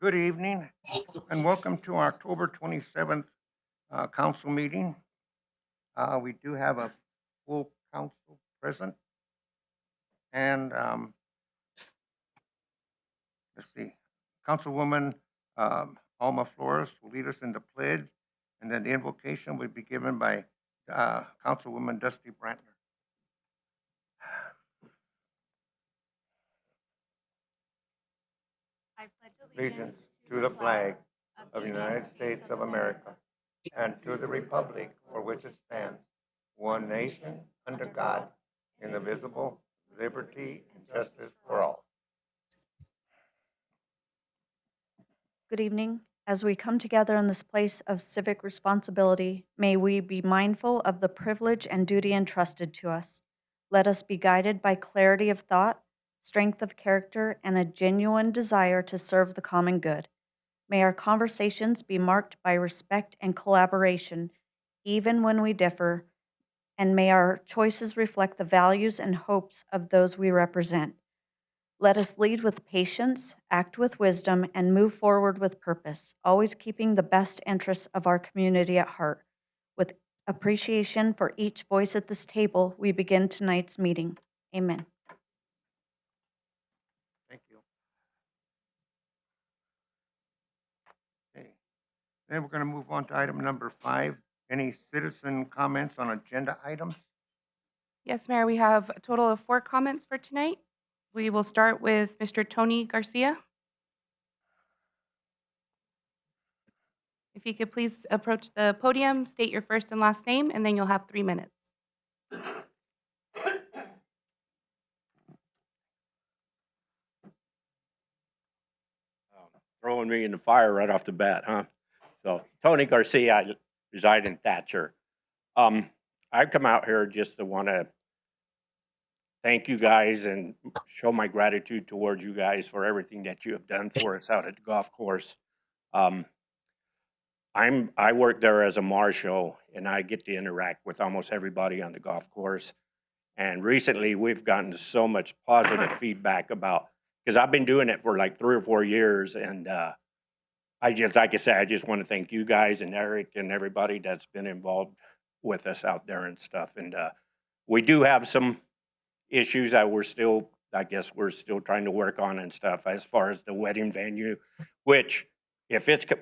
Good evening and welcome to our October 27th council meeting. We do have a full council present and let's see, Councilwoman Alma Flores will lead us in the pledge, and then the invocation will be given by Councilwoman Dusty Brantner. I pledge Allegiance to the flag of the United States of America and to the republic for which it stands, one nation, under God, indivisible, liberty and justice for all. Good evening. As we come together in this place of civic responsibility, may we be mindful of the privilege and duty entrusted to us. Let us be guided by clarity of thought, strength of character, and a genuine desire to serve the common good. May our conversations be marked by respect and collaboration, even when we differ, and may our choices reflect the values and hopes of those we represent. Let us lead with patience, act with wisdom, and move forward with purpose, always keeping the best interests of our community at heart. With appreciation for each voice at this table, we begin tonight's meeting. Amen. Thank you. Okay. Then we're going to move on to item number 5. Any citizen comments on agenda items? Yes, Mayor, we have a total of 4 comments for tonight. We will start with Mr. Tony Garcia. If you could please approach the podium, state your first and last name, and then you'll have 3 minutes. Throwing me in the fire right off the bat, huh? So, Tony Garcia, I reside in Thatcher. I've come out here just to want to thank you guys and show my gratitude towards you guys for everything that you have done for us out at the golf course. I work there as a marshal, and I get to interact with almost everybody on the golf course. And recently, we've gotten so much positive feedback about, because I've been doing it for like 3 or 4 years, and I just, like I said, I just want to thank you guys and Eric and everybody that's been involved with us out there and stuff. And we do have some issues that we're still, I guess we're still trying to work on and stuff as far as the wedding venue, which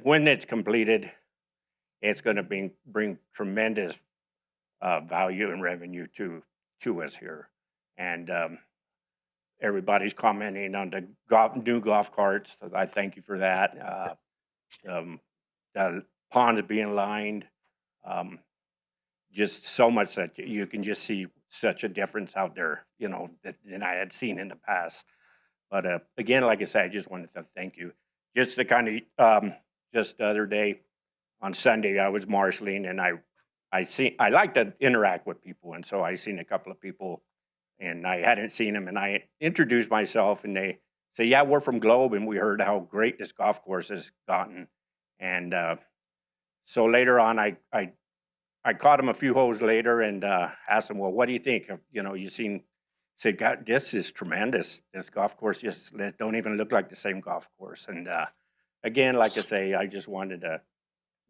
when it's completed, it's going to bring tremendous value and revenue to us here. And everybody's commenting on the new golf carts. So I thank you for that. The ponds being lined, just so much that you can just see such a difference out there, than I had seen in the past. But again, like I said, I just wanted to thank you. Just to kind of, just the other day on Sunday, I was marshaling, and I like to interact with people, and so I seen a couple of people, and I hadn't seen them, and I introduced myself, and they say, "Yeah, we're from Globe, and we heard how great this golf course has gotten." And so later on, I caught him a few holes later and asked him, "Well, what do you think? You seen?" Said, "God, this is tremendous. This golf course just don't even look like the same golf course." And again, like I say, I just wanted to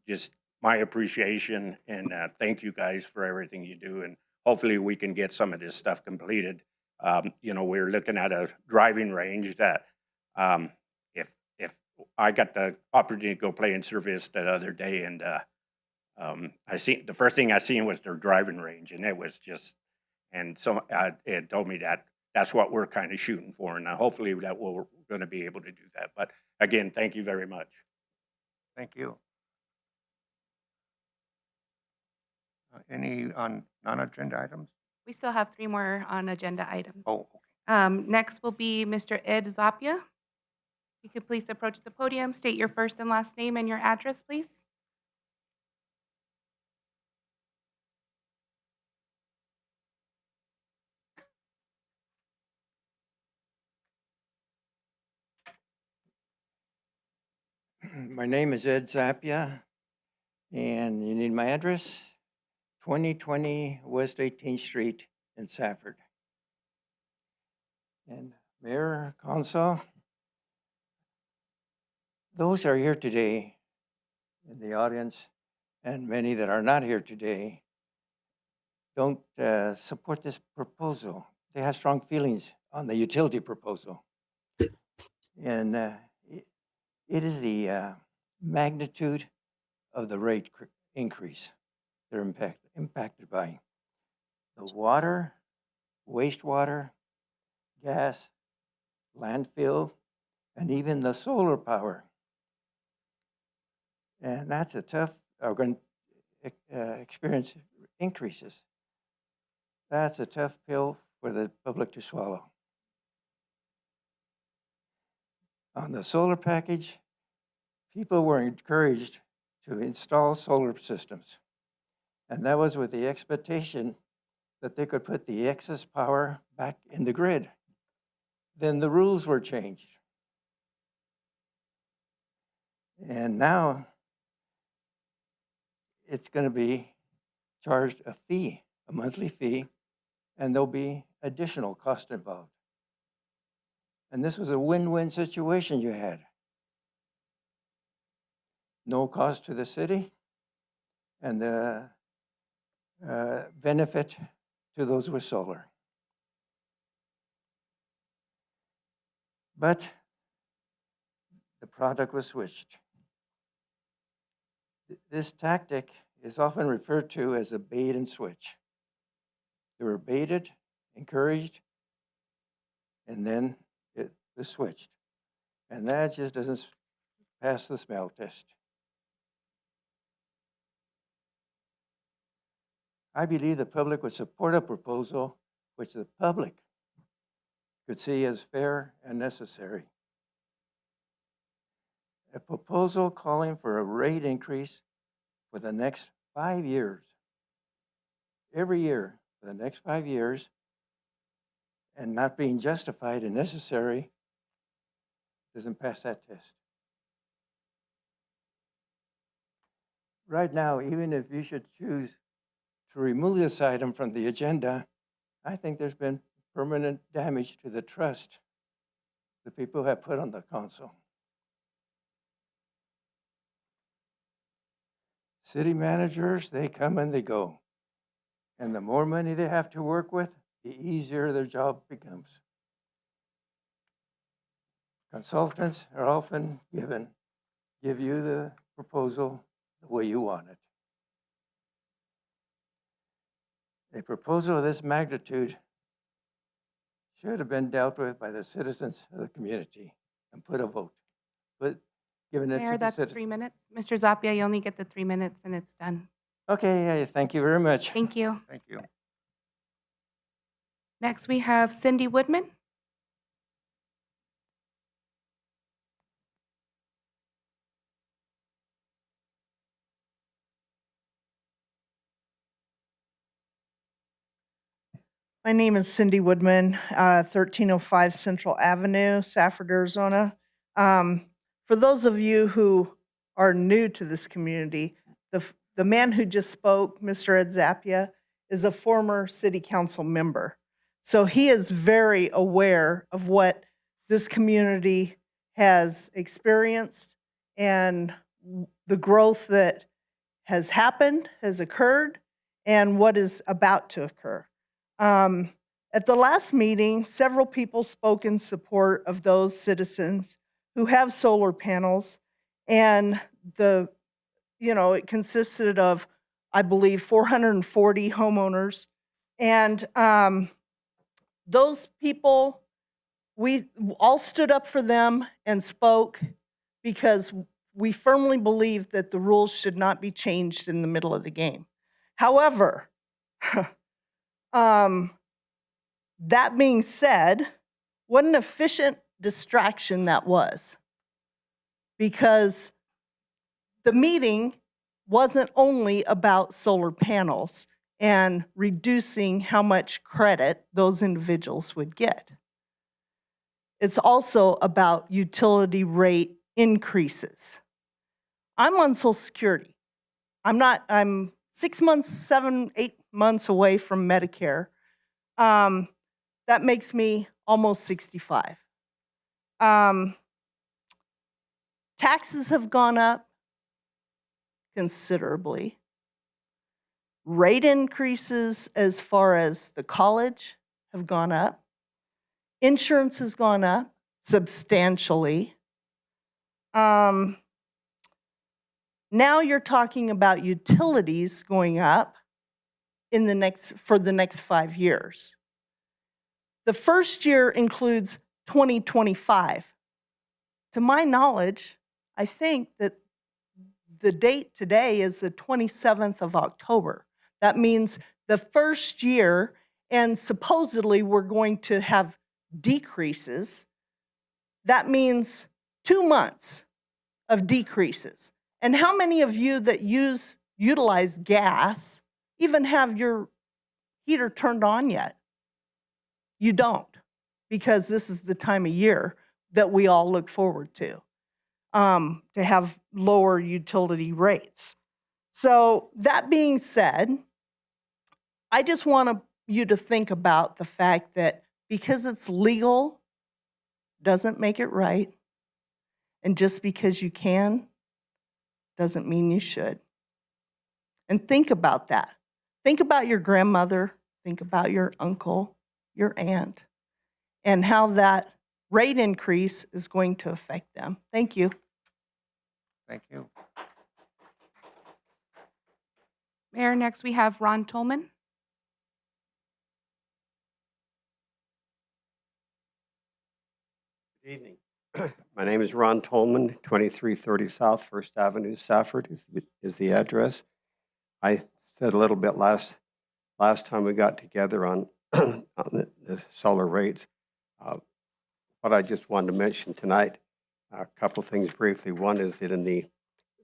just my appreciation and thank you guys for everything you do. And hopefully we can get some of this stuff completed. We're looking at a driving range that if I got the opportunity to go play in Service the other day, and I seen the first thing I seen was their driving range, and it was just, and so it told me that that's what we're kind of shooting for, and hopefully that we're going to be able to do that. But again, thank you very much. Thank you. Any on non-agenda items? We still have 3 more on agenda items. Oh, okay. Next will be Mr. Ed Zapia. You could please approach the podium, state your first and last name and your address, please. My name is Ed Zapia, and you need my address? 2020 West 18th Street in Safford. And Mayor, Council, those are here today in the audience, and many that are not here today, don't support this proposal. They have strong feelings on the utility proposal. And it is the magnitude of the rate increase they're impacted by. The water, wastewater, gas, landfill, and even the solar power. And that's a tough, are going to experience increases. That's a tough pill for the public to swallow. On the solar package, people were encouraged to install solar systems. And that was with the expectation that they could put the excess power back in the grid. Then the rules were changed. And now it's going to be charged a fee, a monthly fee, and there'll be additional cost involved. And this was a win-win situation you had. No cost to the city, and the benefit to those with solar. But the product was switched. This tactic is often referred to as a bait and switch. They were baited, encouraged, and then it was switched. And that just doesn't pass the smell test. I believe the public would support a proposal which the public could see as fair and necessary. A proposal calling for a rate increase for the next 5 years, every year for the next 5 years, and not being justified and necessary, doesn't pass that test. Right now, even if you should choose to remove this item from the agenda, I think there's been permanent damage to the trust the people have put on the council. City managers, they come and they go. And the more money they have to work with, the easier their job becomes. Consultants are often give you the proposal the way you want it. A proposal of this magnitude should have been dealt with by the citizens of the community and put a vote. But given it Mayor, to the that's citizens. 3 minutes. Mr. Zapia, you only get the 3 minutes and it's done. Okay, thank you very much. Thank you. Thank you. Next, we have Cindy Woodman. My name is Cindy Woodman, 1305 Central Avenue, Safford, Arizona. For those of you who are new to this community, the man who just spoke, Mr. Ed Zapia, is a former city council member. So he is very aware of what this community has experienced and the growth that has happened, has occurred, and what is about to occur. At the last meeting, several people spoke in support of those citizens who have solar panels, and it consisted of, I believe, 440 homeowners. And those people, we all stood up for them and spoke because we firmly believe that the rules should not be changed in the middle of the game. However, that being said, what an efficient distraction that was. Because the meeting wasn't only about solar panels and reducing how much credit those individuals would get. It's also about utility rate increases. I'm on Social Security. I'm 6 months, 7, 8 months away from Medicare. That makes me almost 65. Taxes have gone up considerably. Rate increases as far as the college have gone up. Insurance has gone up substantially. Now you're talking about utilities going up for the next 5 years. The first year includes 2025. To my knowledge, I think that the date today is the 27th of October. That means the first year, and supposedly we're going to have decreases. That means 2 months of decreases. And how many of you that utilize gas even have your heater turned on yet? You don't, because this is the time of year that we all look forward to have lower utility rates. So that being said, I just want you to think about the fact that because it's legal doesn't make it right, and just because you can doesn't mean you should. And think about that. Think about your grandmother, think about your uncle, your aunt, and how that rate increase is going to affect them. Thank you. Thank you. Mayor, next we have Ron Tolman. Good evening. My name is Ron Tolman, 2330 South First Avenue, Safford is the address. I said a little bit last time we got together on, on the solar rates. What I just wanted to mention tonight, a couple things briefly. One is that in the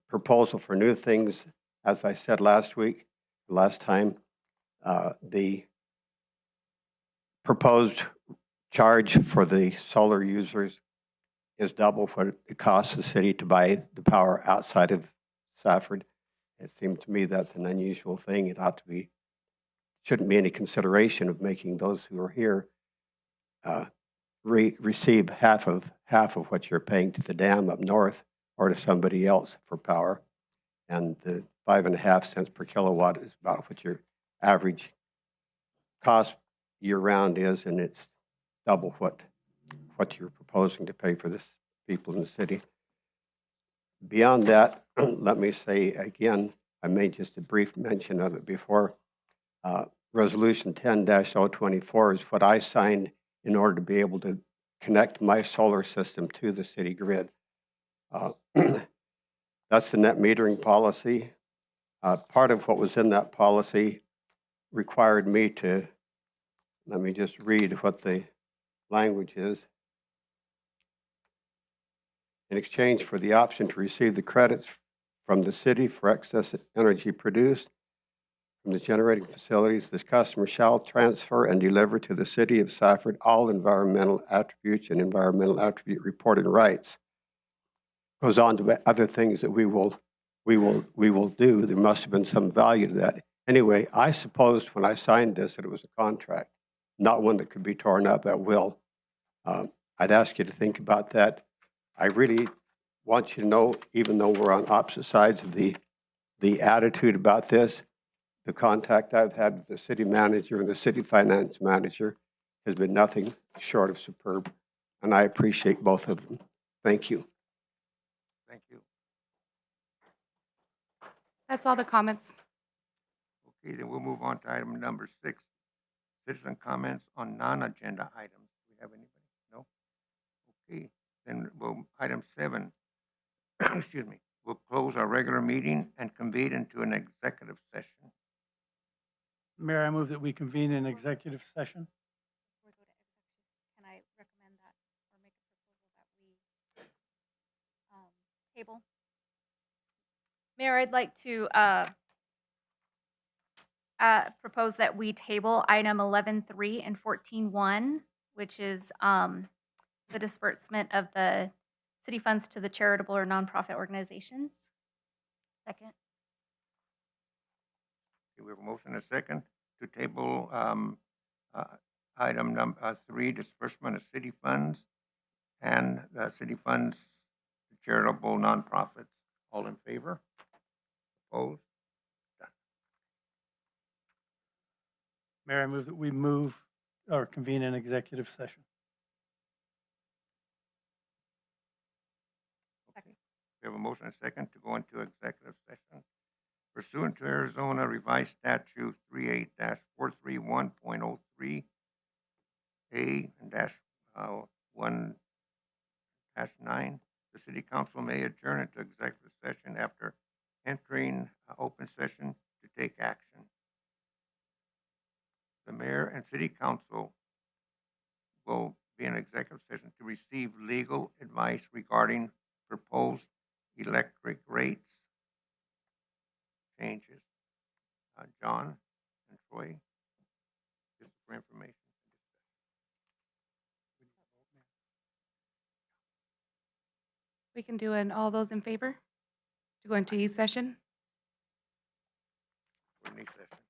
proposal for new things, as I said last time, the proposed charge for the solar users is double what it costs the city to buy the power outside of Safford. It seemed to me that's an unusual thing. It ought to be, shouldn't be any consideration of making those who are here receive half of what you're paying to the dam up north or to somebody else for power. And the 5.5 cents per kilowatt is about what your average cost year round is, and it's double what you're proposing to pay for this people in the city. Beyond that, let me say again, I made just a brief mention of it before. Resolution 10-024 is what I signed in order to be able to connect my solar system to the city grid. That's the net metering policy. Part of what was in that policy required me to, let me just read what the language is. In exchange for the option to receive the credits from the city for excess energy produced from the generating facilities, this customer shall transfer and deliver to the city of Safford all environmental attributes and environmental attribute reporting rights. Goes on to other things that we will do. There must have been some value to that. Anyway, I supposed when I signed this that it was a contract, not one that could be torn up at will. I'd ask you to think about that. I really want you to know, even though we're on opposite sides of the attitude about this, the contact I've had with the city manager and the city finance manager has been nothing short of superb, and I appreciate both of them. Thank you. Thank you. That's all the comments. Okay, then we'll move on to item number 6, citizen comments on non-agenda items. Do we have anybody? No? Okay, then item 7, excuse me, we'll close our regular meeting and convene into an executive session. Mayor, I move that we convene an executive session. Before we go to executive, can I recommend that or make a proposal that we table? Mayor, I'd like to propose that we table item 11.3 and 14.1, which is the disbursement of the city funds to the charitable or nonprofit organizations. Second. Okay, we have a motion and a second to table item number 3, disbursement of city funds and city funds to charitable nonprofits. All in favor? Opposed? Mayor, I move that we move or convene an executive session. Okay. We have a motion and a second to go into executive session pursuant to Arizona Revised Statute 38-431.03 A and dash 1 9. The city council may adjourn into executive session after entering open session to take action. The mayor and city council will be in executive session to receive legal advice regarding proposed electric rates changes. John and Troy, just for information. We can do an all those in favor to go into e-session? For any session.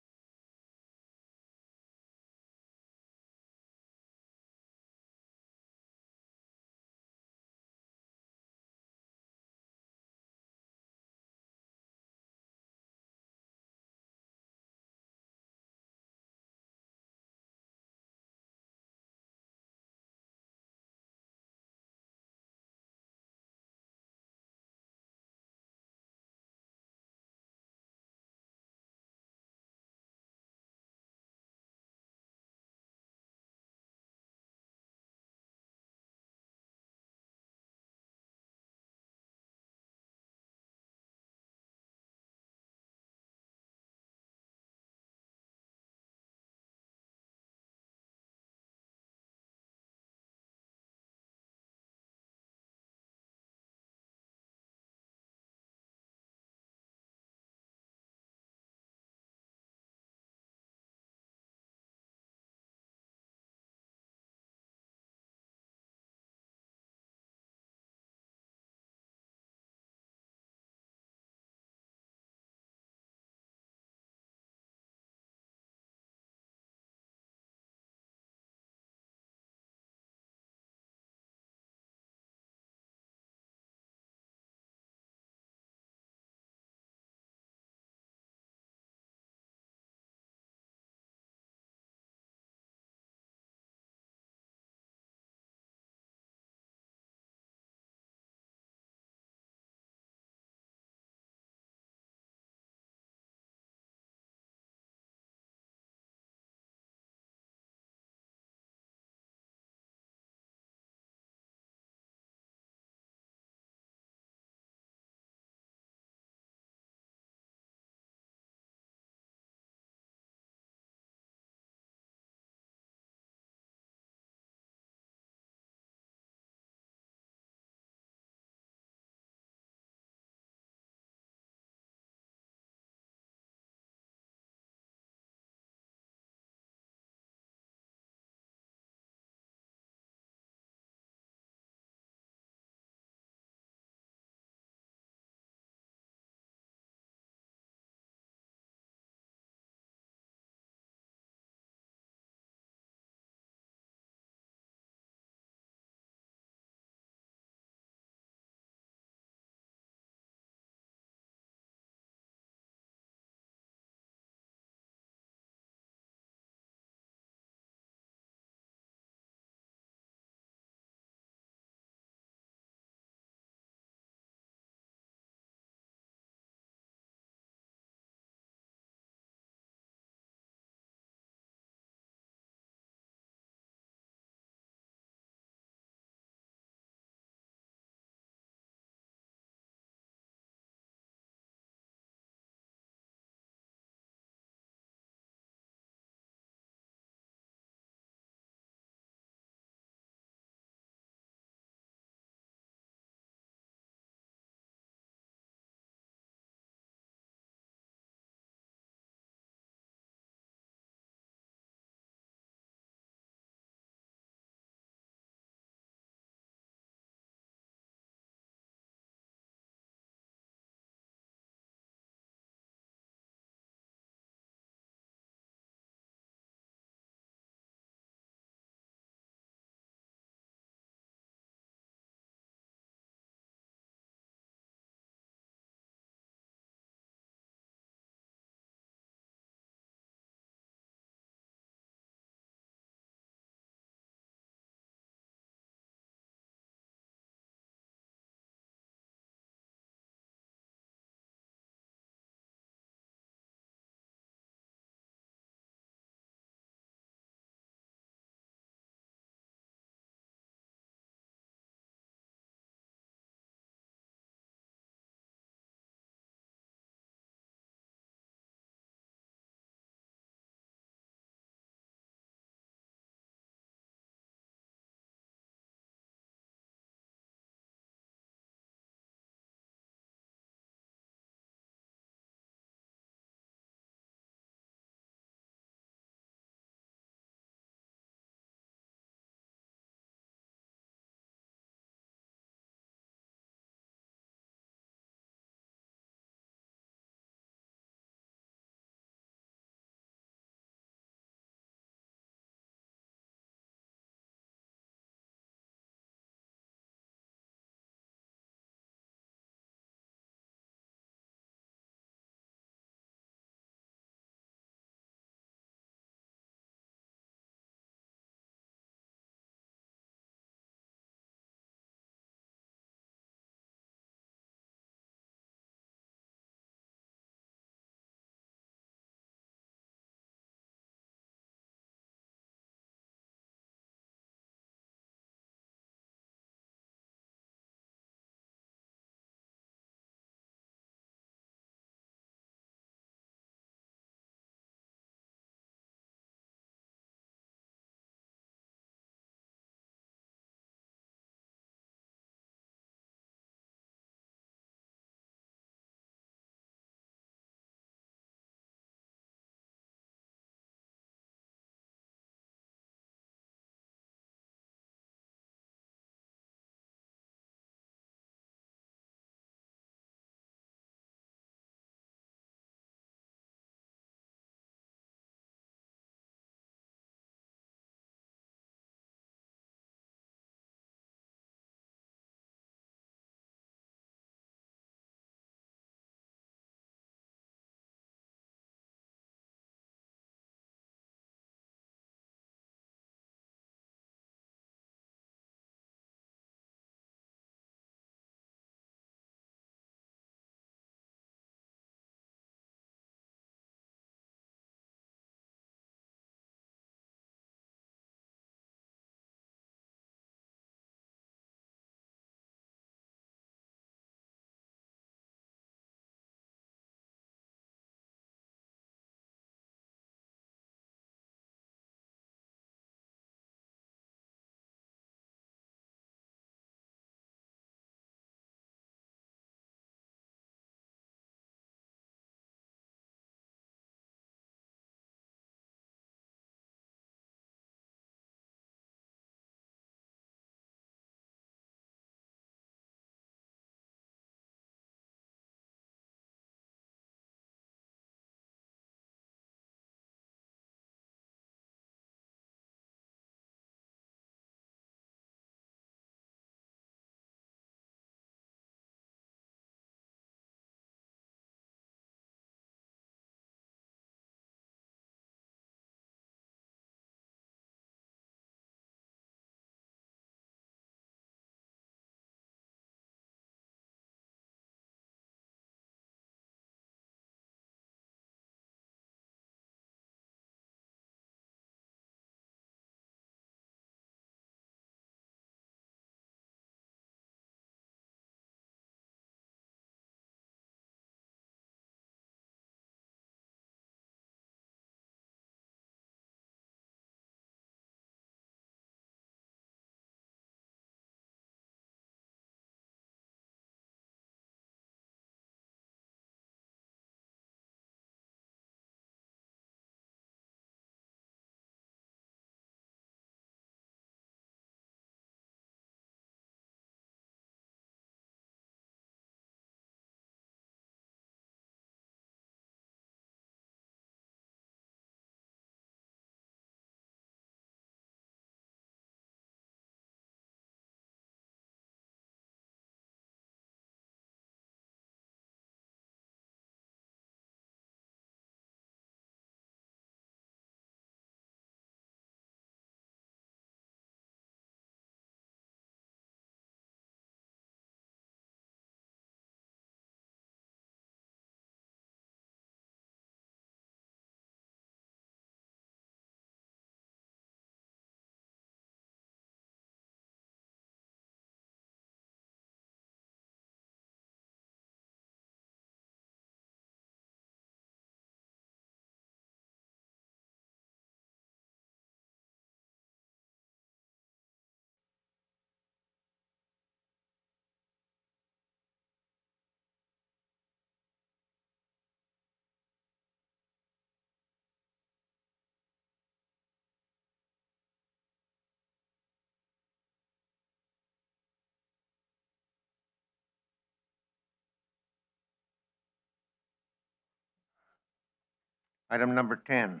Item number 10,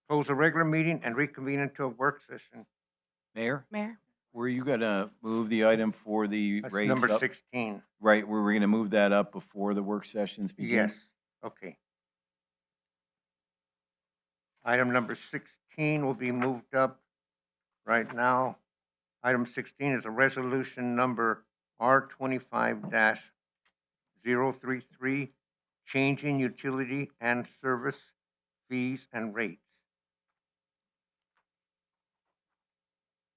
close the regular meeting and reconvene into a work session. Mayor, Mayor? were you gonna move the item for the That's raise number up? 16. Right, were we gonna move that up before the work sessions begin? Yes, okay. Item number 16 will be moved up right now. Item 16 is a resolution number R25-033, changing utility and service fees and rates.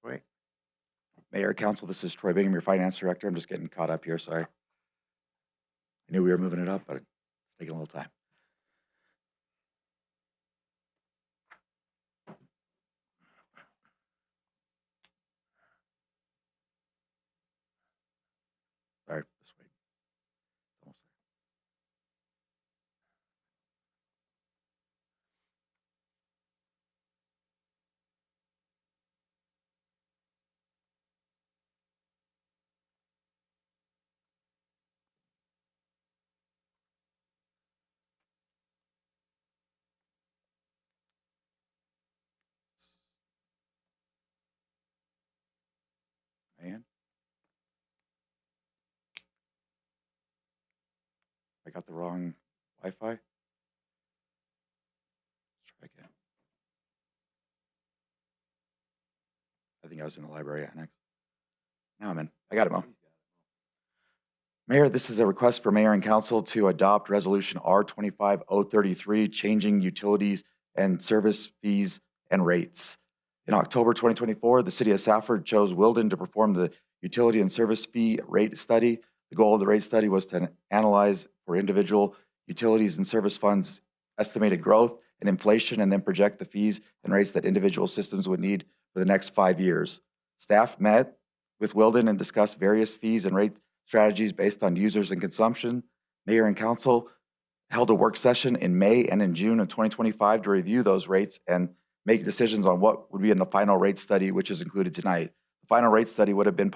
Wait, Mayor, Council, this is Troy Bingham, your Finance Director. I'm just getting caught up here, sorry. I knew we were moving it up, but it's taking a little time. Sorry, just wait. It's almost there. Man. I got the wrong Wi-Fi. Let's try again. I think I was in the library annex. Now I'm in. I got it, Mo. Mayor, this is a request for mayor and council to adopt resolution R25033, changing utilities and service fees and rates. In October 2024, the city of Safford chose Wilden to perform the utility and service fee rate study. The goal of the rate study was to analyze for individual utilities and service funds estimated growth and inflation, and then project the fees and rates that individual systems would need for the next 5 years. Staff met with Wilden and discussed various fees and rate strategies based on users and consumption. Mayor and council held a work session in May and in June of 2025 to review those rates and make decisions on what would be in the final rate study, which is included tonight. The final rate study has been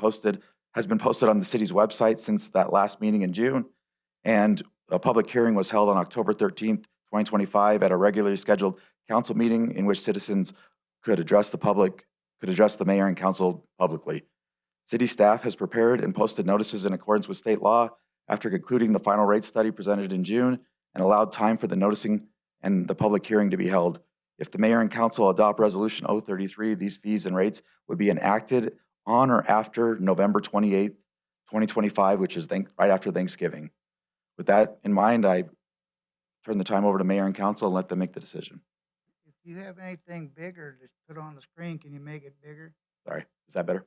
posted on the city's website since that last meeting in June, and a public hearing was held on October 13th, 2025 at a regularly scheduled council meeting in which citizens could address the mayor and council publicly. City staff has prepared and posted notices in accordance with state law after concluding the final rate study presented in June and allowed time for the noticing and the public hearing to be held. If the mayor and council adopt resolution 033, these fees and rates would be enacted on or after November 28th, 2025, which is right after Thanksgiving. With that in mind, I turn the time over to mayor and council and let them make the decision. If you have anything bigger, just put on the screen. Can you make it bigger? Sorry, is that better?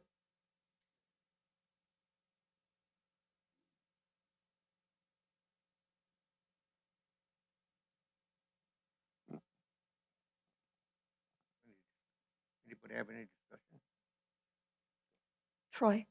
anybody have any discussion? Troy,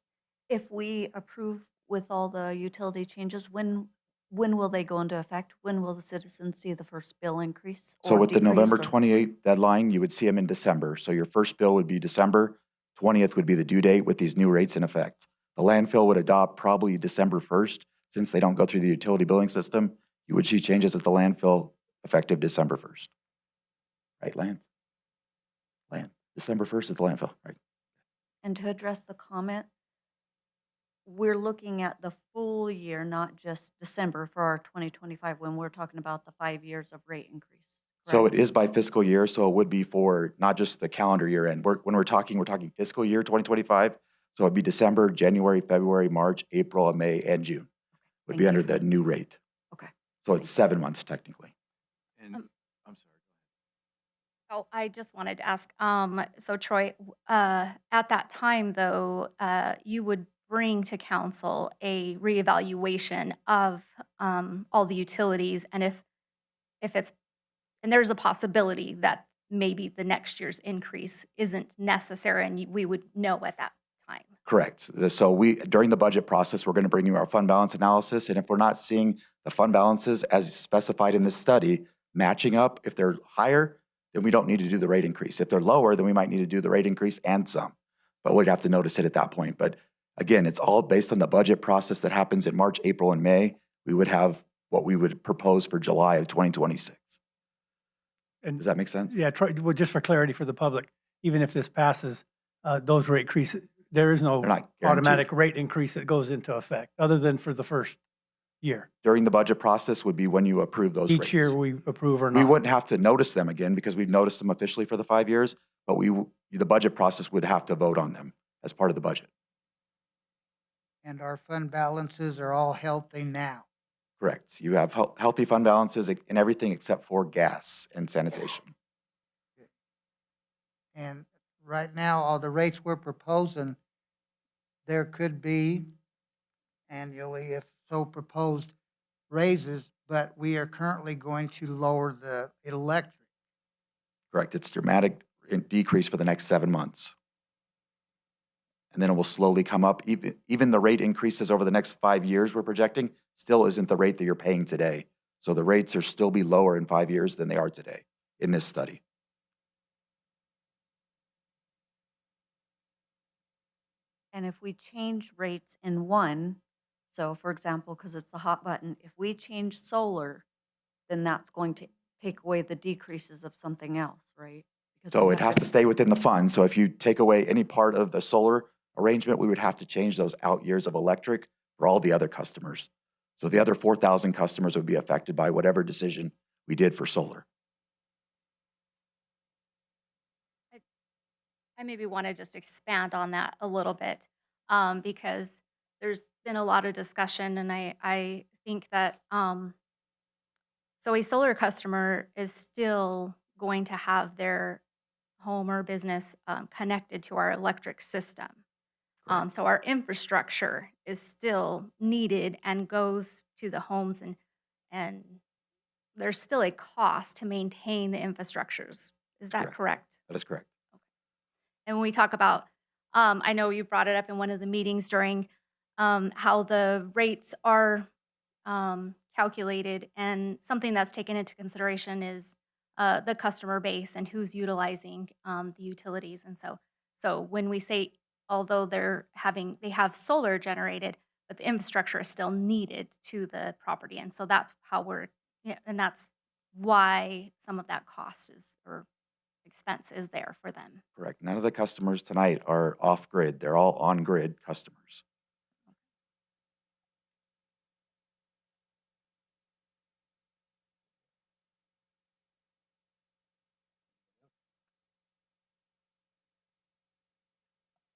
if we approve with all the utility changes, when will they go into effect? When will the citizens see the first bill increase? So or with the decrease November or- 28th deadline, you would see them in December. So your first bill would be December 20th would be the due date with these new rates in effect. The landfill would adopt probably December 1st, since they don't go through the utility billing system. You would see changes at the landfill effective December 1st. Right, Land, December 1st at the landfill, right? And to address the comment, we're looking at the full year, not just December for our 2025, when we're talking about the 5 years of rate increase. So it correct? is by fiscal year, so it would be for not just the calendar year end. When we're talking fiscal year 2025. So it'd be December, January, February, March, April, and May, and June would Thank be you under for the that. new rate. Okay. So it's 7 months technically. And, Um, I'm sorry. Oh, I just wanted to ask, so Troy, at that time though, you would bring to council a reevaluation of all the utilities, and if it's, and there's a possibility that maybe the next year's increase isn't necessary, and we would know at that time. Correct. So during the budget process, we're going to bring you our fund balance analysis. And if we're not seeing the fund balances as specified in this study matching up, if they're higher, then we don't need to do the rate increase. If they're lower, then we might need to do the rate increase and some. But we'd have to notice it at that point. But again, it's all based on the budget process that happens in March, April, and May. We would have what we would propose for July of 2026. And Does that make sense? yeah, well, just for clarity for the public, even if this passes, those rate increases, there is no They're not guaranteed. automatic rate increase that goes into effect, other than for the first year. During the budget process would be when you approve those rates. Each year we approve or not. We wouldn't have to notice them again because we've noticed them officially for the 5 years, but the budget process would have to vote on them as part of the budget. And our fund balances are all healthy now. Correct. You have healthy fund balances in everything except for gas and sanitation. And right now, all the rates we're proposing, there could be annually, if so proposed, raises, but we are currently going to lower the electric. Correct. It's dramatic decrease for the next 7 months. And then it will slowly come up. Even the rate increases over the next 5 years we're projecting still isn't the rate that you're paying today. So the rates are still be lower in 5 years than they are today in this study. And if we change rates in one, so for example, because it's the hot button, if we change solar, then that's going to take away the decreases of something else, right? Because So we it have has to stay within the fund. So if you take away any part of the solar arrangement, we would have to change those out years of electric for all the other customers. So the other 4,000 customers would be affected by whatever decision we did for solar. I maybe want to just expand on that a little bit, because there's been a lot of discussion, and I think that so a solar customer is still going to have their home or business connected to our electric system. So our infrastructure is still needed and goes to the homes, and there's still a cost to maintain the infrastructures. Is that correct? That is correct. And when we talk about, I know you brought it up in one of the meetings during how the rates are calculated, and something that's taken into consideration is the customer base and who's utilizing the utilities. And so when we say, although they have solar generated, but the infrastructure is still needed to the property. And so that's and that's why some of that cost or expense is there for them. Correct. None of the customers tonight are off-grid. They're all on-grid customers.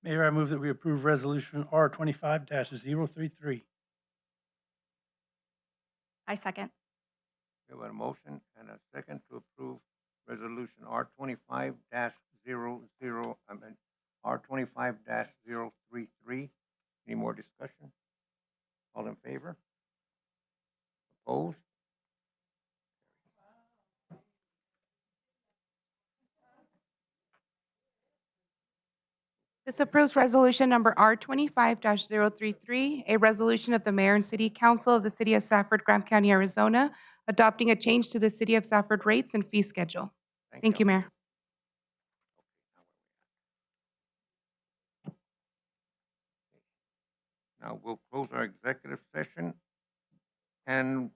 Mayor, I move that we approve Resolution R25-033. I second. We have a motion and a second to approve resolution R25-00, R25-033. Any more discussion? All in favor? Opposed? This approves resolution number R25-033, a resolution of the mayor and city council of the city of Safford, Graham County, Arizona, adopting a change to the city of Safford rates and fee schedule. Thank you, Mayor. Now we'll close our executive session and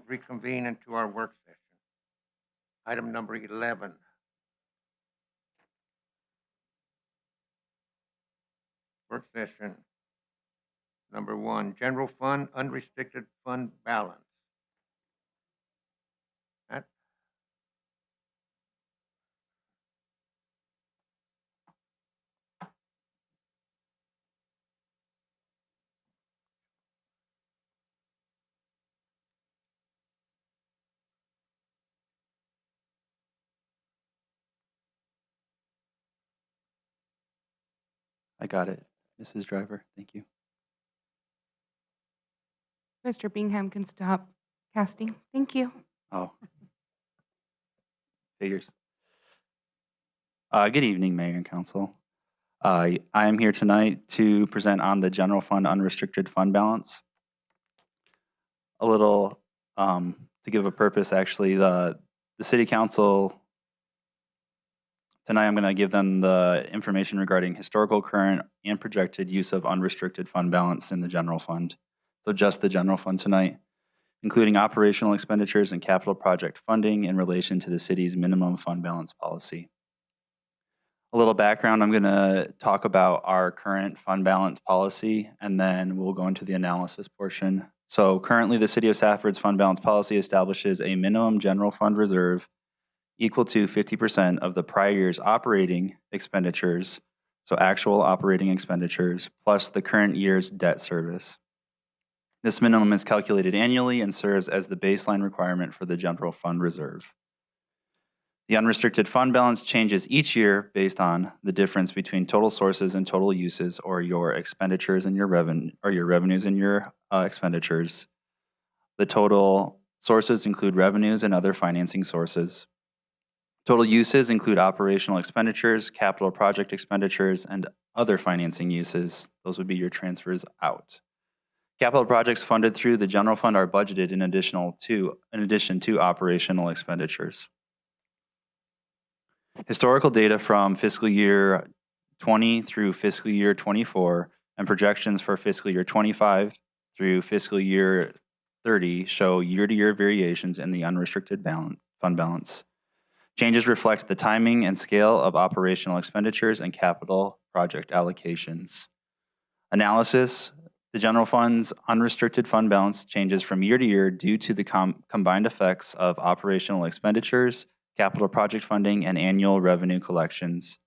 reconvene into our work session. Item number 11. Work session. Number 1, general fund, unrestricted fund balance. Matt? I got it, Mrs. Driver. Thank you. Mr. Bingham can stop casting. Thank you. Oh. Figures. Good evening, Mayor and Council. I am here tonight to present on the general fund unrestricted fund balance. A little, to give a purpose, actually, the City Council, tonight I'm going to give them the information regarding historical, current, and projected use of unrestricted fund balance in the general fund. So just the general fund tonight. including operational expenditures and capital project funding in relation to the city's minimum fund balance policy. A little background, I'm going to talk about our current fund balance policy, and then we'll go into the analysis portion. So currently, the City of Safford's fund balance policy establishes a minimum general fund reserve equal to 50% of the prior year's operating expenditures, so actual operating expenditures, plus the current year's debt service. This minimum is calculated annually and serves as the baseline requirement for the general fund reserve. The unrestricted fund balance changes each year based on the difference between total sources and total uses, or your expenditures and your revenue, or your revenues and your expenditures. The total sources include revenues and other financing sources. Total uses include operational expenditures, capital project expenditures, and other financing uses. Those would be your transfers out. Capital projects funded through the general fund are budgeted in addition to operational expenditures. Historical data from fiscal year 20 through fiscal year 24 and projections for fiscal year 25 through fiscal year 30 show year-to-year variations in the unrestricted fund balance. Changes reflect the timing and scale of operational expenditures and capital project allocations. Analysis: the general fund's unrestricted fund balance changes from year to year due to the combined effects of operational expenditures, capital project funding, and annual revenue collections.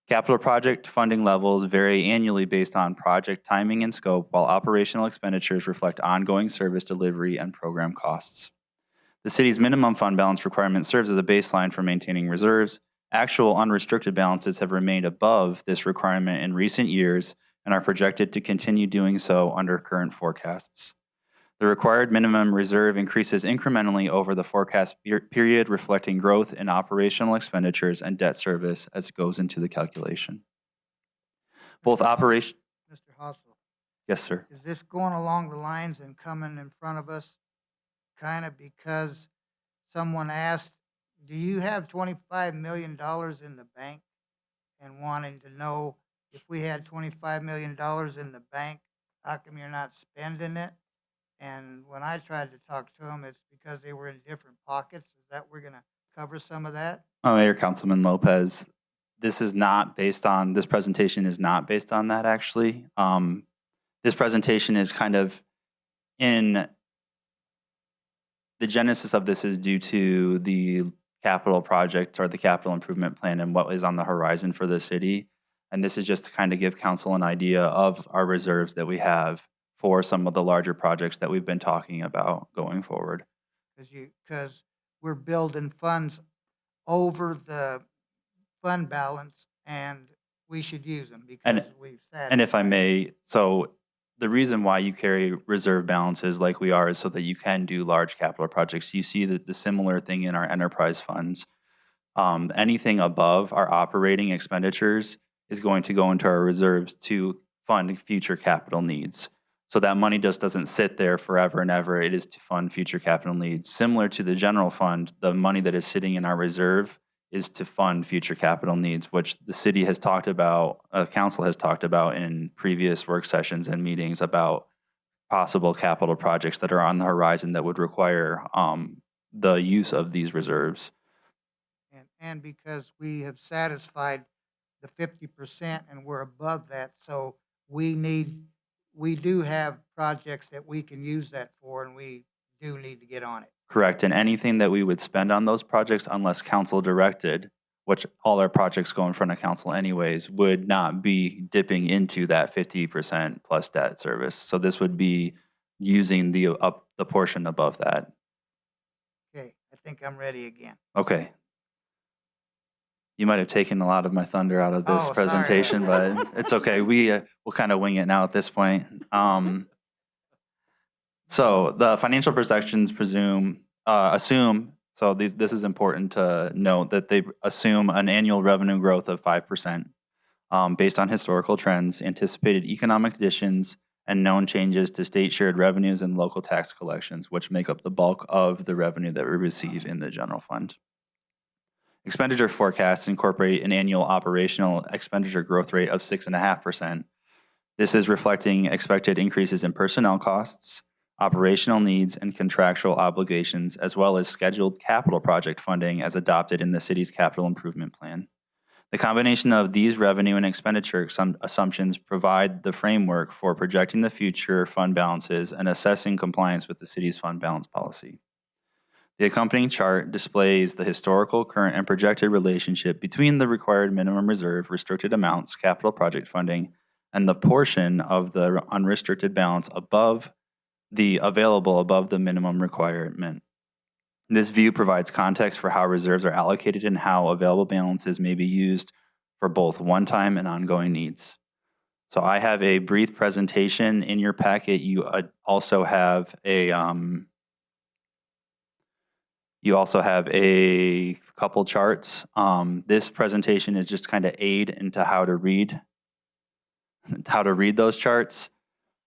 Capital project funding levels vary annually based on project timing and scope, while operational expenditures reflect ongoing service delivery and program costs. The city's minimum fund balance requirement serves as a baseline for maintaining reserves. Actual unrestricted balances have remained above this requirement in recent years and are projected to continue doing so under current forecasts. The required minimum reserve increases incrementally over the forecast period, reflecting growth in operational expenditures and debt service as it goes into the calculation. Both operation. Mr. Hostel, Yes, sir. is this going along the lines and coming in front of us kind of because someone asked, do you have $25 million in the bank? And wanting to know, if we had $25 million in the bank, how come you're not spending it? And when I tried to talk to them, it's because they were in different pockets. Is that we're going to cover some of that? Mayor Councilman Lopez, this presentation is not based on that, actually. This presentation is kind of the genesis of this is due to the capital project or the capital improvement plan and what is on the horizon for the city. And this is just to kind of give council an idea of our reserves that we have for some of the larger projects that we've been talking about going forward. Because we're building funds over the fund balance, and we should use them because we've said. And if I may, so the reason why you carry reserve balances like we are is so that you can do large capital projects. You see the similar thing in our enterprise funds. Anything above our operating expenditures is going to go into our reserves to fund future capital needs. So that money just doesn't sit there forever and ever. It is to fund future capital needs. Similar to the general fund, the money that is sitting in our reserve is to fund future capital needs, which the city has talked about, council has talked about in previous work sessions and meetings about possible capital projects that are on the horizon that would require the use of these reserves. And because we have satisfied the 50% and we're above that, so we do have projects that we can use that for, and we do need to get on it. Correct, and anything that we would spend on those projects, unless council directed, which all our projects go in front of council anyways, would not be dipping into that 50% plus debt service. So this would be using the portion above that. Okay, I think I'm ready again. Okay. You might have taken a lot of my thunder out of this Oh, sorry. presentation, but it's okay. We'll kind of wing it now at this point. So the financial projections assume, so this is important to note, that they assume an annual revenue growth of 5% based on historical trends, anticipated economic conditions, and known changes to state shared revenues and local tax collections, which make up the bulk of the revenue that we receive in the general fund. Expenditure forecasts incorporate an annual operational expenditure growth rate of 6.5%. This is reflecting expected increases in personnel costs, operational needs, and contractual obligations, as well as scheduled capital project funding as adopted in the city's capital improvement plan. The combination of these revenue and expenditure assumptions provide the framework for projecting the future fund balances and assessing compliance with the city's fund balance policy. The accompanying chart displays the historical, current, and projected relationship between the required minimum reserve, restricted amounts, capital project funding, and the portion of the unrestricted balance available above the minimum requirement. This view provides context for how reserves are allocated and how available balances may be used for both one-time and ongoing needs. So I have a brief presentation in your packet. You also have a couple charts. This presentation is just kind of aid into how to read those charts.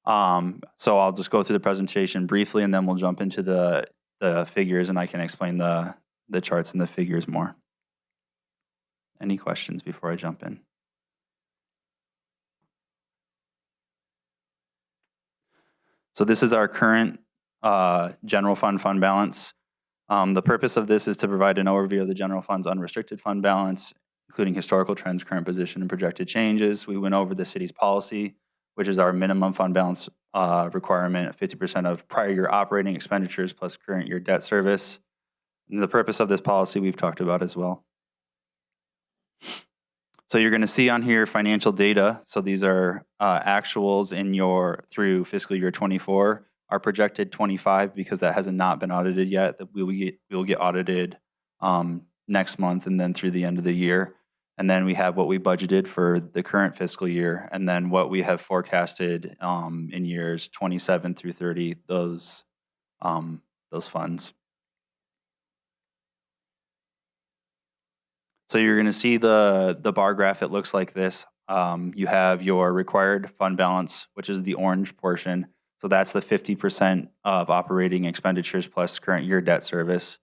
So I'll just go through the presentation briefly, and then we'll jump into the figures, and I can explain the charts and the figures more. Any questions before I jump in? So this is our current general fund balance. The purpose of this is to provide an overview of the general fund's unrestricted fund balance, including historical trends, current position, and projected changes. We went over the city's policy, which is our minimum fund balance requirement of 50% of prior year operating expenditures plus current year debt service. And the purpose of this policy we've talked about as well. So you're going to see on here financial data. So these are actuals through fiscal year 24. Our projected 25, because that has not been audited yet, that we will get audited next month and then through the end of the year. And then we have what we budgeted for the current fiscal year, and then what we have forecasted in years 27 through 30, those funds. So you're going to see the bar graph. It looks like this. You have your required fund balance, which is the orange portion. So that's the 50% of operating expenditures plus current year debt service.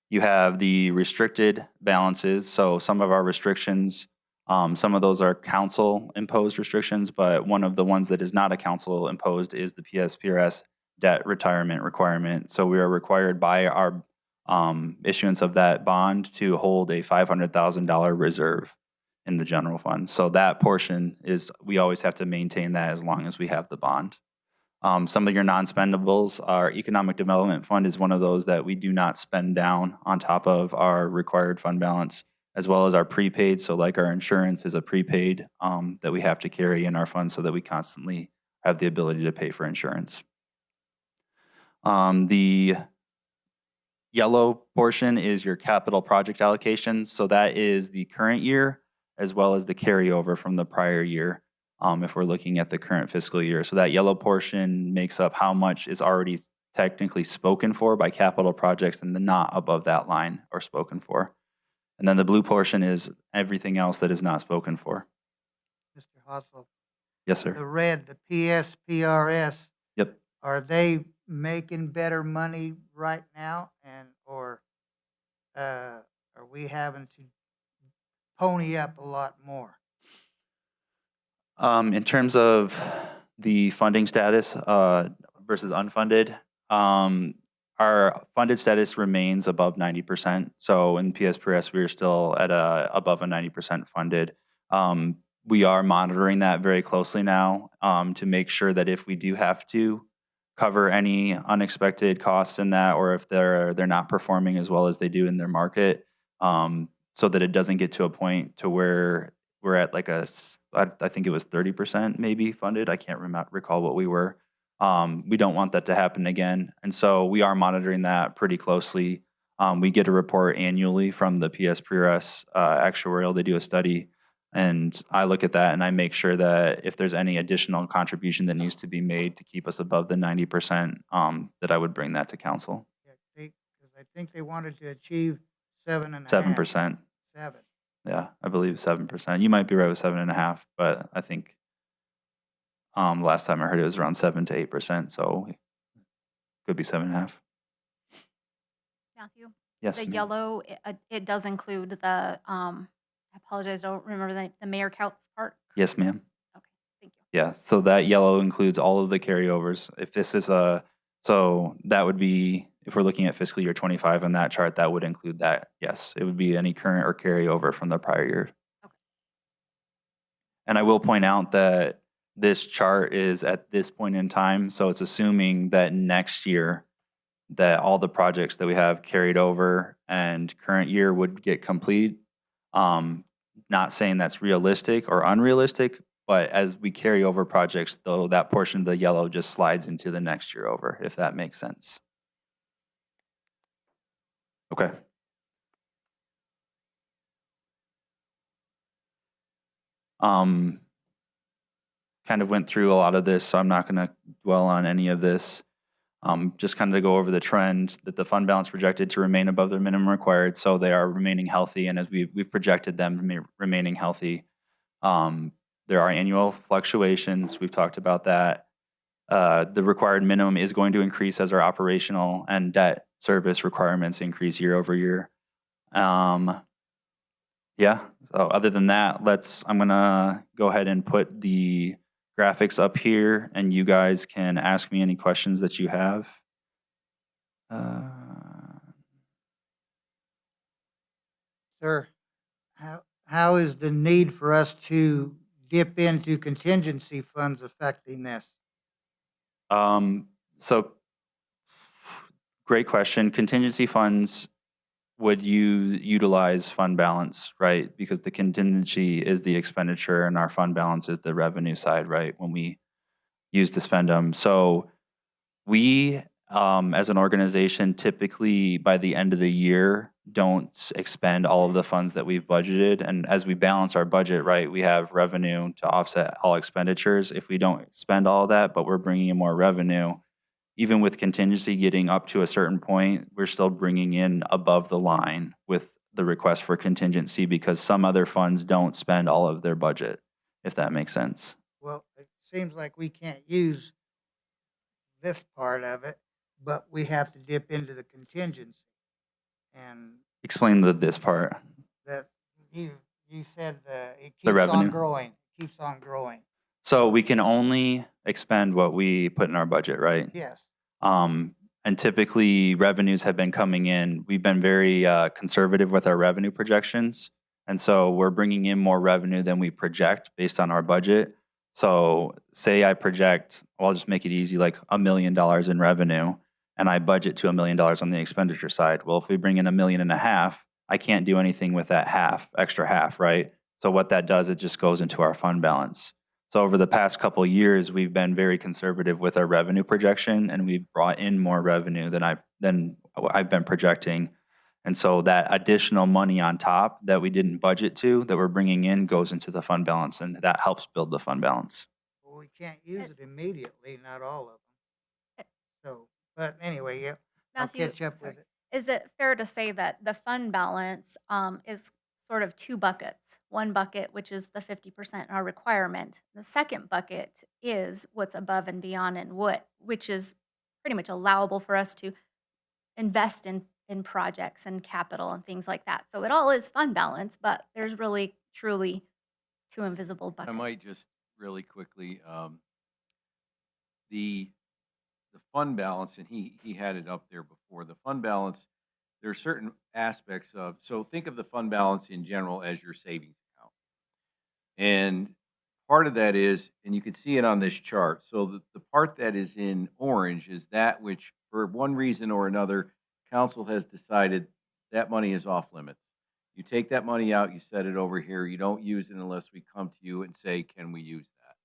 You have the restricted balances. So some of our restrictions, some of those are council imposed restrictions, but one of the ones that is not a council imposed is the PSPRS debt retirement requirement. So we are required by our issuance of that bond to hold a $500,000 reserve in the general fund. So that portion we always have to maintain that as long as we have the bond. Some of your non-spendables, our economic development fund is one of those that we do not spend down on top of our required fund balance, as well as our prepaid. So like our insurance is a prepaid that we have to carry in our fund so that we constantly have the ability to pay for insurance. The yellow portion is your capital project allocations. So that is the current year as well as the carryover from the prior year. If we're looking at the current fiscal year. So that yellow portion makes up how much is already technically spoken for by capital projects and the not above that line or spoken for. And then the blue portion is everything else that is not spoken for. Mr. Hossel, Yes, sir. the red, the PSPRS, Yep. are they making better money right now, or are we having to pony up a lot more? In terms of the funding status versus unfunded, our funded status remains above 90%. So in PSPRS, we are still at above a 90% funded. We are monitoring that very closely now to make sure that if we do have to cover any unexpected costs in that, or if they're not performing as well as they do in their market, so that it doesn't get to a point to where we're at like I think it was 30% maybe funded. I can't recall what we were. We don't want that to happen again. And so we are monitoring that pretty closely. We get a report annually from the PSPRS actuarial. They do a study, and I look at that and I make sure that if there's any additional contribution that needs to be made to keep us above the 90%, that I would bring that to council. Yeah, because I think they wanted to achieve 7.5%. 7%. 7. Yeah, I believe 7%. You might be right with 7.5, but I think last time I heard it was around 7 to 8%, so it could be 7.5. Matthew? Yes, The ma'am. yellow, it does include the, I apologize, I don't remember the mayor counts part. Yes, ma'am. Okay, thank you. Yeah, so that yellow includes all of the carryovers. If this is So that would be, if we're looking at fiscal year 25 on that chart, that would include that. Yes, it would be any current or carryover from the prior year. Okay. And I will point out that this chart is at this point in time, so it's assuming that next year that all the projects that we have carried over and current year would get complete. Not saying that's realistic or unrealistic, but as we carry over projects, though, that portion of the yellow just slides into the next year over, if that makes sense. Okay. Kind of went through a lot of this, so I'm not going to dwell on any of this. Just kind of to go over the trend that the fund balance projected to remain above the minimum required, so they are remaining healthy, and as we've projected them remaining healthy. There are annual fluctuations. We've talked about that. The required minimum is going to increase as our operational and debt service requirements increase year over year. Yeah, so other than that, I'm gonna go ahead and put the graphics up here, and you guys can ask me any questions that you have. Sir, how is the need for us to dip into contingency funds affecting this? So great question. Contingency funds would you utilize fund balance, right? Because the contingency is the expenditure and our fund balance is the revenue side, right? When we use to spend them. So we, as an organization, typically by the end of the year, don't expend all of the funds that we've budgeted. And as we balance our budget, right, we have revenue to offset all expenditures. If we don't spend all of that, but we're bringing in more revenue, even with contingency getting up to a certain point, we're still bringing in above the line with the request for contingency because some other funds don't spend all of their budget, if that makes sense. Well, it seems like we can't use this part of it, but we have to dip into the contingency. And Explain this part. that you said it The keeps revenue. on growing, keeps on growing. So we can only expend what we put in our budget, right? Yes. And typically revenues have been coming in. We've been very conservative with our revenue projections. And so we're bringing in more revenue than we project based on our budget. So say I project, well, I'll just make it easy, like $1 million in revenue, and I budget to $1 million on the expenditure side. Well, if we bring in $1.5 million, I can't do anything with that extra half, right? So what that does, it just goes into our fund balance. So over the past couple of years, we've been very conservative with our revenue projection, and we've brought in more revenue than I've been projecting. And so that additional money on top that we didn't budget to, that we're bringing in, goes into the fund balance, and that helps build the fund balance. Well, we can't use it immediately, not all of them. So, but anyway, yeah, I'll Matthew, catch up sorry. with it. Is it fair to say that the fund balance is sort of two buckets? One bucket, which is the 50% our requirement. The second bucket is what's above and beyond and which is pretty much allowable for us to invest in projects and capital and things like that. So it all is fund balance, but there's really, truly two invisible I buckets. might just really quickly, the fund balance, and he had it up there before, the fund balance, there are certain aspects of, so think of the fund balance in general as your savings account. And part of that is, and you can see it on this chart, so the part that is in orange is that which, for one reason or another, council has decided that money is off limits. You take that money out, you set it over here, you don't use it unless we come to you and say, can we use that,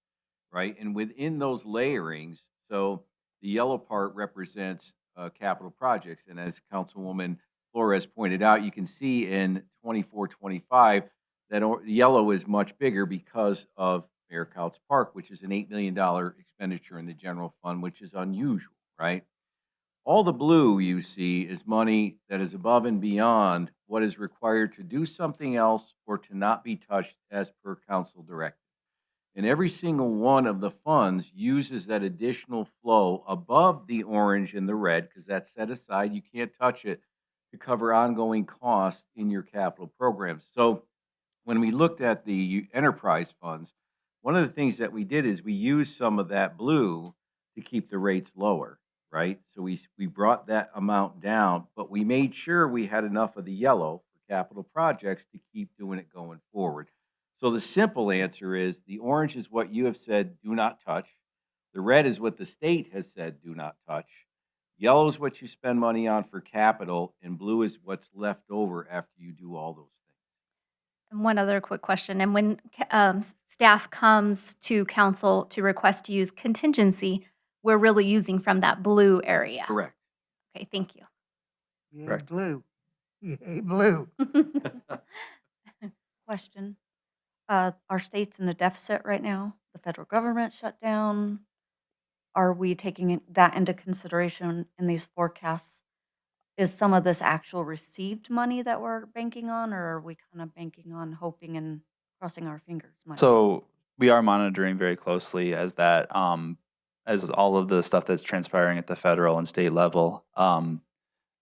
right? And within those layerings, so the yellow part represents capital projects, and as Councilwoman Flores pointed out, you can see in 24-25 that yellow is much bigger because of Mayor Couts Park, which is an $8 million expenditure in the general fund, which is unusual, right? All the blue you see is money that is above and beyond what is required to do something else or to not be touched as per council directive. And every single one of the funds uses that additional flow above the orange and the red, because that's set aside, you can't touch it, to cover ongoing costs in your capital programs. So when we looked at the enterprise funds, one of the things that we did is we used some of that blue to keep the rates lower, right? So we brought that amount down, but we made sure we had enough of the yellow for capital projects to keep doing it going forward. So the simple answer is the orange is what you have said, do not touch. The red is what the state has said, do not touch. Yellow is what you spend money on for capital, and blue is what's left over after you do all those things. And one other quick question, and when staff comes to council to request to use contingency, we're really using from that blue area? Correct. Okay, thank you. Yay, Correct. blue. Yay, blue. Question. Our state's in a deficit right now. The federal government shut down. Are we taking that into consideration in these forecasts? Is some of this actual received money that we're banking on, or are we kind of banking on hoping and crossing our fingers money? So we are monitoring very closely as that, as all of the stuff that's transpiring at the federal and state level.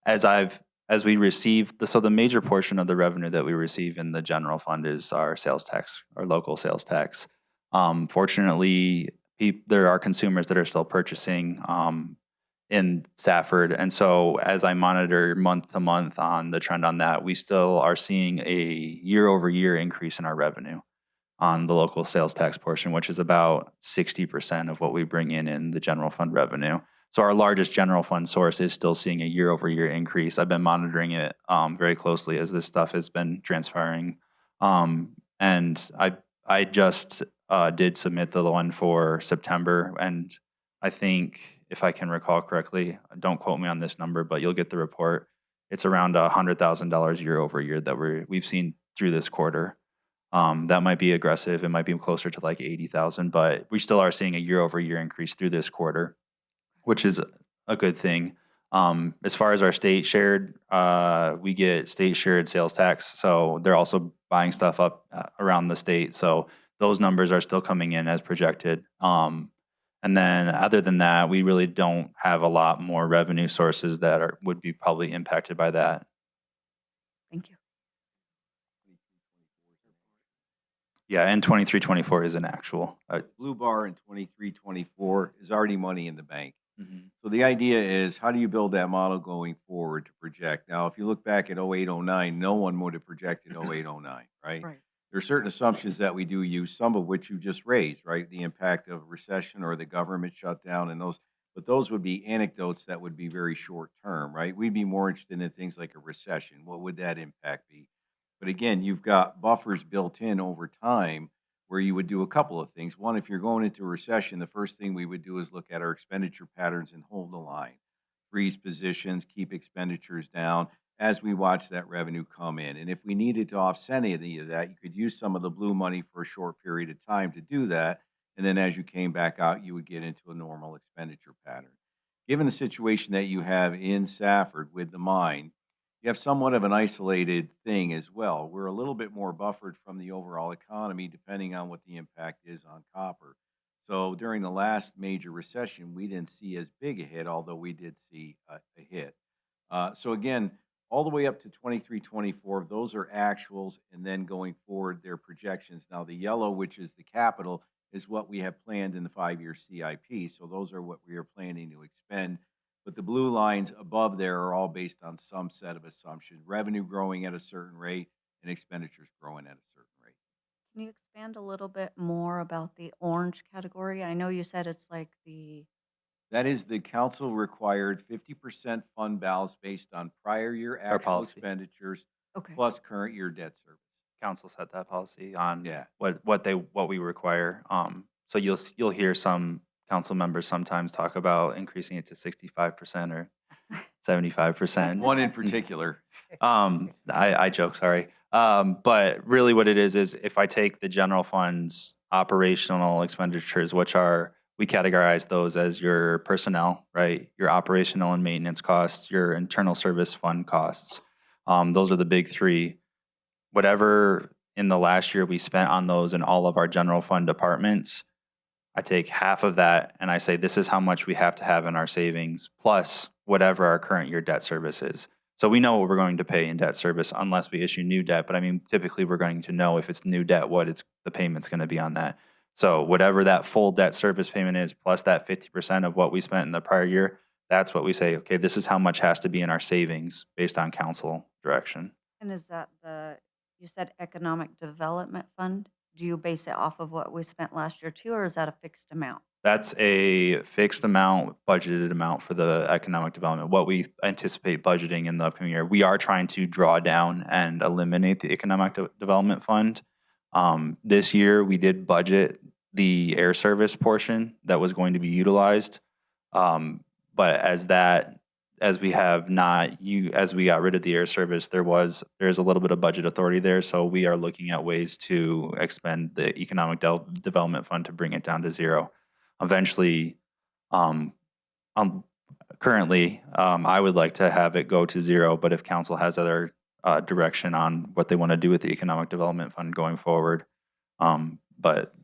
As we receive, so the major portion of the revenue that we receive in the general fund is our sales tax, our local sales tax. Fortunately, there are consumers that are still purchasing in Safford. And so as I monitor month to month on the trend on that, we still are seeing a year-over-year increase in our revenue on the local sales tax portion, which is about 60% of what we bring in the general fund revenue. So our largest general fund source is still seeing a year-over-year increase. I've been monitoring it very closely as this stuff has been transpiring. And I just did submit the one for September, and I think, if I can recall correctly, don't quote me on this number, but you'll get the report. It's around $100,000 year over year that we've seen through this quarter. That might be aggressive. It might be closer to like 80,000, but we still are seeing a year over year increase through this quarter, which is a good thing. As far as our state shared, we get state shared sales tax, so they're also buying stuff up around the state. So those numbers are still coming in as projected. And then other than that, we really don't have a lot more revenue sources that would be probably impacted by that. Thank you. Yeah, and 23-24 is an actual. Blue bar in 23-24 is already money in the bank. Mhm. So the idea is, how do you build that model going forward to project? Now, if you look back at 08-09, no one would have projected 08-09, right? Right. There are certain assumptions that we do use, some of which you just raised, right? The impact of recession or the government shutdown and those, but those would be anecdotes that would be very short term, right? We'd be more interested in things like a recession. What would that impact be? But again, you've got buffers built in over time where you would do a couple of things. One, if you're going into a recession, the first thing we would do is look at our expenditure patterns and hold the line. Freeze positions, keep expenditures down as we watch that revenue come in. And if we needed to offset any of that, you could use some of the blue money for a short period of time to do that. And then as you came back out, you would get into a normal expenditure pattern. Given the situation that you have in Safford with the mine, you have somewhat of an isolated thing as well. We're a little bit more buffered from the overall economy, depending on what the impact is on copper. So during the last major recession, we didn't see as big a hit, although we did see a hit. So again, all the way up to 23-24, those are actuals, and then going forward, they're projections. Now, the yellow, which is the capital, is what we have planned in the 5-year CIP. So those are what we are planning to expend. But the blue lines above there are all based on some set of assumptions. Revenue growing at a certain rate and expenditures growing at a certain rate. Can you expand a little bit more about the orange category? I know you said it's like That is the council required 50% fund balance based on prior year Our actual policy. expenditures okay. plus current year debt service. Council set that policy on Yeah. what we require. So you'll hear some council members sometimes talk about increasing it to 65% or 75%. One in particular. I joke, sorry. But really what it is if I take the general fund's operational expenditures, which are, we categorize those as your personnel, right? Your operational and maintenance costs, your internal service fund costs. Those are the big three. Whatever in the last year we spent on those in all of our general fund departments, I take half of that and I say, this is how much we have to have in our savings, plus whatever our current year debt service is. So we know what we're going to pay in debt service unless we issue new debt. But I mean, typically we're going to know if it's new debt, the payment's going to be on that. So whatever that full debt service payment is, plus that 50% of what we spent in the prior year, that's what we say, okay, this is how much has to be in our savings based on council direction. And is that you said Economic Development Fund? Do you base it off of what we spent last year too, or is that a fixed amount? That's a fixed amount, budgeted amount for the economic development, what we anticipate budgeting in the upcoming year. We are trying to draw down and eliminate the economic development fund. This year, we did budget the air service portion that was going to be utilized. But as we got rid of the air service, there's a little bit of budget authority there. So we are looking at ways to expend the economic development fund to bring it down to zero. Eventually, currently, I would like to have it go to zero, but if council has other direction on what they want to do with the economic development fund going forward. But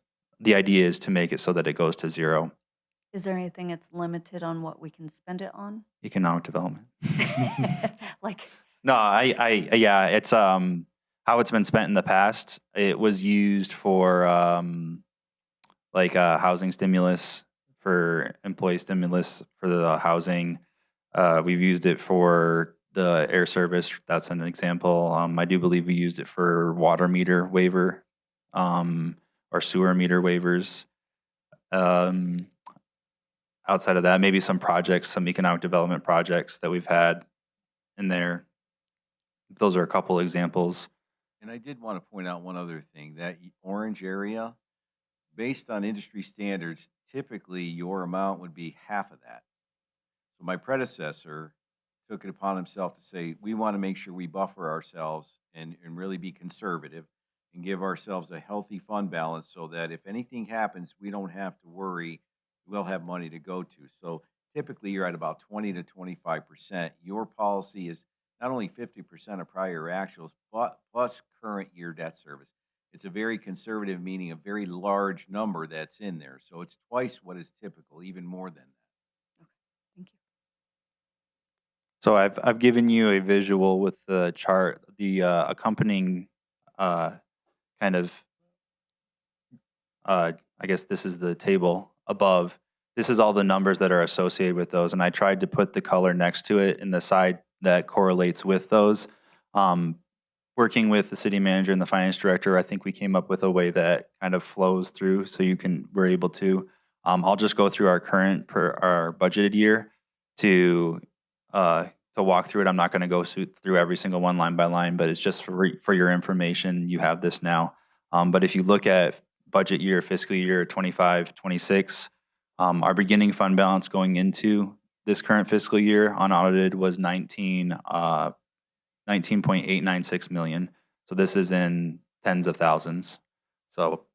the idea is to make it so that it goes to zero. Is there anything that's limited on what we can spend it on? Economic development. Like, No, yeah, it's how it's been spent in the past. It was used for housing stimulus, for employee stimulus for the housing. We've used it for the air service. That's an example. I do believe we used it for water meter waiver, or sewer meter waivers. Outside of that, maybe some projects, some economic development projects that we've had in there. Those are a couple examples. And I did want to point out one other thing, that orange area, based on industry standards, typically your amount would be half of that. So my predecessor took it upon himself to say, we want to make sure we buffer ourselves and really be conservative and give ourselves a healthy fund balance so that if anything happens, we don't have to worry, we'll have money to go to. So typically you're at about 20 to 25%. Your policy is not only 50% of prior actuals, but plus current year debt service. It's a very conservative, meaning a very large number that's in there. So it's twice what is typical, even more than that. thank you. So I've given you a visual with the chart, the accompanying kind of, I guess this is the table above. This is all the numbers that are associated with those, and I tried to put the color next to it in the side that correlates with those. Working with the city manager and the finance director, I think we came up with a way that kind of flows through, so we're able to. I'll just go through our budgeted year to walk through it. I'm not going to go through every single one line by line, but it's just for your information. You have this now. But if you look at budget year, fiscal year 25, 26, our beginning fund balance going into this current fiscal year unaudited was 19.896 million. So this is in tens of thousands. So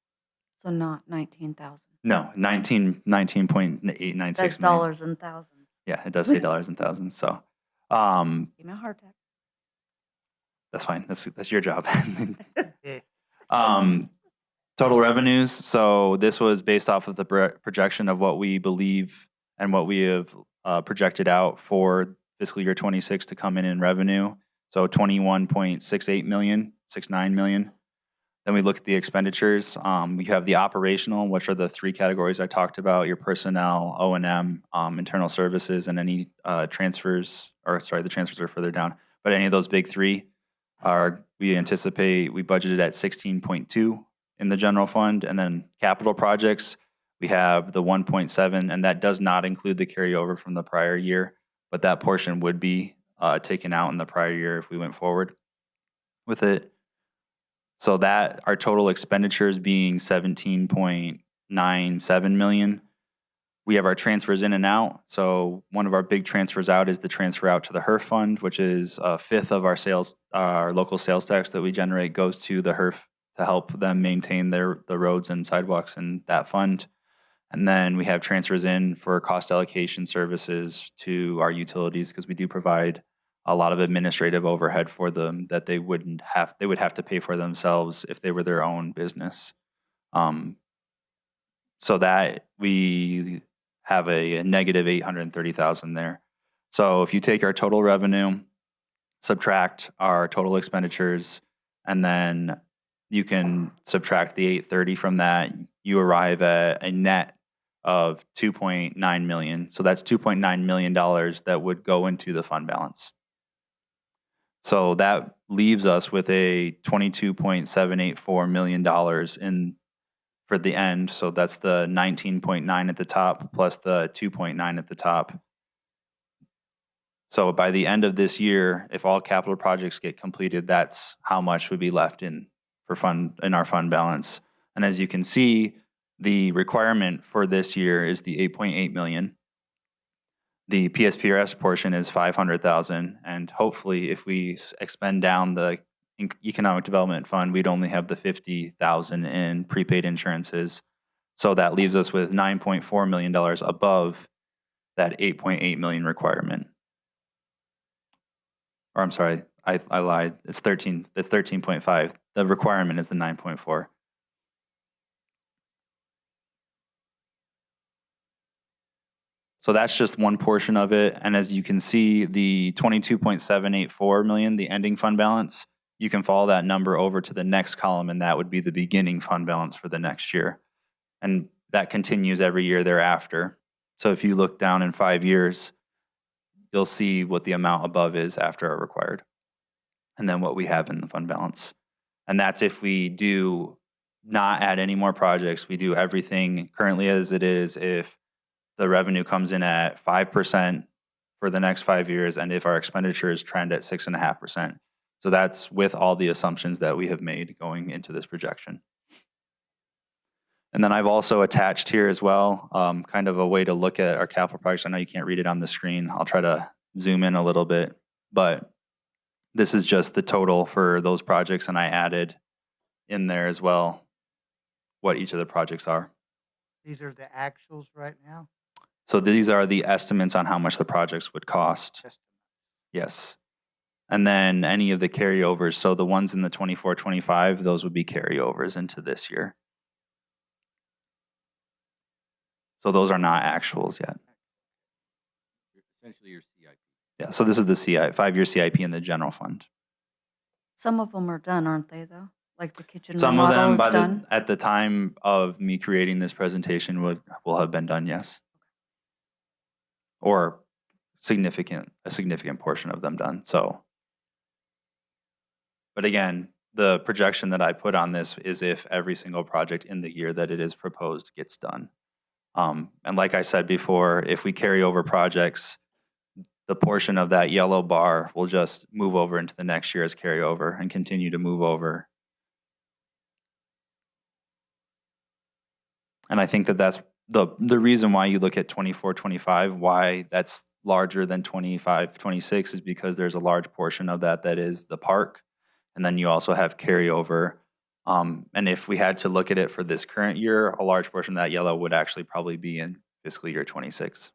not 19,000. no, 19.896 That's million. dollars and thousands. Yeah, it does say dollars and thousands. So Give me a heart attack. that's fine. That's your job. Total revenues. So this was based off of the projection of what we believe and what we have projected out for fiscal year 26 to come in revenue. So 21.68 million, 69 million. Then we look at the expenditures. We have the operational, which are the three categories I talked about: your personnel, O&M, internal services, and any transfers. The transfers are further down. But any of those big three we budgeted at 16.2 in the general fund, and then capital projects we have the 1.7, and that does not include the carryover from the prior year, but that portion would be taken out in the prior year if we went forward with it. So that our total expenditures being 17.97 million. We have our transfers in and out. So one of our big transfers out is the transfer out to the HERF fund, which is a fifth of our local sales tax that we generate goes to the HERF to help them maintain the roads and sidewalks in that fund. And then we have transfers in for cost allocation services to our utilities, because we do provide a lot of administrative overhead for them that they would have to pay for themselves if they were their own business. So that we have a negative 830,000 there. So if you take our total revenue, subtract our total expenditures, and then you can subtract the 830 from that, you arrive at a net of 2.9 million. So that's $2.9 million that would go into the fund balance. So that leaves us with a $22.784 million in for the end. So that's the 19.9 at the top plus the 2.9 at the top. So by the end of this year, if all capital projects get completed, that's how much would be left in our fund balance. And as you can see, the requirement for this year is the 8.8 million. The PSPRS portion is 500,000, and hopefully, if we expend down the economic development fund, we'd only have the 50,000 in prepaid insurances. So that leaves us with $9.4 million above that 8.8 million requirement. Or I'm sorry, I lied. It's 13. It's 13.5. The requirement is the 9.4. So that's just one portion of it. And as you can see, the 22.784 million, the ending fund balance, you can follow that number over to the next column, and that would be the beginning fund balance for the next year. And that continues every year thereafter. So if you look down in 5 years, you'll see what the amount above is after our required, and then what we have in the fund balance. And that's if we do not add any more projects, we do everything currently as it is, if the revenue comes in at 5% for the next 5 years, and if our expenditures trend at 6.5%. So that's with all the assumptions that we have made going into this projection. And then I've also attached here as well, kind of a way to look at our capital projects. I know you can't read it on the screen. I'll try to zoom in a little bit, but this is just the total for those projects, and I added in there as well what each of the projects are. These are the actuals right now? So these are the estimates on how much the projects would cost. Yes. And then any of the carryovers, so the ones in the 24-25, those would be carryovers into this year. So those are not actuals yet. Essentially your CIP. Yeah, so this is the CI, 5-year CIP in the general fund. Some of them are done, aren't they, though? Like the kitchen Some of remodel them is done? at the time of me creating this presentation will have been done, yes. Or a significant portion of them done, so. But again, the projection that I put on this is if every single project in the year that it is proposed gets done. And like I said before, if we carry over projects, the portion of that yellow bar will just move over into the next year as carryover and continue to move over. And I think that that's the reason why you look at 24-25, why that's larger than 25-26 is because there's a large portion of that is the park. And then you also have carryover. And if we had to look at it for this current year, a large portion of that yellow would actually probably be in fiscal year 26.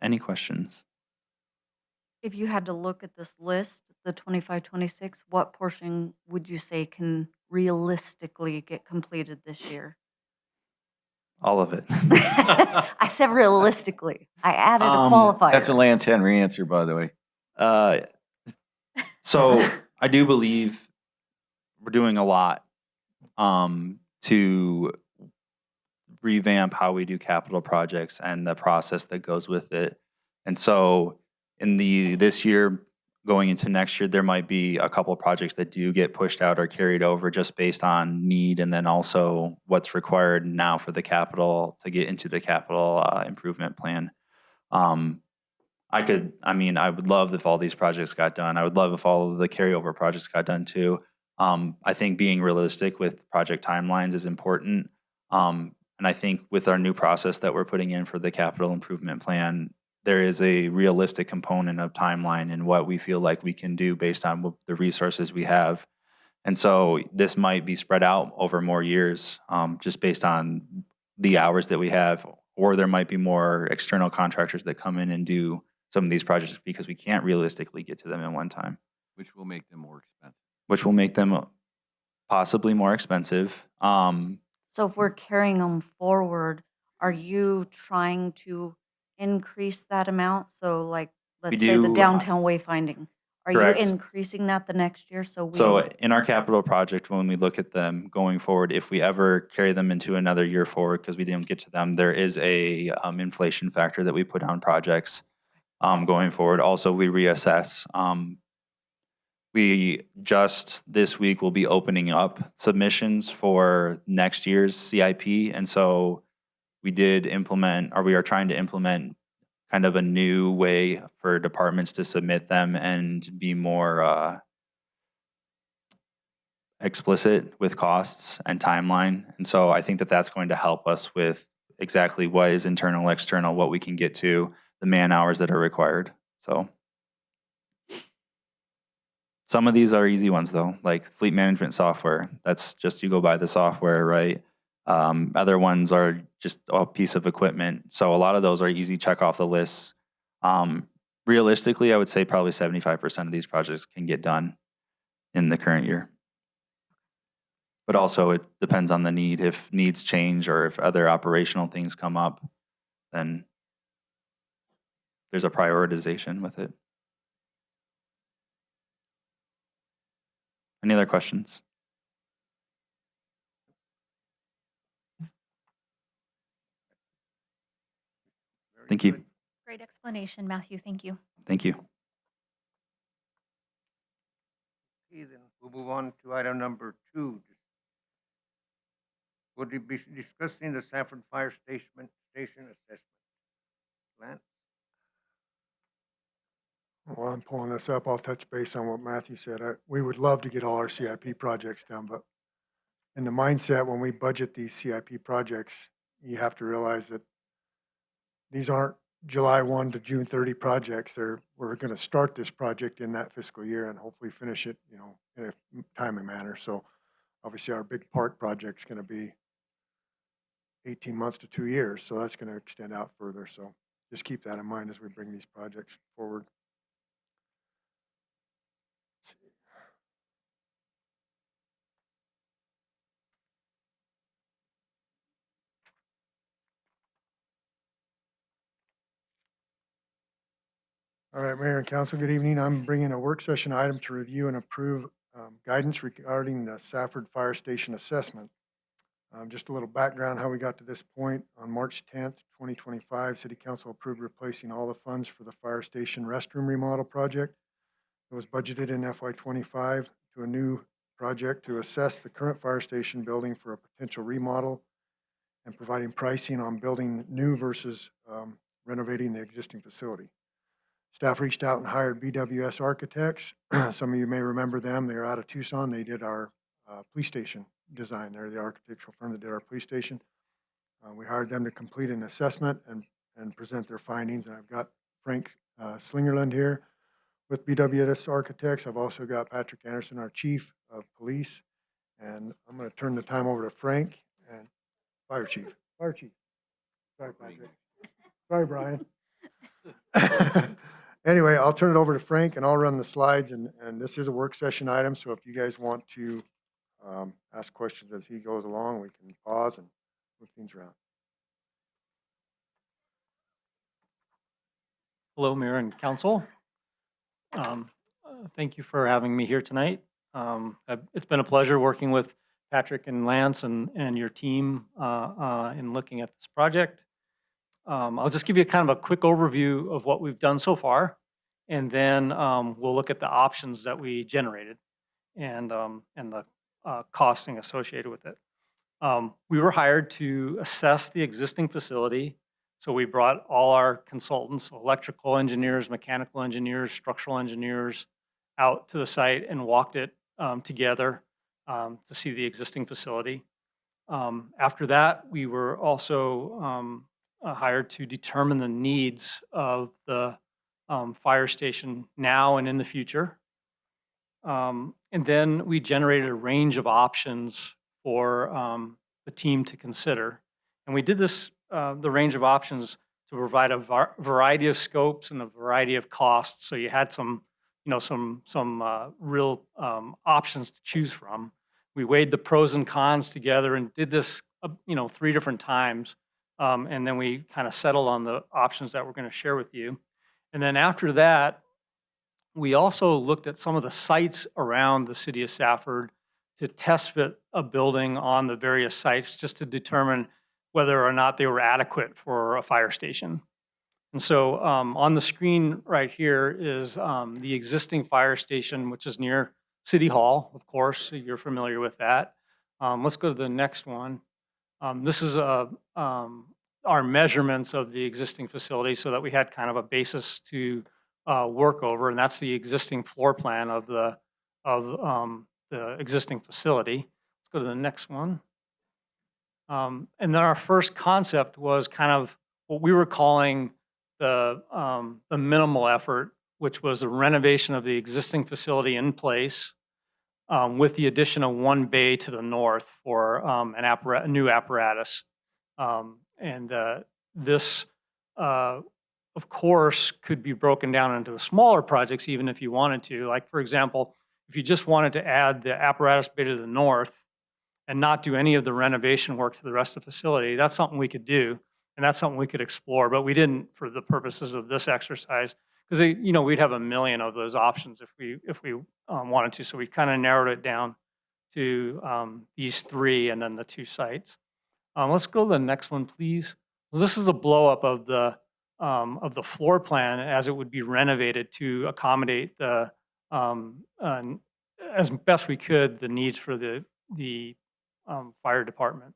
Any questions? If you had to look at this list, the 25-26, what portion would you say can realistically get completed this year? All of it. I said realistically. I added a qualifier. That's a Lance Henry answer, by the way. So I do believe we're doing a lot to revamp how we do capital projects and the process that goes with it. And so in this year, going into next year, there might be a couple of projects that do get pushed out or carried over just based on need, and then also what's required now for the capital to get into the capital improvement plan. I would love if all these projects got done. I would love if all of the carryover projects got done too. I think being realistic with project timelines is important. And I think with our new process that we're putting in for the capital improvement plan, there is a realistic component of timeline and what we feel like we can do based on the resources we have. And so this might be spread out over more years, just based on the hours that we have, or there might be more external contractors that come in and do some of these projects because we can't realistically get to them in one time. Which will make them more expensive. Which will make them possibly more expensive. So if we're carrying them forward, are you trying to increase that amount? So like, let's say the downtown wayfinding. Are you Correct. increasing that the next year? So So in our capital project, when we look at them going forward, if we ever carry them into another year forward because we didn't get to them, there is a inflation factor that we put on projects going forward. Also, we reassess. We just this week will be opening up submissions for next year's CIP, and so we did implement, or we are trying to implement, kind of a new way for departments to submit them and be more explicit with costs and timeline. And so I think that that's going to help us with exactly what is internal, external, what we can get to, the man hours that are required. So some of these are easy ones though, like fleet management software. That's just, you go buy the software, right? Other ones are just a piece of equipment. So a lot of those are easy check off the lists. Realistically, I would say probably 75% of these projects can get done in the current year. But also it depends on the need. If needs change or if other operational things come up, then there's a prioritization with it. Any other questions? Thank you. Great explanation, Matthew. Thank you. Thank you. Okay, then we'll move on to item number 2. We'll be discussing the Sanford Fire Station assessment. Lance? While I'm pulling this up, I'll touch base on what Matthew said. We would love to get all our CIP projects done, but in the mindset, when we budget these CIP projects, you have to realize that these aren't July 1 to June 30 projects. We're going to start this project in that fiscal year and hopefully finish it, in a timely manner. So obviously our big park project's going to be 18 months to 2 years. So that's going to extend out further. So just keep that in mind as we bring these projects forward. All right, Mayor and Council, good evening. I'm bringing a work session item to review and approve guidance regarding the Safford Fire Station assessment. Just a little background how we got to this point. On March 10th, 2025, City Council approved replacing all the funds for the fire station restroom remodel project. It was budgeted in FY25 to a new project to assess the current fire station building for a potential remodel and providing pricing on building new versus renovating the existing facility. Staff reached out and hired BWS Architects. Some of you may remember them. They're out of Tucson. They did our police station design. They're the architectural firm that did our police station. We hired them to complete an assessment and present their findings. And I've got Frank Slingerland here with BWS Architects. I've also got Patrick Anderson, our chief of police. And I'm going to turn the time over to Frank and Fire Chief. Fire Chief. Sorry, Patrick. Sorry, Brian. Anyway, I'll turn it over to Frank and I'll run the slides. And this is a work session item. So if you guys want to ask questions as he goes along, we can pause and move things around. Hello, Mayor and Council. Thank you for having me here tonight. It's been a pleasure working with Patrick and Lance and your team in looking at this project. I'll just give you kind of a quick overview of what we've done so far, and then we'll look at the options that we generated and the costing associated with it. We were hired to assess the existing facility, so we brought all our consultants, electrical engineers, mechanical engineers, structural engineers, out to the site and walked it together to see the existing facility. After that, we were also hired to determine the needs of the fire station now and in the future. And then we generated a range of options for the team to consider. And we did this, the range of options, to provide a variety of scopes and a variety of costs. So you had some real options to choose from. We weighed the pros and cons together and did this, 3 different times. And then we kind of settled on the options that we're going to share with you. And then after that, We also looked at some of the sites around the city of Safford to test fit a building on the various sites just to determine whether or not they were adequate for a fire station. And so on the screen right here is the existing fire station, which is near City Hall, of course, you're familiar with that. Let's go to the next one. This is our measurements of the existing facility so that we had kind of a basis to work over, and that's the existing floor plan of the existing facility. Let's go to the next one. And then our first concept was kind of what we were calling the minimal effort, which was the renovation of the existing facility in place with the addition of one bay to the north for a new apparatus. This, of course, could be broken down into smaller projects even if you wanted to. Like, for example, if you just wanted to add the apparatus bay to the north and not do any of the renovation work to the rest of the facility, that's something we could do. And that's something we could explore, but we didn't for the purposes of this exercise because we'd have a million of those options if we wanted to. So we kind of narrowed it down to these three and then the two sites. Let's go to the next one, please. This is a blow up of the floor plan as it would be renovated to accommodate the as best we could the needs for the fire department.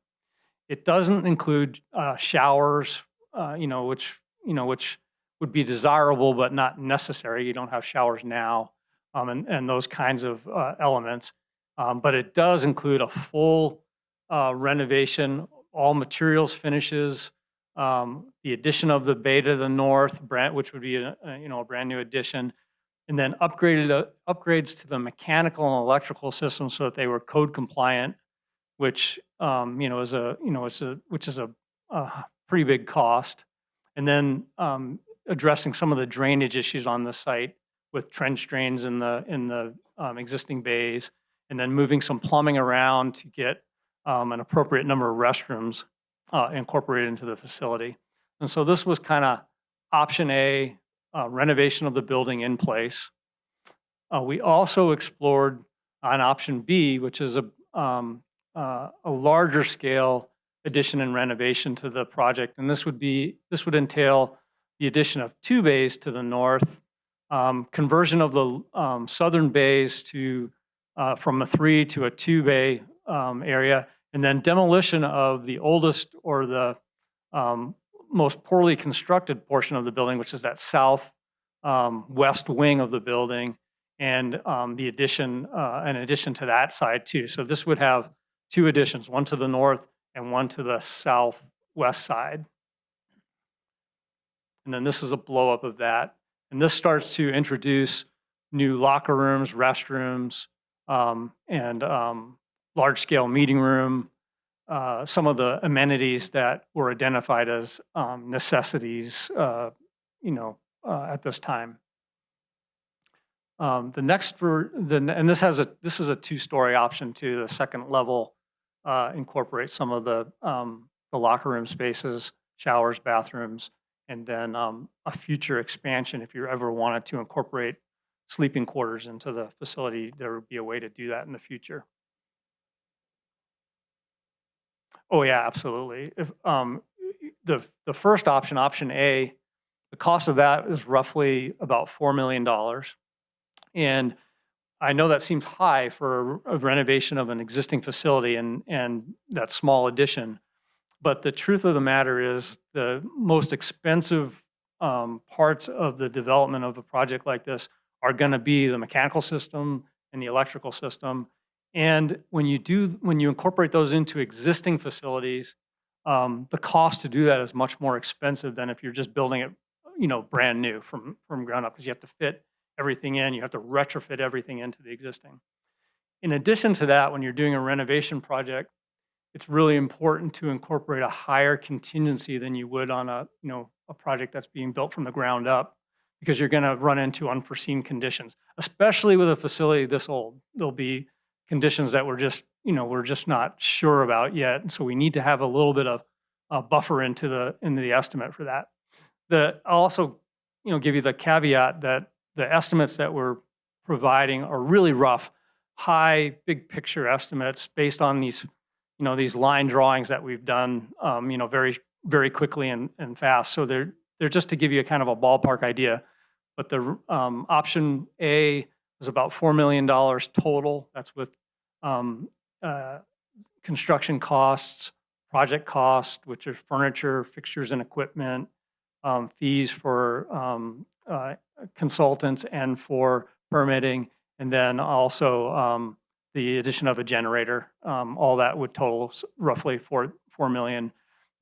It doesn't include showers, which would be desirable but not necessary. You don't have showers now, and those kinds of elements. But it does include a full renovation, all materials, finishes, the addition of the bay to the north, which would be a brand new addition, and then upgrades to the mechanical and electrical systems so that they were code compliant, which is a pretty big cost, and then addressing some of the drainage issues on the site with trench drains in the existing bays, and then moving some plumbing around to get an appropriate number of restrooms incorporated into the facility. And so this was kind of option A, renovation of the building in place. We also explored on option B, which is a larger scale addition and renovation to the project. And this would entail the addition of two bays to the north, conversion of the southern bays from a 3 to a 2 bay area, and then demolition of the oldest or the most poorly constructed portion of the building, which is that south west wing of the building, and an addition to that side too. So this would have two additions, one to the north and one to the southwest side. And then this is a blow up of that. And this starts to introduce new locker rooms, restrooms, and large scale meeting room, some of the amenities that were identified as necessities, at this time. The next and this is a two-story option too. The second level incorporates some of the locker room spaces, showers, bathrooms, and then a future expansion if you ever wanted to incorporate sleeping quarters into the facility. There would be a way to do that in the future. Oh yeah, absolutely. If the first option, option A, the cost of that is roughly about $4 million. And I know that seems high for a renovation of an existing facility and that small addition. But the truth of the matter is the most expensive parts of the development of a project like this are going to be the mechanical system and the electrical system. And when you incorporate those into existing facilities, the cost to do that is much more expensive than if you're just building it, brand new from ground up, because you have to fit everything in. You have to retrofit everything into the existing. In addition to that, when you're doing a renovation project, it's really important to incorporate a higher contingency than you would on a project that's being built from the ground up, because you're going to run into unforeseen conditions, especially with a facility this old. There'll be conditions that we're just not sure about yet, and so we need to have a little bit of a buffer into the estimate for that. I'll also give you the caveat that the estimates that we're providing are really rough, high, big picture estimates based on these, these line drawings that we've done, very, very quickly and fast. So they're just to give you a kind of a ballpark idea. But the option A is about $4 million total. That's with construction costs, project costs, which are furniture, fixtures, and equipment, fees for consultants and for permitting, and then also the addition of a generator. All that would total roughly $4 million.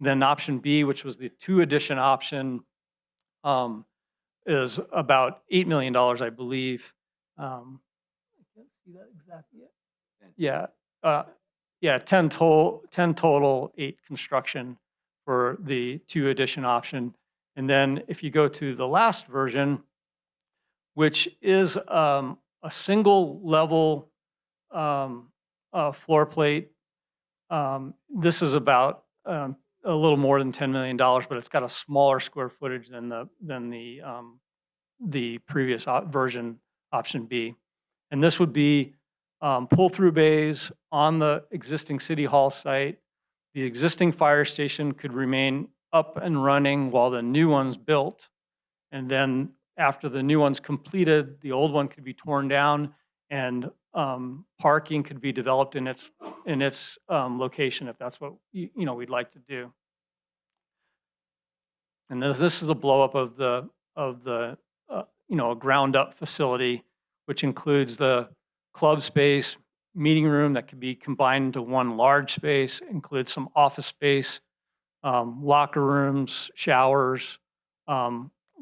Then option B, which was the 2 addition option, is about $8 million, I believe. I can't see that exactly yet. Yeah, 10 total, 8 construction for the 2 addition option. And then if you go to the last version, which is a single level floor plate, this is about a little more than $10 million, but it's got a smaller square footage than the previous version, option B. And this would be pull-through bays on the existing City Hall site. The existing fire station could remain up and running while the new one's built. And then after the new one's completed, the old one could be torn down and parking could be developed in its location if that's what we'd like to do. And this is a blow up of the a ground up facility, which includes the club space, meeting room that could be combined into one large space, includes some office space, locker rooms, showers,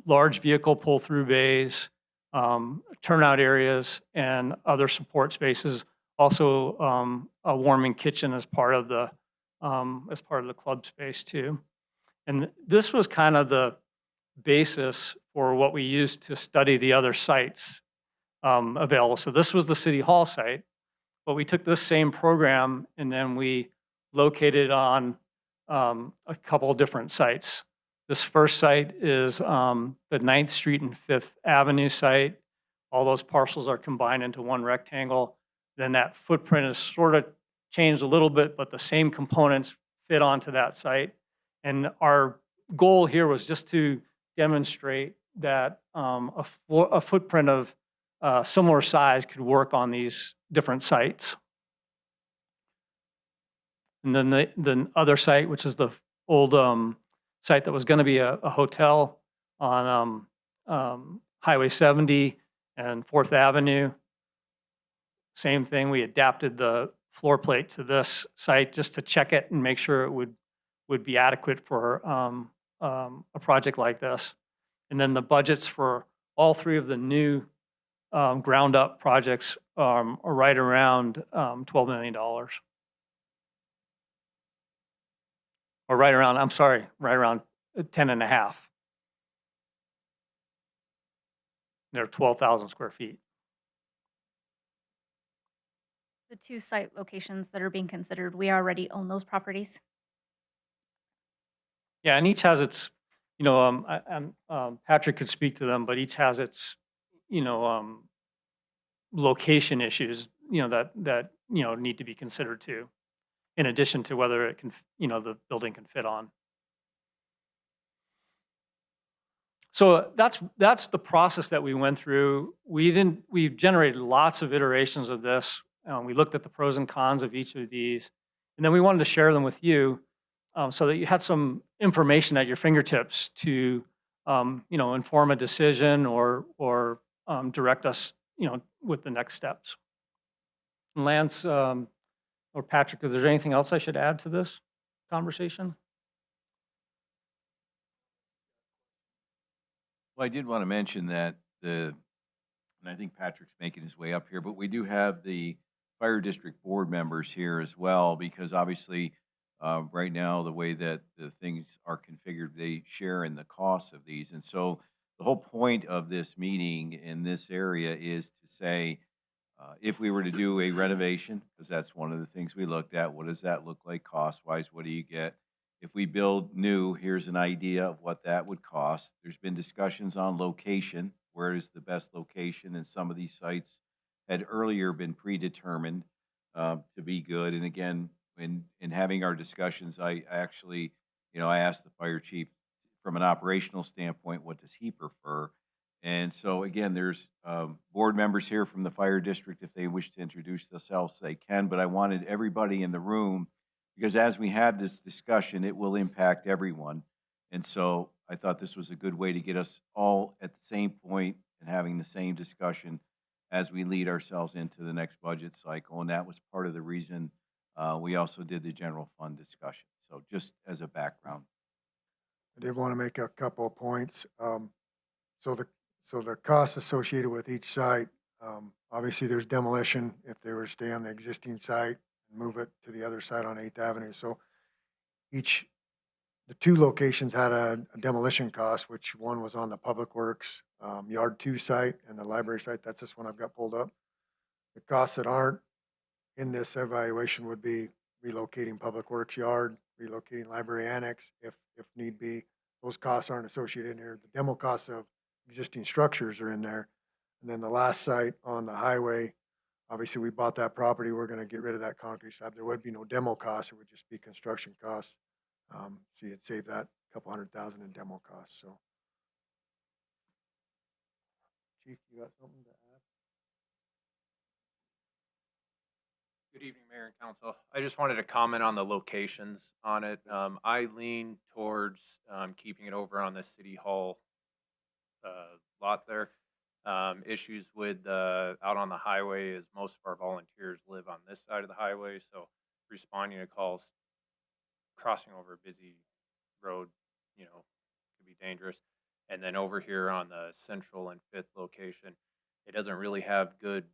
large vehicle pull-through bays, turnout areas, and other support spaces. Also, a warming kitchen as part of the club space too. And this was kind of the basis for what we used to study the other sites available. So this was the City Hall site, but we took this same program and then we located on a couple of different sites. This first site is the 9th Street and 5th Avenue site. All those parcels are combined into one rectangle. Then that footprint is sort of changed a little bit, but the same components fit onto that site. And our goal here was just to demonstrate that a footprint of similar size could work on these different sites. And then the other site, which is the old site that was going to be a hotel on Highway 70 and 4th Avenue. Same thing, we adapted the floor plate to this site just to check it and make sure it would be adequate for a project like this. And then the budgets for all 3 of the new ground up projects are right around $12 million. Or right around 10 and a half. They're 12,000 square feet. The 2 site locations that are being considered, we already own those properties. Yeah, and each has its, Patrick could speak to them, but each has its, location issues, that need to be considered too, in addition to whether it can, the building can fit on. So that's the process that we went through. We generated lots of iterations of this. We looked at the pros and cons of each of these, and then we wanted to share them with you so that you had some information at your fingertips to, inform a decision or direct us, with the next steps. Lance or Patrick, is there anything else I should add to this conversation? Well, I did want to mention that and I think Patrick's making his way up here, but we do have the fire district board members here as well, because obviously right now the way that the things are configured, they share in the costs of these. And so the whole point of this meeting in this area is to say, if we were to do a renovation, because that's one of the things we looked at, what does that look like cost-wise? What do you get? If we build new, here's an idea of what that would cost. There's been discussions on location where is the best location, and some of these sites had earlier been predetermined to be good. And again, in having our discussions, I actually, I asked the fire chief from an operational standpoint, what does he prefer? And so again, there's board members here from the fire district. If they wish to introduce themselves, they can. But I wanted everybody in the room, because as we have this discussion, it will impact everyone. And so I thought this was a good way to get us all at the same point and having the same discussion as we lead ourselves into the next budget cycle. And that was part of the reason we also did the general fund discussion. So just as a background. I did want to make a couple of points. So the costs associated with each site, obviously there's demolition if they were to stay on the existing site and move it to the other side on 8th Avenue. So the two locations had a demolition cost, which one was on the Public Works Yard 2 site and the library site. That's this one I've got pulled up. The costs that aren't in this evaluation would be relocating Public Works Yard, relocating library annex if need be. Those costs aren't associated in here. The demo costs of existing structures are in there. And then the last site on the highway, obviously we bought that property. We're going to get rid of that concrete slab. There would be no demo costs. It would just be construction costs. So you'd save that couple $100,000 in demo costs. So, Chief, you got something to add? Good evening, Mayor and Council. I just wanted to comment on the locations on it. I lean towards keeping it over on the City Hall lot there. Issues with out on the highway is most of our volunteers live on this side of the highway, so responding to calls crossing over a busy road, could be dangerous. And then over here on the Central and 5th location, it doesn't really have good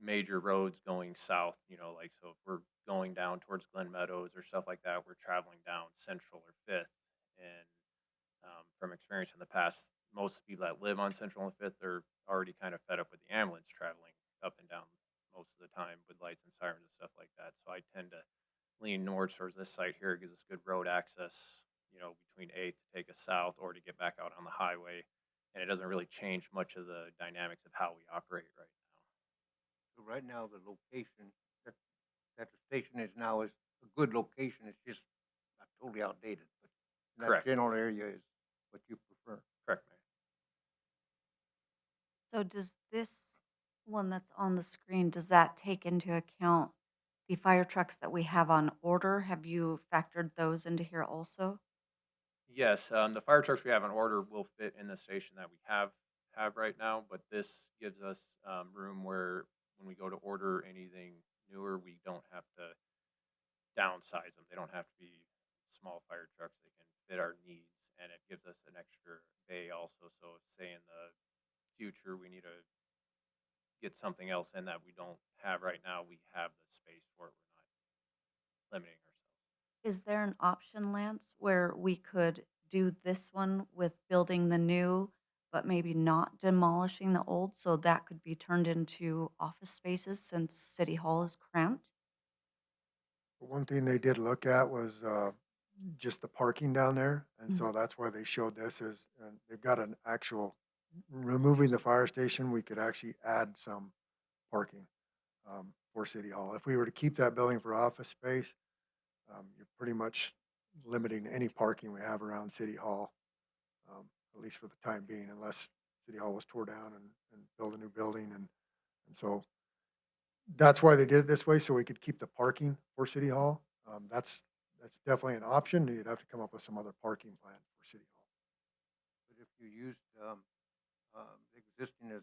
major roads going south, so if we're going down towards Glen Meadows or stuff like that, we're traveling down Central or 5th. And from experience in the past, most people that live on Central and 5th are already kind of fed up with the ambulance traveling up and down most of the time with lights and sirens and stuff like that. So I tend to lean north towards this site here. It gives us good road access, between 8th to take us south or to get back out on the highway. And it doesn't really change much of the dynamics of how we operate right now. So right now, the location that the station is now is a good location. It's just not totally outdated, but that Correct. general area is what you prefer. Correct, Mayor. So does this one that's on the screen, does that take into account the fire trucks that we have on order? Have you factored those into here also? Yes, the fire trucks we have in order will fit in the station that we have right now, but this gives us room where when we go to order anything newer, we don't have to downsize them. They don't have to be small fire trucks. They can fit our needs, and it gives us an extra bay also. So say in the future we need to get something else in that we don't have right now, we have the space for it. We're not limiting ourselves. Is there an option, Lance, where we could do this one with building the new, but maybe not demolishing the old, so that could be turned into office spaces since City Hall is cramped? One thing they did look at was just the parking down there. And so that's why they showed this is, they've got an actual, removing the fire station, we could actually add some parking for City Hall. If we were to keep that building for office space, you're pretty much limiting any parking we have around City Hall, at least for the time being, unless City Hall was tore down and build a new building. And so that's why they did it this way, so we could keep the parking for City Hall. That's definitely an option. You'd have to come up with some other parking plan for City Hall. But if you used existing as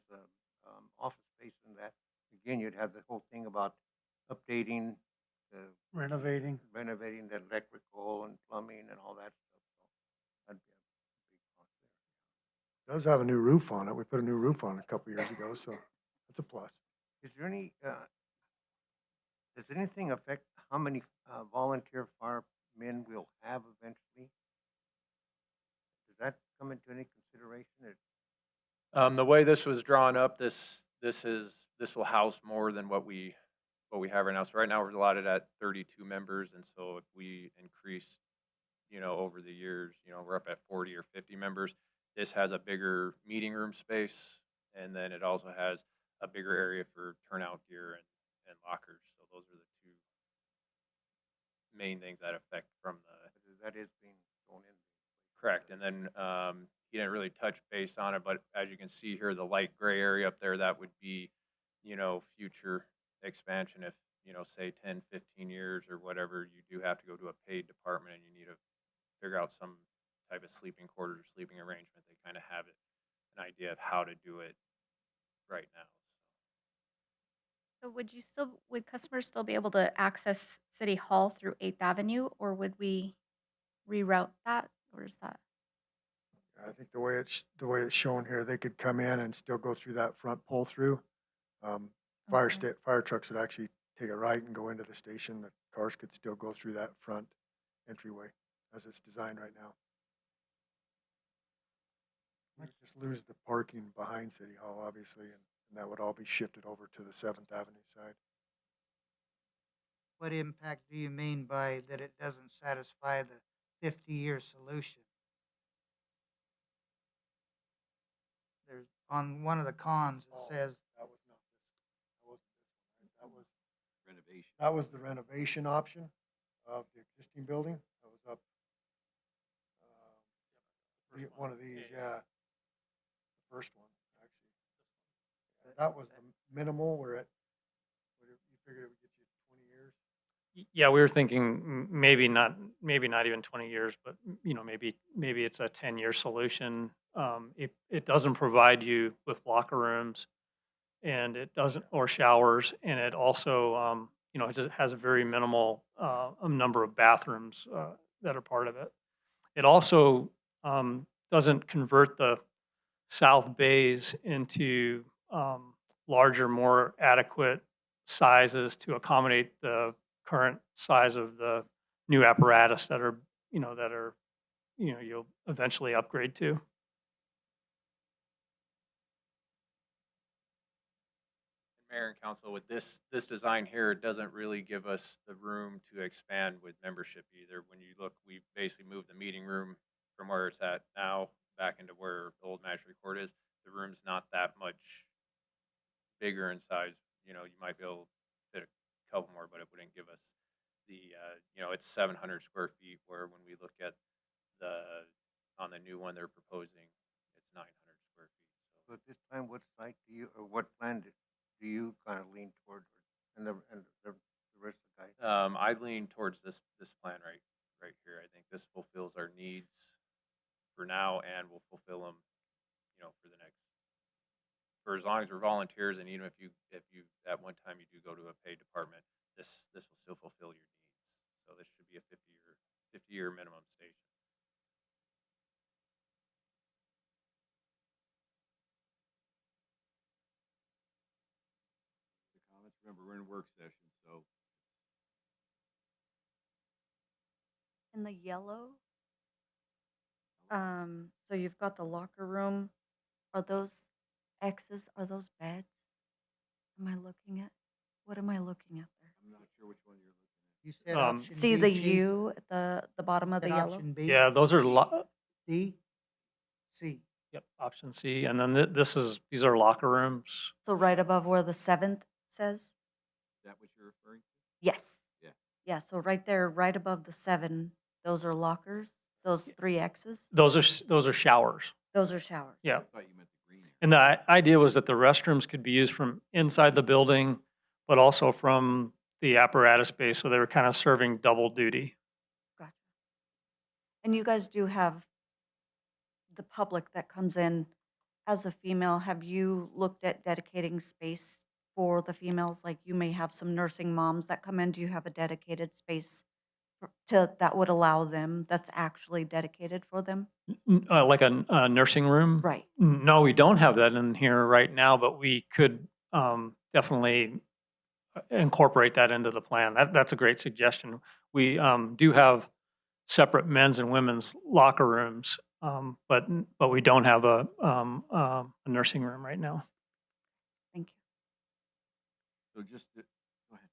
office space in that, again, you'd have the whole thing about updating Renovating. the electrical and plumbing and all that stuff. So that'd be a big cost there. It does have a new roof on it. We put a new roof on it a couple years ago, so that's a plus. Is there any, does anything affect how many volunteer firemen we'll have eventually? Does that come into any consideration? The way this was drawn up, this will house more than what we have right now. So right now we're allotted at 32 members, and so if we increase, over the years, we're up at 40 or 50 members. This has a bigger meeting room space, And then it also has a bigger area for turnout gear and lockers. So those are the two main things that affect from the. That is being shown in. Correct. And then he didn't really touch base on it, but as you can see here, the light gray area up there, that would be, future expansion if, say 10, 15 years or whatever, you do have to go to a paid department and you need to figure out some type of sleeping quarters or sleeping arrangement. They kind of have an idea of how to do it right now. So would customers still be able to access City Hall through 8th Avenue, or would we reroute that, or is that? I think the way it's shown here, they could come in and still go through that front pull through. Okay. Fire trucks would actually take a right and go into the station. The cars could still go through that front entryway as it's designed right now. We would just lose the parking behind City Hall, obviously, and that would all be shifted over to the 7th Avenue side. What impact do you mean by that it doesn't satisfy the 50-year solution? There's, on one of the cons, it says, That was not this, that wasn't this one, right? Renovation. That was the renovation option of the existing building. That was up, one of these, yeah. The first one, actually. That was the minimal, where you figured it would get you 20 years. Yeah, we were thinking maybe not even 20 years, but maybe it's a 10-year solution. It doesn't provide you with locker rooms, and it doesn't, or showers, and it also it just has a very minimal number of bathrooms that are part of it. It also doesn't convert the south bays into larger, more adequate sizes to accommodate the current size of the new apparatus that you'll eventually upgrade to. Mayor and council, with this design here, it doesn't really give us the room to expand with membership either. When you look, we basically moved the meeting room from where it's at now back into where the old magistrate court is. The room's not that much bigger in size. You might be able to fit a couple more, but it wouldn't give us the, it's 700 square feet, where when we look at on the new one they're proposing, it's 900 square feet. So at this time, what site do you, or what plan do you kind of lean toward, and the rest of the guys? I lean towards this plan right here. I think this fulfills our needs for now, and will fulfill them, for as long as we're volunteers, and even if you at one time you do go to a paid department, this will still fulfill your needs. So this should be a 50-year minimum station. The comments, remember, we're in work session, so. In the yellow, so you've got the locker room. Are those X's? Are those beds? What am I looking at there? I'm not sure which one you're looking at. you said Um, option See B, the Chief? U at the bottom of the Said yellow? option B? Yeah, those are D? C? yep, option C, and then these are locker rooms. So right above where the 7th says? Is that what you're referring to? Yes. Yeah. Yeah, so right there, right above the 7, those are lockers, those 3 X's? Those are showers. Those are showers. Yeah. I thought you meant the green area. And the idea was that the restrooms could be used from inside the building, but also from the apparatus base, so they were kind of serving double duty. Gotcha. And you guys do have the public that comes in as a female. Have you looked at dedicating space for the females? Like you may have some nursing moms that come in. Do you have a dedicated space that would allow them, that's actually dedicated for them? Like a nursing room? Right. No, we don't have that in here right now, but we could definitely incorporate that into the plan. That's a great suggestion. We do have separate men's and women's locker rooms, but we don't have a nursing room right now. Thank you. So just, go ahead.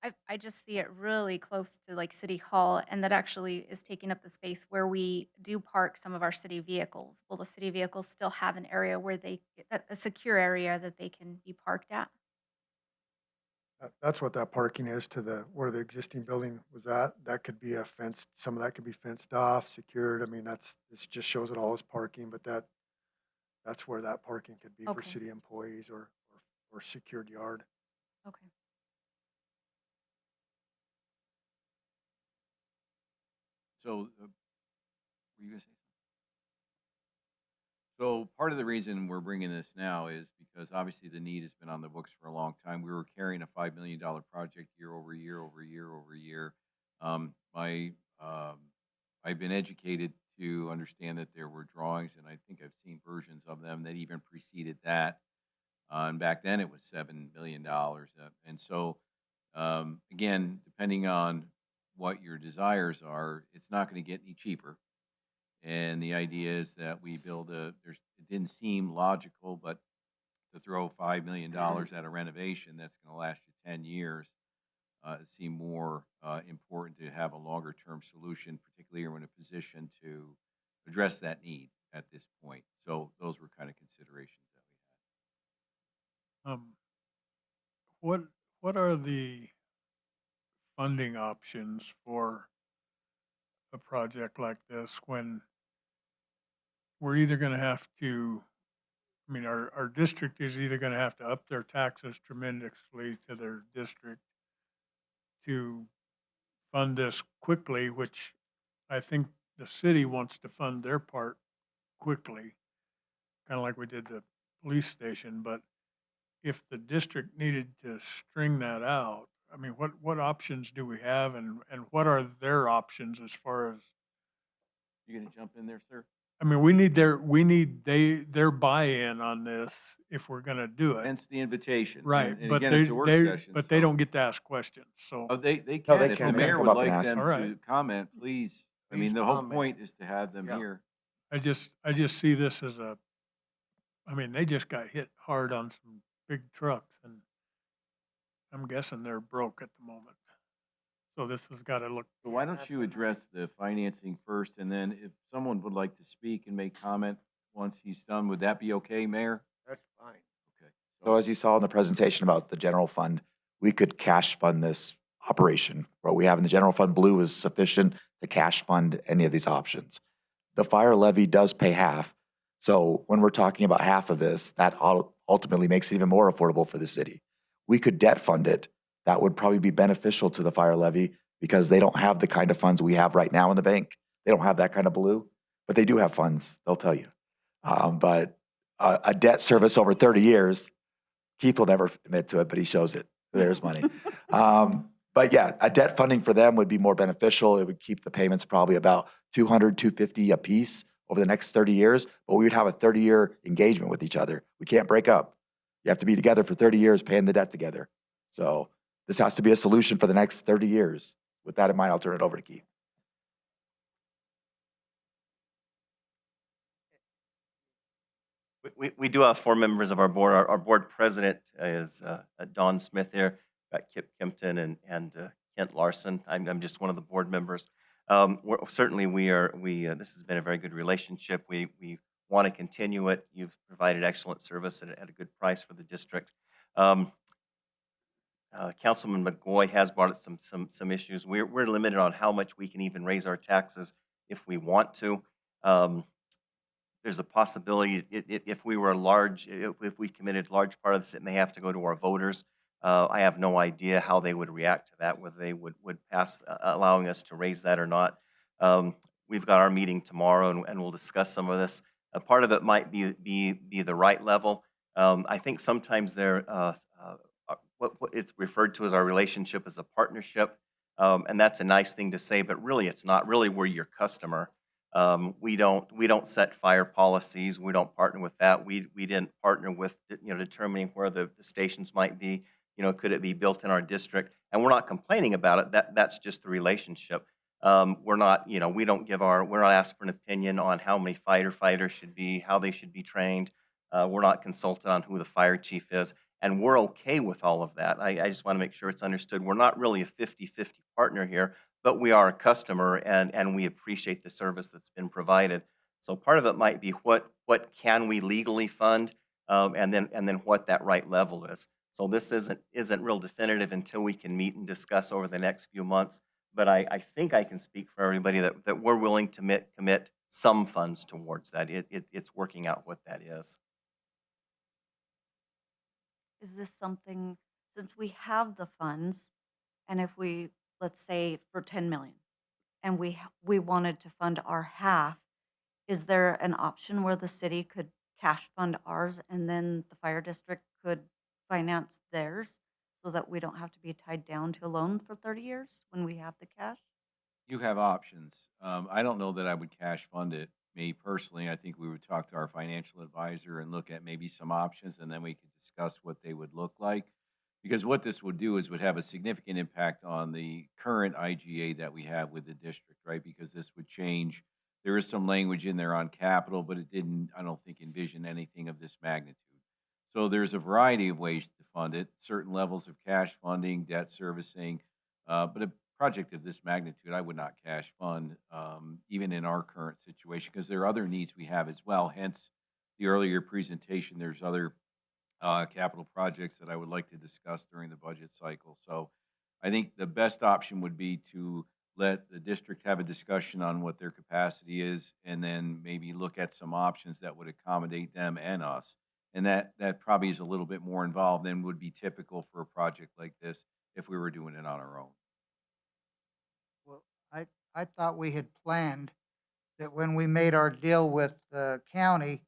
I just see it really close to like City Hall, and that actually is taking up the space where we do park some of our city vehicles. Will the city vehicles still have an area where a secure area that they can be parked at? That's what that parking is to where the existing building was at. That could be a fence, some of that could be fenced off, secured. I mean, this just shows it all as parking, but that's where that parking could be for Okay. city employees or secured yard. Okay. So, were you gonna say something? So part of the reason we're bringing this now is because obviously the need has been on the books for a long time. We were carrying a $5 million project year over year, over year, over year. I've been educated to understand that there were drawings, and I think I've seen versions of them that even preceded that. And back then it was $7 million. And so, again, depending on what your desires are, it's not going to get any cheaper. And the idea is that we build it didn't seem logical, but to throw $5 million at a renovation that's going to last you 10 years, it seemed more important to have a longer term solution, particularly when we're in a position to address that need at this point. So those were kind of considerations that we had. What are the funding options for a project like this when we're either going to have to, I mean, our district is either going to have to up their taxes tremendously to their district to fund this quickly, which I think the city wants to fund their part quickly, kind of like we did the police station. But if the district needed to string that out, I mean, what options do we have, and what are their options as far as? You gonna jump in there, sir? I mean, we need their buy-in on this if we're gonna do it. Hence the invitation. Right, And but again, it's a work session. but they don't get to ask questions, so. Oh, they No, can. they If can. the They mayor can come would up and like ask. them All to right. comment, please. I mean, Please the whole comment. point is to have them Yeah. here. I just see this as I mean, they just got hit hard on some big trucks, and I'm guessing they're broke at the moment. So this has got to look, So why don't you address the financing first, and then if someone would like to speak and make comment once he's done, would that be okay, Mayor? That's fine. Okay. So as you saw in the presentation about the general fund, we could cash fund this operation. What we have in the general fund blue is sufficient to cash fund any of these options. The fire levy does pay half. So when we're talking about half of this, that ultimately makes it even more affordable for the city. We could debt fund it. That would probably be beneficial to the fire levy because they don't have the kind of funds we have right now in the bank. They don't have that kind of blue, but they do have funds, they'll tell you. But a debt service over 30 years, Keith will never admit to it, but he shows it. There's money. But yeah, a debt funding for them would be more beneficial. It would keep the payments probably about $200, $250 a piece over the next 30 years, but we would have a 30-year engagement with each other. We can't break up. You have to be together for 30 years paying the debt together. So this has to be a solution for the next 30 years. With that in mind, I'll turn it over to Keith. We do have 4 members of our board. Our board president is Don Smith here, got Kip Kempton and Kent Larson. I'm just one of the board members. Certainly this has been a very good relationship. We want to continue it. You've provided excellent service at a good price for the district. Councilman McGoy has brought up some issues. We're limited on how much we can even raise our taxes if we want to. There's a possibility if we were if we committed a large part of this, it may have to go to our voters. I have no idea how they would react to that, whether they would pass allowing us to raise that or not. We've got our meeting tomorrow, and we'll discuss some of this. A part of it might be the right level. I think sometimes what it's referred to as our relationship as a partnership, and that's a nice thing to say, but really it's not. Really, we're your customer. We don't set fire policies. We don't partner with that. We didn't partner with determining where the stations might be. Could it be built in our district? And we're not complaining about it. That's just the relationship. We're not we're not asked for an opinion on how many firefighters should be, how they should be trained. We're not consulted on who the fire chief is. and we're okay with all of that. I just want to make sure it's understood. We're not really a 50-50 partner here, but we are a customer, and we appreciate the service that's been provided. So part of it might be what can we legally fund, and then what that right level is. So this isn't real definitive until we can meet and discuss over the next few months. But I think I can speak for everybody that we're willing to commit some funds towards that. It's working out what that is. Is this something, since we have the funds, and if we, let's say for 10 million, and we wanted to fund our half, is there an option where the city could cash fund ours and then the fire district could finance theirs so that we don't have to be tied down to a loan for 30 years when we have the cash? You have options. I don't know that I would cash fund it. Me personally, I think we would talk to our financial advisor and look at maybe some options, and then we could discuss what they would look like. Because what this would do is would have a significant impact on the current IGA that we have with the district, right? Because this would change. There is some language in there on capital, but it didn't, I don't think, envision anything of this magnitude. So there's a variety of ways to fund it, certain levels of cash funding, debt servicing, but a project of this magnitude, I would not cash fund, even in our current situation, because there are other needs we have as well. Hence, the earlier presentation, there's other capital projects that I would like to discuss during the budget cycle. So I think the best option would be to let the district have a discussion on what their capacity is, and then maybe look at some options that would accommodate them and us. And that probably is a little bit more involved than would be typical for a project like this if we were doing it on our own. Well, I thought we had planned that when we made our deal with the county,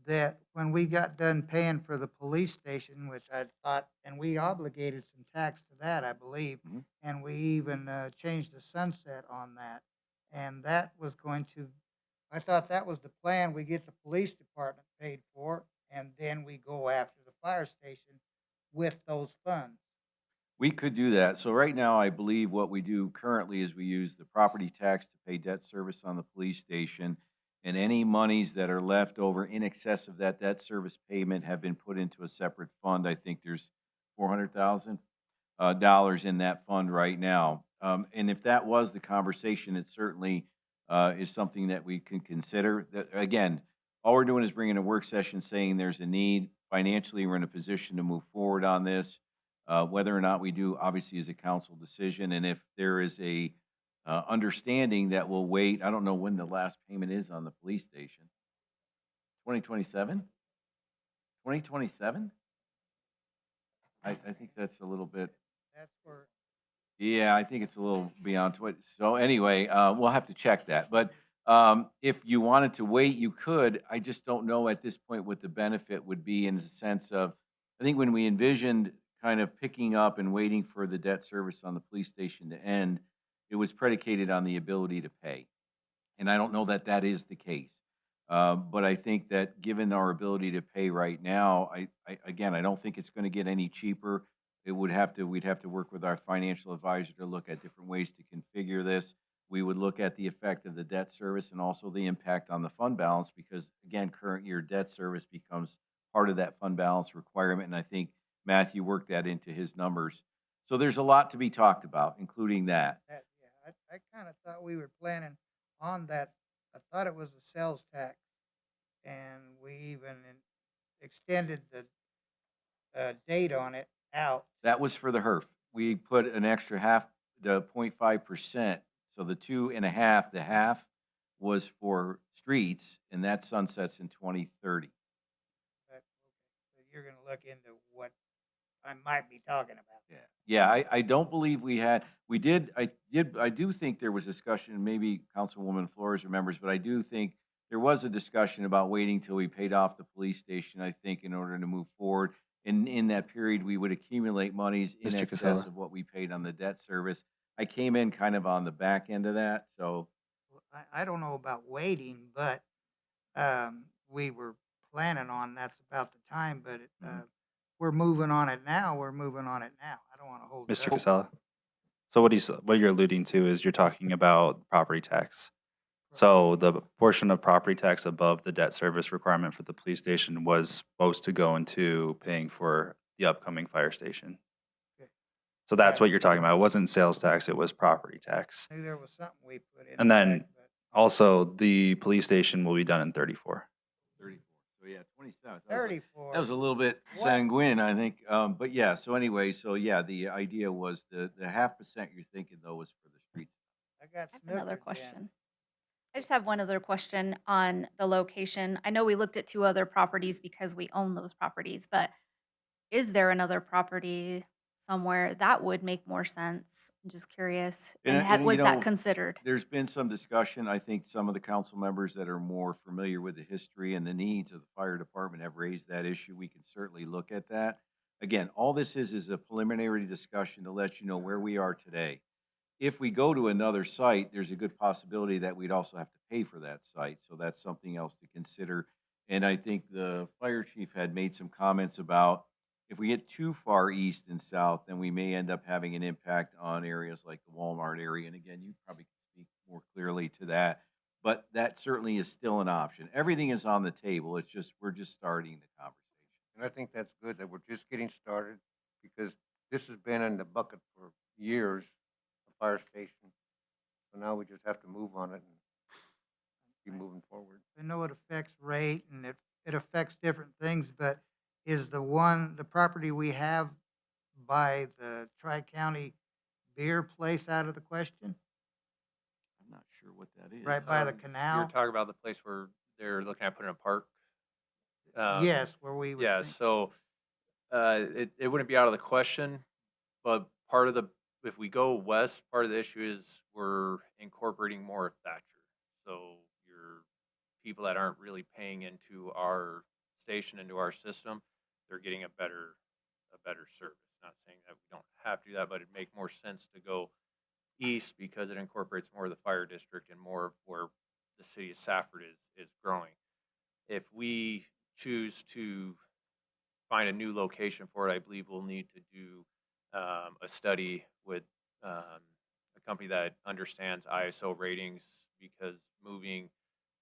that when we got done paying for the police station, which I thought, and we obligated some tax to that, I believe, and we even changed the sunset on that. And that was going to, I thought that was the plan. We get the police department paid for, and then we go after the fire station with those funds. We could do that. So right now, I believe what we do currently is we use the property tax to pay debt service on the police station, and any monies that are left over in excess of that debt service payment have been put into a separate fund. I think there's $400,000 in that fund right now. And if that was the conversation, it certainly is something that we can consider. That, again, all we're doing is bringing a work session saying there's a need. Financially, we're in a position to move forward on this. Whether or not we do, obviously, is a council decision. And if there is a understanding that we'll wait, I don't know when the last payment is on the police station. 2027? 2027? I think that's a little bit. That's where. Yeah, I think it's a little beyond. So anyway, we'll have to check that. But if you wanted to wait, you could. I just don't know at this point what the benefit would be in the sense of, I think when we envisioned kind of picking up and waiting for the debt service on the police station to end, it was predicated on the ability to pay. And I don't know that that is the case. But I think that given our ability to pay right now, again, I don't think it's going to get any cheaper. We'd have to work with our financial advisor to look at different ways to configure this. We would look at the effect of the debt service and also the impact on the fund balance, because again, current year debt service becomes part of that fund balance requirement. And I think Matthew worked that into his numbers. So there's a lot to be talked about, including that. I kind of thought we were planning on that. I thought it was a sales tax, and we even extended the date on it out. That was for the HERF. We put an extra half, the 0.5%. So the 2.5, the half was for streets, and that sunsets in 2030. Okay. So you're going to look into what I might be talking about. Yeah, I don't believe I do think there was discussion, maybe Councilwoman Flores remembers, but I do think there was a discussion about waiting till we paid off the police station, I think, in order to move forward. And in that period, we would accumulate monies in Mr. excess Casella. of what we paid on the debt service. I came in kind of on the back end of that, so. I don't know about waiting, but we were planning on that's about the time, but we're moving on it now. I don't want to hold it Mr. up. Casella. So what you're alluding to is you're talking about property tax. So the portion of property tax above the debt service requirement for the police station was supposed to go into paying for the upcoming fire station. Okay. So that's what you're talking about. It wasn't sales tax, it was property tax. Knew there was something we put in. And then effect, but also the police station will be done in 34. 34. So yeah, 27. 34. That was a little bit What? sanguine, I think. But yeah, so anyway, so yeah, the idea was the 0.5% you're thinking though was for the streets. I got I have another snookered then. question. I just have one other question on the location. I know we looked at 2 other properties because we own those properties, but is there another property somewhere that would make more sense? I'm just curious. And was that considered? There's been some discussion. I think some of the council members that are more familiar with the history and the needs of the fire department have raised that issue. We can certainly look at that. Again, all this is a preliminary discussion to let you know where we are today. If we go to another site, there's a good possibility that we'd also have to pay for that site. So that's something else to consider. And I think the fire chief had made some comments about if we get too far east and south, then we may end up having an impact on areas like the Walmart area. And again, you probably can speak more clearly to that, but that certainly is still an option. Everything is on the table. It's just, we're just starting the conversation. And I think that's good that we're just getting started because this has been in the bucket for years, the fire station. So now we just have to move on it and keep moving forward. I know it affects rate and it affects different things, but is the property we have by the Tri-County beer place out of the question? I'm not sure what that is. Right by the You're canal? talking about the place where they're looking at putting a park? Yes, where we would Yeah, think- so it wouldn't be out of the question, but if we go west, part of the issue is we're incorporating more of Thatcher. So your people that aren't really paying into our station, into our system, they're getting a better service. Not saying that we don't have to do that, but it'd make more sense to go east because it incorporates more of the fire district and more of where the city of Safford is growing. If we choose to find a new location for it, I believe we'll need to do a study with a company that understands ISO ratings because moving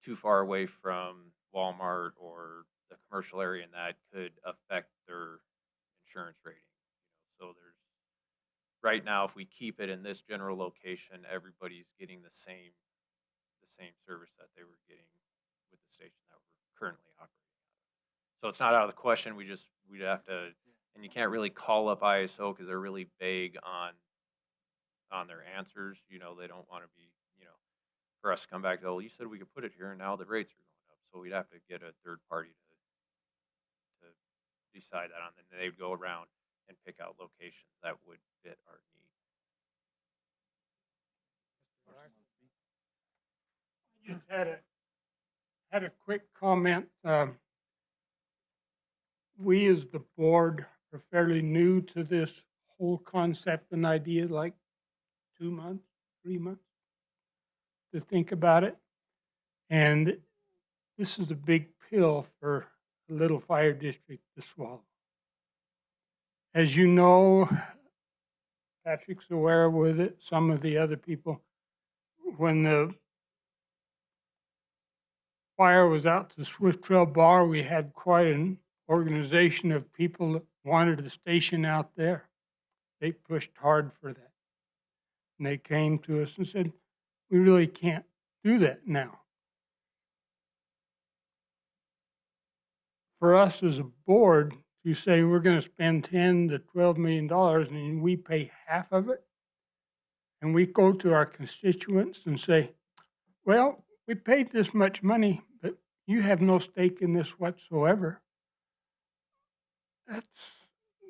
too far away from Walmart or the commercial area and that could affect their insurance rating. So right now, if we keep it in this general location, everybody's getting the same service that they were getting with the station that we're currently operating out of. So it's not out of the question. We'd have to, and you can't really call up ISO because they're really vague on their answers. They don't want to be, for us to come back to, oh, you said we could put it here and now the rates are going up. So we'd have to get a third party to decide that on, and they would go around and pick out locations that would fit our need. Just had a quick comment. We as the board are fairly new to this whole concept and idea, like 2 months, 3 months to think about it. And this is a big pill for a little fire district to swallow. As you know, Patrick's aware with it, some of the other people, when the fire was out to Swift Trail Bar, we had quite an organization of people that wanted the station out there. They pushed hard for that. And they came to us and said, we really can't do that now. For us as a board to say we're going to spend $10 to $12 million and we pay half of it, and we go to our constituents and say, well, we paid this much money, but you have no stake in this whatsoever.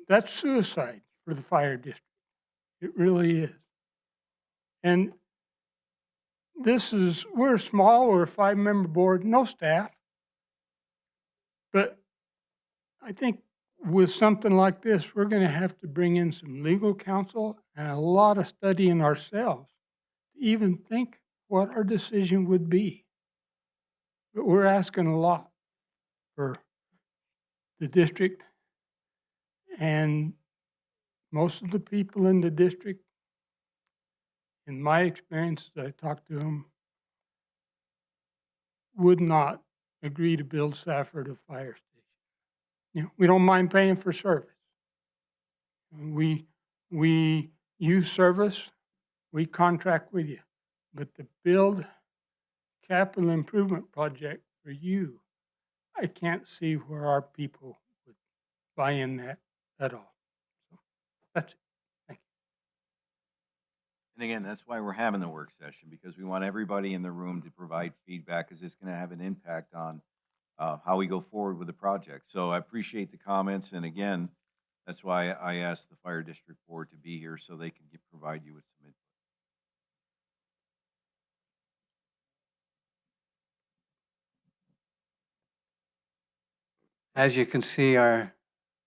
That's suicide for the fire district. It really is. And we're small, we're a 5-member board, no staff. But I think with something like this, we're going to have to bring in some legal counsel and a lot of studying ourselves to even think what our decision would be. But we're asking a lot for the district, and most of the people in the district, in my experience, as I talk to them, would not agree to build Safford a fire station. You know, we don't mind paying for service. We use service, we contract with you. But to build capital improvement project for you, I can't see where our people would buy in that at all. So that's it. Thank you. And again, that's why we're having the work session, because we want everybody in the room to provide feedback, because it's going to have an impact on how we go forward with the project. So I appreciate the comments, and again, that's why I asked the Fire District Board to be here so they can provide you with some input. As you can see, our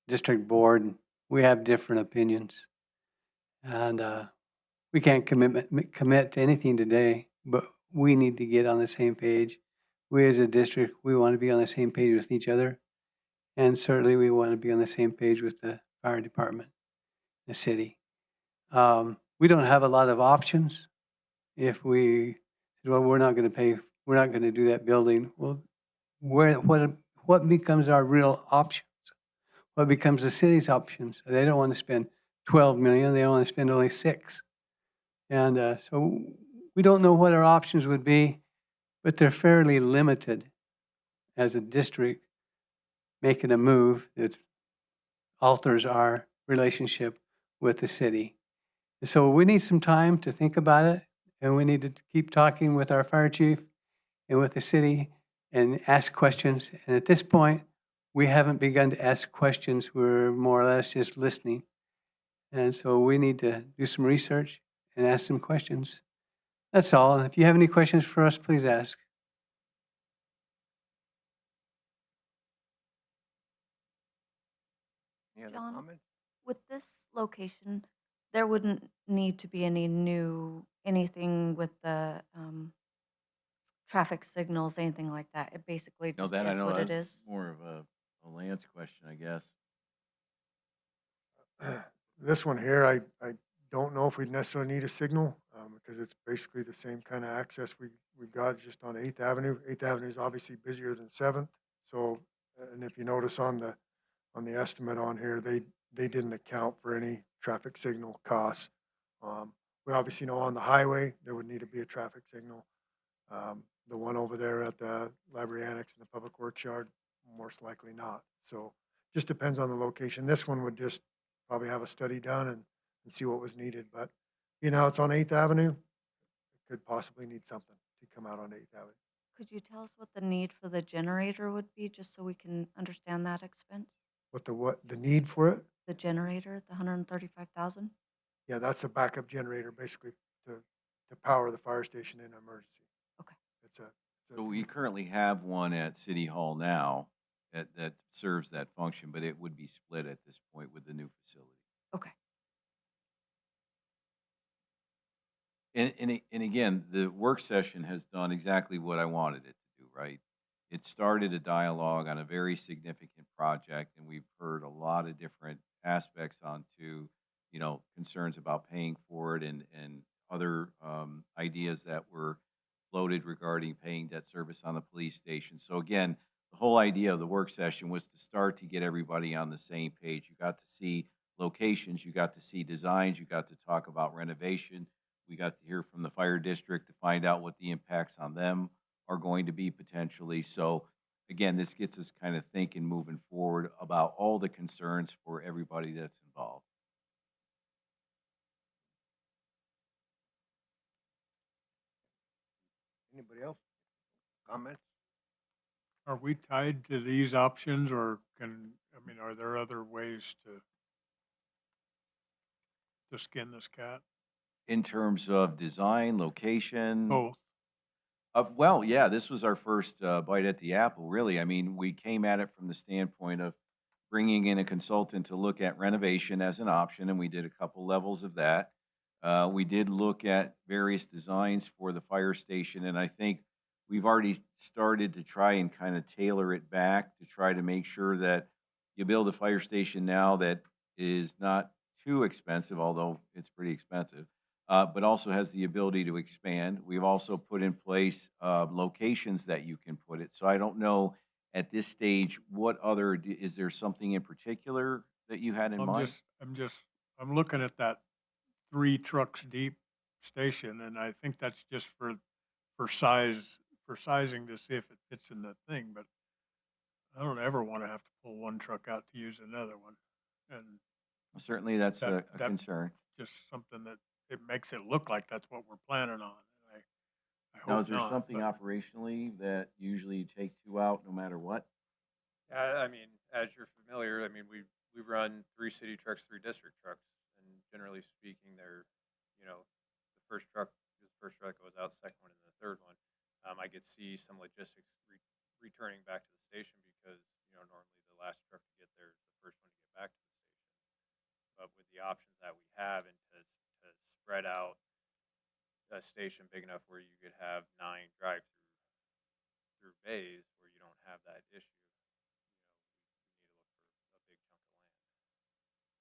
district board, we have different opinions. And we can't commit to anything today, but we need to get on the same page. We as a district, we want to be on the same page with each other. And certainly we want to be on the same page with the fire department, the city. We don't have a lot of options. If we said, well, we're not going to do that building. Well, what becomes our real options? What becomes the city's options? They don't want to spend 12 million, they want to spend only 6. And so we don't know what our options would be, but they're fairly limited as a district making a move that alters our relationship with the city. And so we need some time to think about it, and we need to keep talking with our fire chief and with the city and ask questions. And at this point, we haven't begun to ask questions. We're more or less just listening. And so we need to do some research and ask some questions. That's all. If you have any questions for us, please ask. Any other John? comments? With this location, there wouldn't need to be anything with the traffic signals, anything like that. It basically No, just that I is know what it that's is. more of a Lance question, I guess. This one here, I don't know if we'd necessarily need a signal, because it's basically the same kind of access we've got just on 8th Avenue. 8th Avenue is obviously busier than 7th. So, and if you notice on the estimate on here, they didn't account for any traffic signal costs. We obviously know on the highway, there would need to be a traffic signal. The one over there at the library annex and the public works yard, most likely not. So just depends on the location. This one would just probably have a study done and see what was needed. But, you know, it's on 8th Avenue. It could possibly need something to come out on 8th Avenue. Could you tell us what the need for the generator would be, just so we can understand that expense? What the need for it? The generator, the 135,000? Yeah, that's a backup generator basically to power the fire station in an emergency. Okay. So we currently have one at City Hall now that serves that function, but it would be split at this point with the new facility. Okay. And again, the work session has done exactly what I wanted it to do, right? It started a dialogue on a very significant project, and we've heard a lot of different aspects onto, you know, concerns about paying for it and other ideas that were floated regarding paying debt service on the police station. So again, the whole idea of the work session was to start to get everybody on the same page. You got to see locations, you got to see designs, you got to talk about renovation. We got to hear from the fire district to find out what the impacts on them are going to be potentially. So again, this gets us kind of thinking moving forward about all the concerns for everybody that's involved. Anybody else? Comments? Are we tied to these options, or are there other ways to skin this cat? In terms of design, location? Both. Well, yeah, this was our first bite at the apple, really. I mean, we came at it from the standpoint of bringing in a consultant to look at renovation as an option, and we did a couple levels of that. We did look at various designs for the fire station, and I think we've already started to try and kind of tailor it back to try to make sure that you build a fire station now that is not too expensive, although it's pretty expensive, but also has the ability to expand. We've also put in place locations that you can put it. So I don't know at this stage, what other, is there something in particular that you had in mind? I'm looking at that 3 trucks deep station, and I think that's just for sizing to see if it fits in the thing, but I don't ever want to have to pull one truck out to use another one. And Certainly, that's a that concern. just something that it makes it look like that's what we're planning on. And I Now, hope is there not, something but- operationally that usually you take 2 out no matter what? Yeah, I mean, as you're familiar, I mean, we run 3 city trucks, 3 district trucks, and generally speaking, they're, you know, the first truck goes out, second one, and the third one. I could see some logistics returning back to the station because, you know, normally the last truck to get there is the first one to get back to the station. But with the options that we have and to spread out a station big enough where you could have 9 drive-through bays where you don't have that issue, we need to look for a big chunk of land.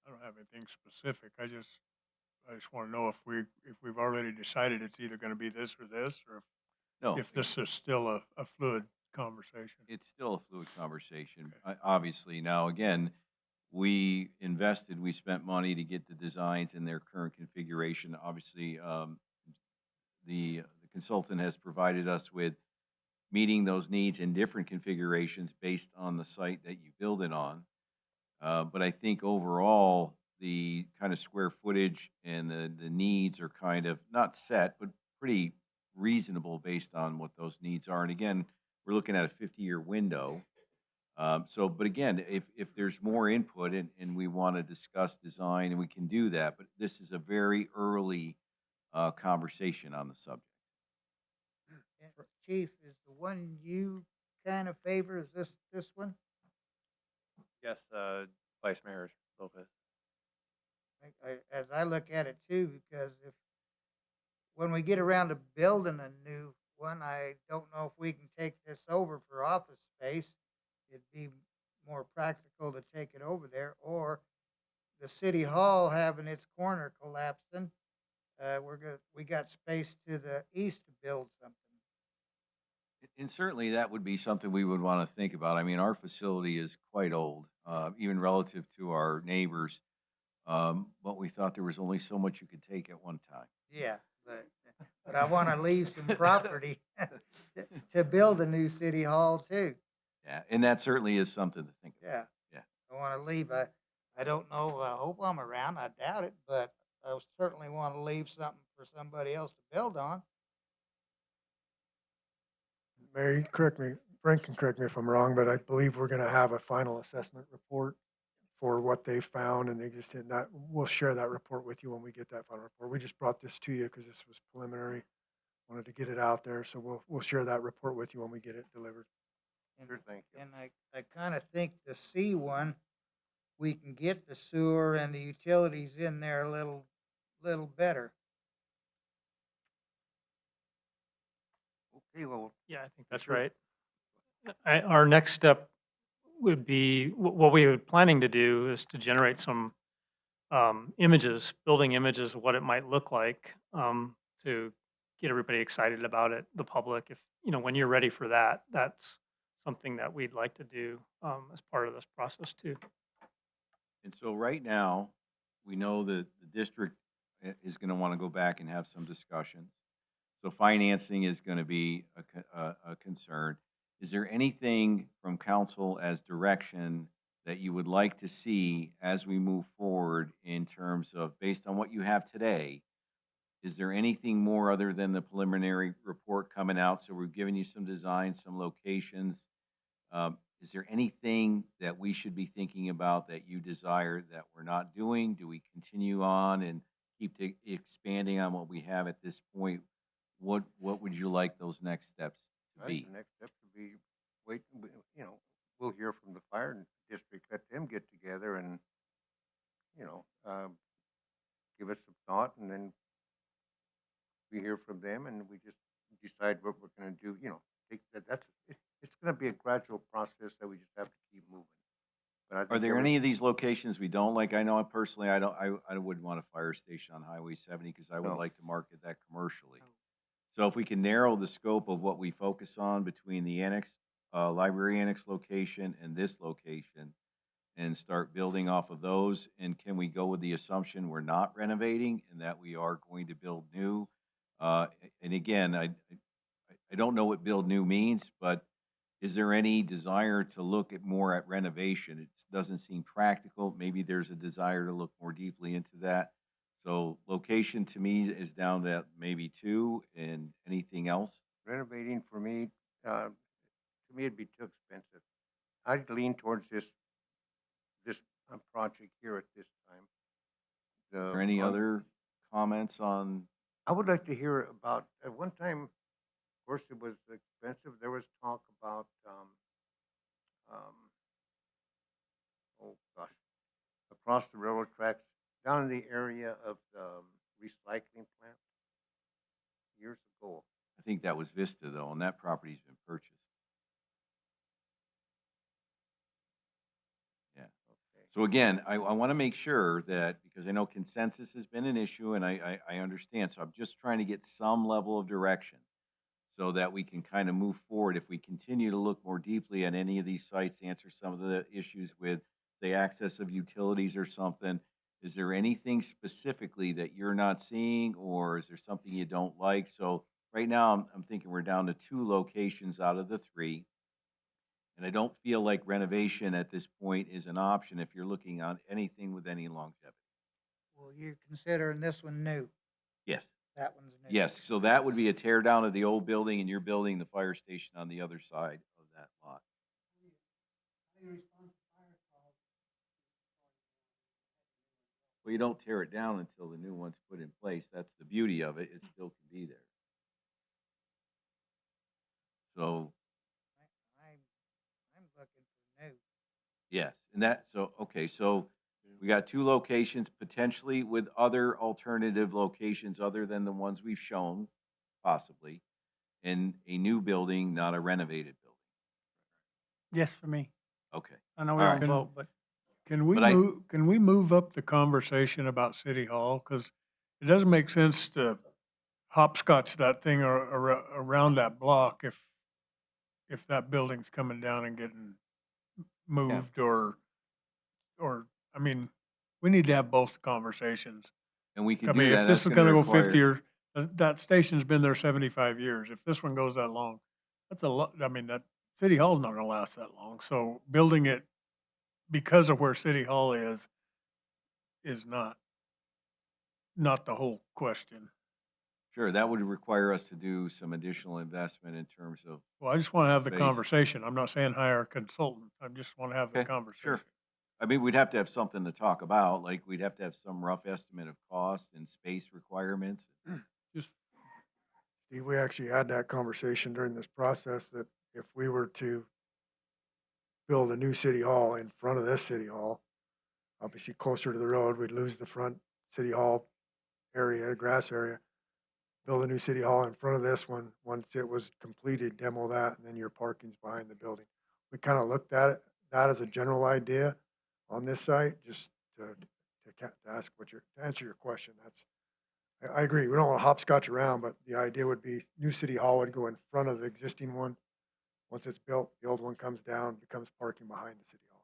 I don't have anything specific. I just want to know if we've already decided it's either going to be this or this, or No. if this is still a fluid conversation. It's still a fluid conversation. Obviously, now again, we spent money to get the designs in their current configuration. Obviously, the consultant has provided us with meeting those needs in different configurations based on the site that you build it on. But I think overall, the kind of square footage and the needs are kind of not set, but pretty reasonable based on what those needs are. And again, we're looking at a 50-year window. But again, if there's more input and we want to discuss design, and we can do that, but this is a very early conversation on the subject. Chief, is the one you kind of favor, is this one? Yes, Vice Mayor Lopez. As I look at it too, because when we get around to building a new one, I don't know if we can take this over for office space. It'd be more practical to take it over there, or the city hall having its corner collapsing. We got space to the east to build something. And certainly that would be something we would want to think about. I mean, our facility is quite old, even relative to our neighbors. But we thought there was only so much you could take at one time. Yeah, but I want to leave some property to build a new city hall too. Yeah, and that certainly is something to think about. Yeah. Yeah. I want to leave. I don't know. I hope I'm around. I doubt it, but I certainly want to leave something for somebody else to build on. Mayor, Frank can correct me if I'm wrong, but I believe we're going to have a final assessment report for what they found, and they just did that. We'll share that report with you when we get that final report. We just brought this to you because this was preliminary. Wanted to get it out there, so we'll share that report with you when we get it delivered. Sure, thank you. And I kind of think the C one, we can get the sewer and the utilities in there a little better. Okay, well, Yeah, I think that's Sure. right. Our next step would be, what we were planning to do is to generate some images, building images of what it might look like, to get everybody excited about it, the public. If, when you're ready for that, that's something that we'd like to do as part of this process too. And so right now, we know that the district is going to want to go back and have some discussions. So financing is going to be a concern. Is there anything from council as direction that you would like to see as we move forward in terms of, based on what you have today, is there anything more other than the preliminary report coming out? So we've given you some designs, some locations. Is there anything that we should be thinking about that you desire that we're not doing? Do we continue on and keep expanding on what we have at this point? What would you like those next steps to be? The next step would be, we'll hear from the fire district, let them get together and, give us some thought, and then we hear from them, and we just decide what we're going to do. It's going to be a gradual process that we just have to keep moving. But I Are think there every- any of these locations we don't like? I know personally, I wouldn't want a fire station on Highway 70 because I would No. like to market that commercially. So if we can narrow the scope of what we focus on between the annex, library annex location and this location and start building off of those, and can we go with the assumption we're not renovating and that we are going to build new? And again, I don't know what build new means, but is there any desire to look at more at renovation? It doesn't seem practical. Maybe there's a desire to look more deeply into that. So location to me is down to maybe 2, and anything else? Renovating for me, to me, it'd be too expensive. I'd lean towards this project here at this time. Are there any other comments on? I would like to hear about, at one time, of course, it was expensive. There was talk about, oh gosh, across the railroad tracks, down in the area of the recycling plant years ago. I think that was Vista though, and that property's been purchased. Yeah. So again, I want to make sure that, because I know consensus has been an issue and I understand, so I'm just trying to get some level of direction so that we can kind of move forward. If we continue to look more deeply at any of these sites, answer some of the issues with the access of utilities or something, is there anything specifically that you're not seeing, or is there something you don't like? So right now, I'm thinking we're down to 2 locations out of the 3. And I don't feel like renovation at this point is an option if you're looking on anything with any longevity. Well, you're considering this one new. Yes. That one's new. Yes, so that would be a tear down of the old building, and you're building the fire station on the other side of that lot. Well, you don't tear it down until the new one's put in place. That's the beauty of it. It still can be there. So, I'm looking for new. yes, and that, so, okay, so we got 2 locations potentially with other alternative locations other than the ones we've shown, possibly, and a new building, not a renovated building. Yes, for me. Okay. I know we All don't right. vote, but Can we But I- move, can we move up the conversation about City Hall? Because it doesn't make sense to hopscotch that thing around that block if that building's coming down and getting moved or, I mean, we need to have both conversations. And we I can do mean, that. if this That's is gonna go require- 50 or, that station's been there 75 years. If this one goes that long, that's a lot, I mean, that City Hall's not gonna last that long. So building it because of where City Hall is not the whole question. Sure, that would require us to do some additional investment in terms of. Well, I just want to have the space. conversation. I'm not saying hire a consultant. I just want to have the Okay, conversation. sure. I mean, we'd have to have something to talk about, like we'd have to have some rough estimate of cost and space requirements. Just Steve, we actually had that conversation during this process that if we were to build a new city hall in front of this city hall, obviously closer to the road, we'd lose the front city hall area, grass area. Build a new city hall in front of this one. Once it was completed, demo that, and then your parking's behind the building. We kind of looked at it, that as a general idea on this site, just to ask to answer your question. I agree. We don't want to hopscotch around, but the idea would be new city hall would go in front of the existing one. Once it's built, the old one comes down, becomes parking behind the city hall.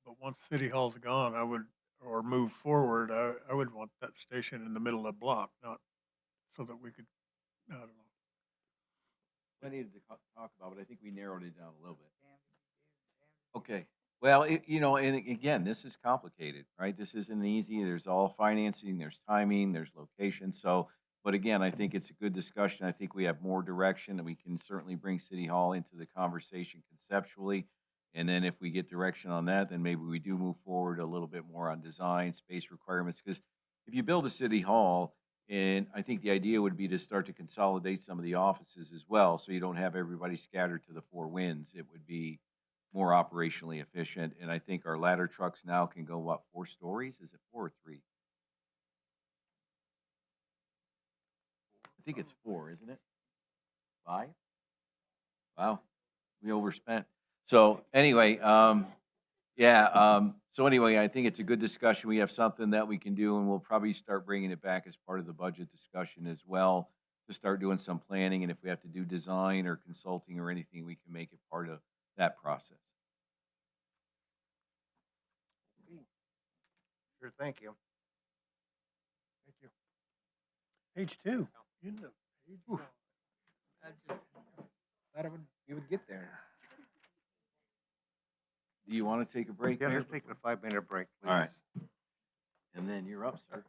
but once City Hall's gone, or move forward, I would want that station in the middle of the block, not so that we could, I don't know. Plenty to talk about, but I think we narrowed it down a little bit. Okay, well, and again, this is complicated, right? This isn't easy. There's all financing, there's timing, there's location. So, but again, I think it's a good discussion. I think we have more direction, and we can certainly bring City Hall into the conversation conceptually. And then if we get direction on that, then maybe we do move forward a little bit more on design, space requirements. Because if you build a City Hall, and I think the idea would be to start to consolidate some of the offices as well, so you don't have everybody scattered to the 4 winds. It would be more operationally efficient. And I think our ladder trucks now can go, 4 stories? Is it 4 or 3? I think it's 4, isn't it? 5? Wow, we overspent. So anyway, Yeah, so anyway, I think it's a good discussion. We have something that we can do, and we'll probably start bringing it back as part of the budget discussion as well, to start doing some planning, and if we have to do design or consulting or anything, we can make it part of that process. Sure, thank you. Thank you. Page 2. In the page. Thought we would get there. Do you want to take a break, Yeah, Mayor? let's take a 5-minute break, please. All right. And then you're up, sir.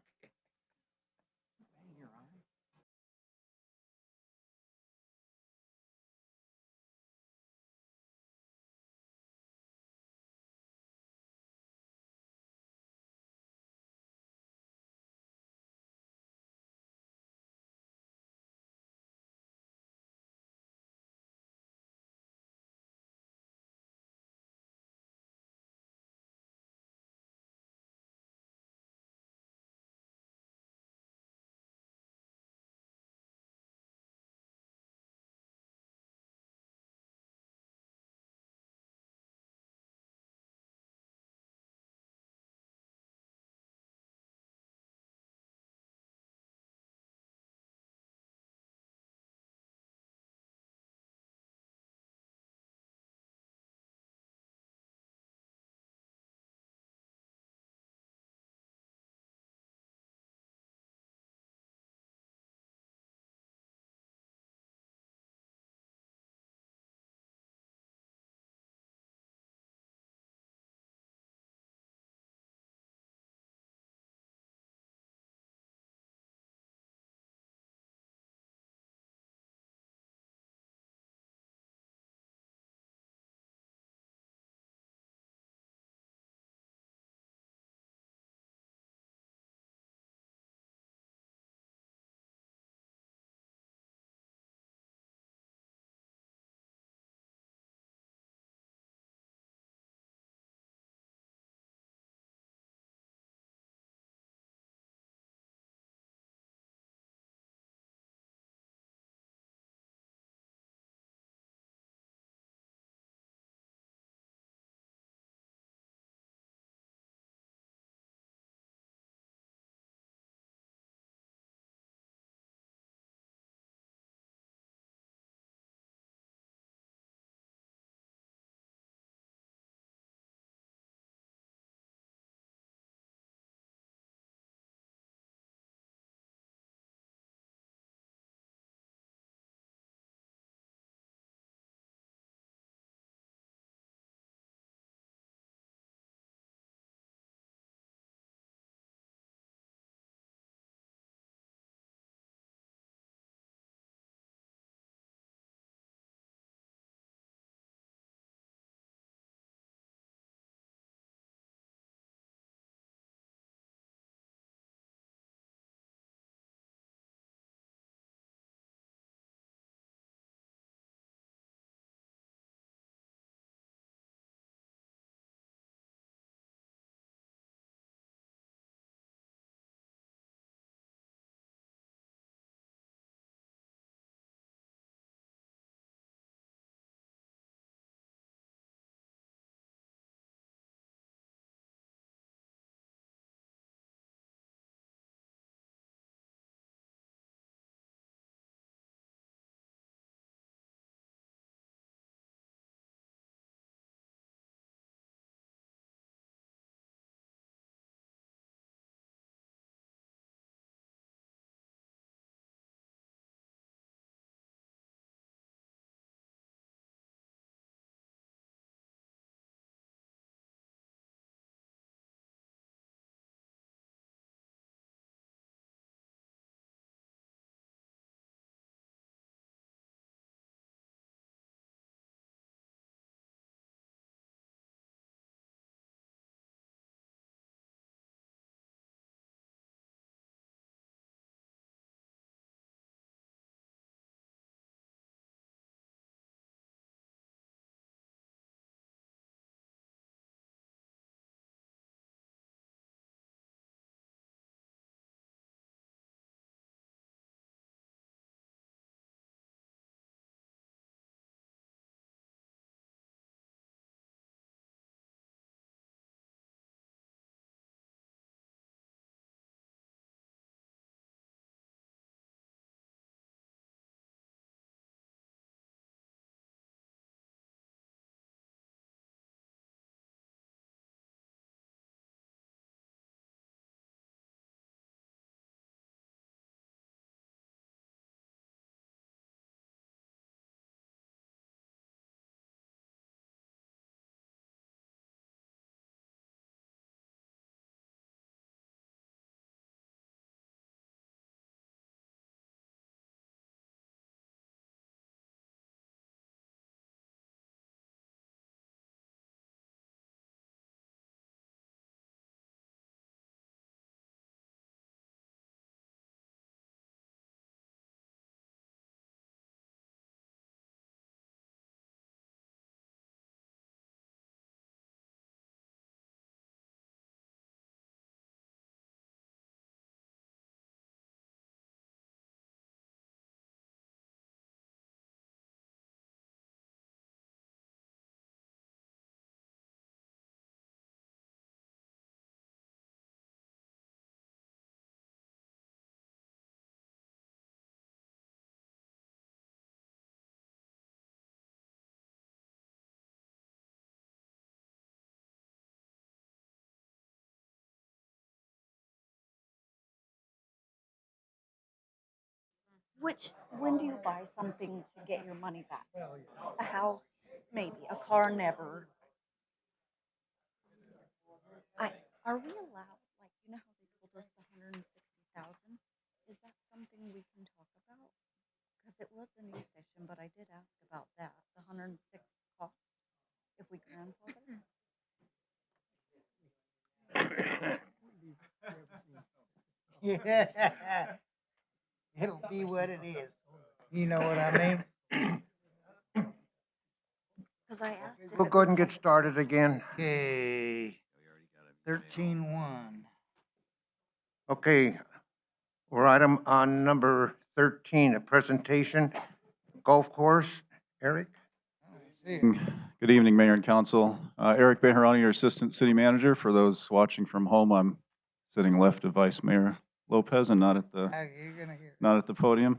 When do you buy something to get your money back? A house, maybe. A car, never. Are we allowed, like, you know how they told us the 160,000? Is that something we can talk about? Because it was a new session, but I did ask about that, the 106 cost, if we grandfather. Yeah. It'll be what it is. You know what I mean? Because I asked if We'll it go ahead and was get started again. Okay. 13-1. Okay, we're item on number 13, a presentation, golf course. Eric? Good evening, Mayor and Council. Eric Beharani, your Assistant City Manager. For those watching from home, I'm sitting left of Vice Mayor Lopez and not at the podium.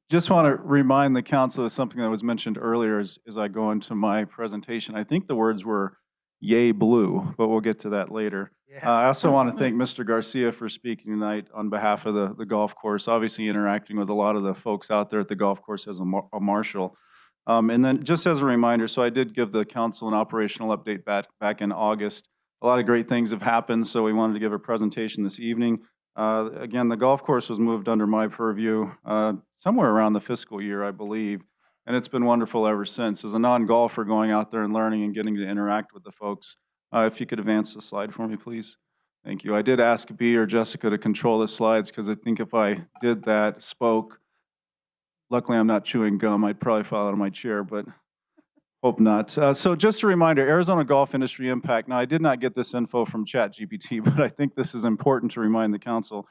Just want to remind the council of something that was mentioned earlier as I go into my presentation. I think the words were "yay blue," but we'll get to that later. I also want to thank Mr. Garcia for speaking tonight on behalf of the golf course, obviously interacting with a lot of the folks out there at the golf course as a marshal. And then just as a reminder, so I did give the council an operational update back in August. A lot of great things have happened, so we wanted to give a presentation this evening. Again, the golf course was moved under my purview somewhere around the fiscal year, I believe, and it's been wonderful ever since. As a non-golfer, going out there and learning and getting to interact with the folks. If you could advance the slide for me, please. Thank you. I did ask B or Jessica to control the slides because I think if I did that, luckily I'm not chewing gum, I'd probably fall out of my chair, but hope not. So just a reminder, Arizona Golf Industry Impact. Now, I did not get this info from ChatGPT, but I think this is important to remind the council.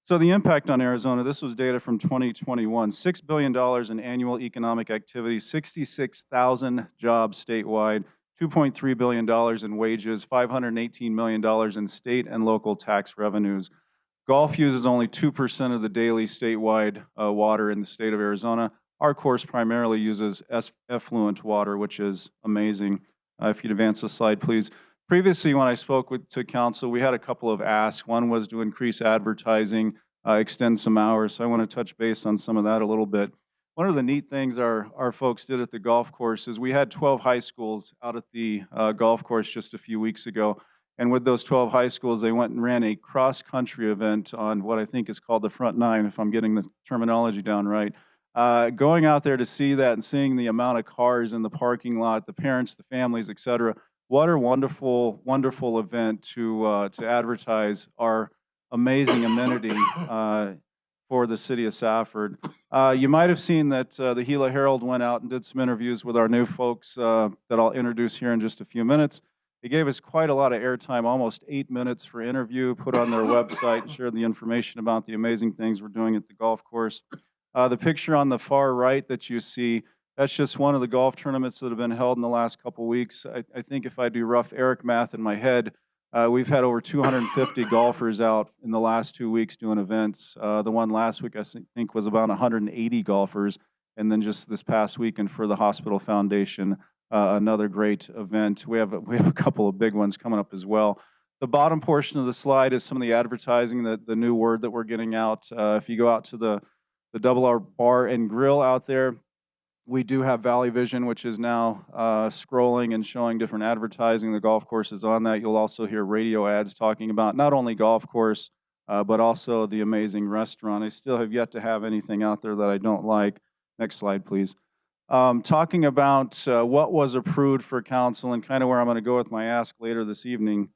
So the impact on Arizona, this was data from 2021, $6 billion in annual economic activity, 66,000 jobs statewide, $2.3 billion in wages, $518 million in state and local tax revenues. Golf uses only 2% of the daily statewide water in the state of Arizona. Our course primarily uses effluent water, which is amazing. If you'd advance the slide, please. Previously, when I spoke to council, we had a couple of asks. One was to increase advertising, extend some hours. So I want to touch base on some of that a little bit. One of the neat things our folks did at the golf course is we had 12 high schools out at the golf course just a few weeks ago. And with those 12 high schools, they went and ran a cross-country event on what I think is called the Front Nine, if I'm getting the terminology down right. Going out there to see that and seeing the amount of cars in the parking lot, the parents, the families, et cetera, what a wonderful, wonderful event to advertise our amazing amenity for the city of Safford. You might have seen that the Gila Herald went out and did some interviews with our new folks that I'll introduce here in just a few minutes. They gave us quite a lot of airtime, almost 8 minutes for interview, put on their website and shared the information about the amazing things we're doing at the golf course. The picture on the far right that you see, that's just one of the golf tournaments that have been held in the last couple weeks. I think if I do rough Eric math in my head, we've had over 250 golfers out in the last 2 weeks doing events. The one last week I think was about 180 golfers, and then just this past weekend for the Hospital Foundation, another great event. We have a couple of big ones coming up as well. The bottom portion of the slide is some of the advertising, the new word that we're getting out. If you go out to the Double R Bar and Grill out there, we do have Valley Vision, which is now scrolling and showing different advertising. The golf course is on that. You'll also hear radio ads talking about not only golf course, but also the amazing restaurant. I still have yet to have anything out there that I don't like. Next slide, please. Talking about what was approved for council and kind of where I'm going to go with my ask later this evening.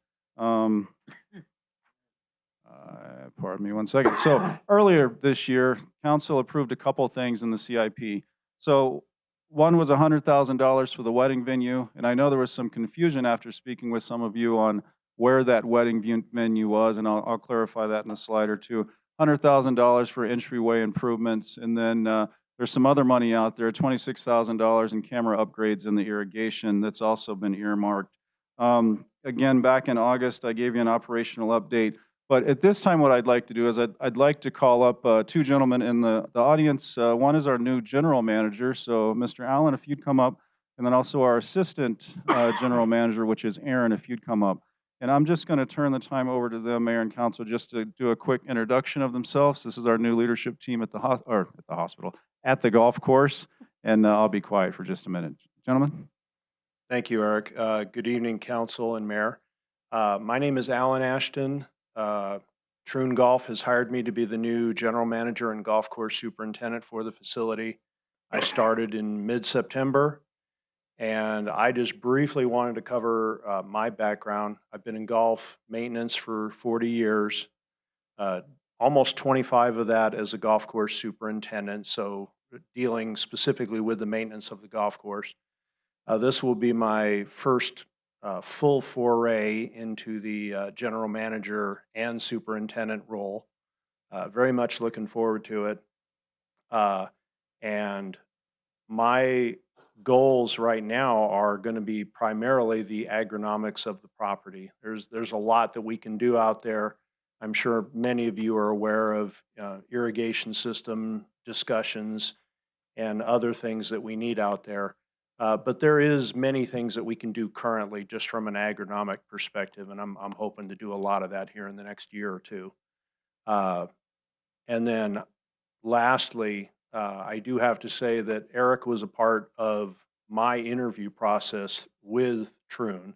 Pardon me one second. So earlier this year, council approved a couple things in the CIP. So one was $100,000 for the wedding venue, and I know there was some confusion after speaking with some of you on where that wedding venue was, and I'll clarify that in a slide or two. $100,000 for entryway improvements, and then there's some other money out there, $26,000 in camera upgrades in the irrigation that's also been earmarked. Again, back in August, I gave you an operational update. But at this time, what I'd like to do is I'd like to call up two gentlemen in the audience. One is our new general manager, so Mr. Allen, if you'd come up, and then also our assistant general manager, which is Aaron, if you'd come up. And I'm just going to turn the time over to them, Mayor and Council, just to do a quick introduction of themselves. This is our new leadership team at the hospital, at the golf course. And I'll be quiet for just a minute. Gentlemen? Thank you, Eric. Good evening, council and mayor. My name is Alan Ashton. Troon Golf has hired me to be the new general manager and golf course superintendent for the facility. I started in mid-September, and I just briefly wanted to cover my background. I've been in golf maintenance for 40 years, almost 25 of that as a golf course superintendent, so dealing specifically with the maintenance of the golf course. This will be my first full foray into the general manager and superintendent role. Very much looking forward to it. And my goals right now are going to be primarily the agronomics of the property. There's a lot that we can do out there. I'm sure many of you are aware of irrigation system discussions and other things that we need out there. But there is many things that we can do currently just from an agronomic perspective, and I'm hoping to do a lot of that here in the next year or two. And then lastly, I do have to say that Eric was a part of my interview process with Troon,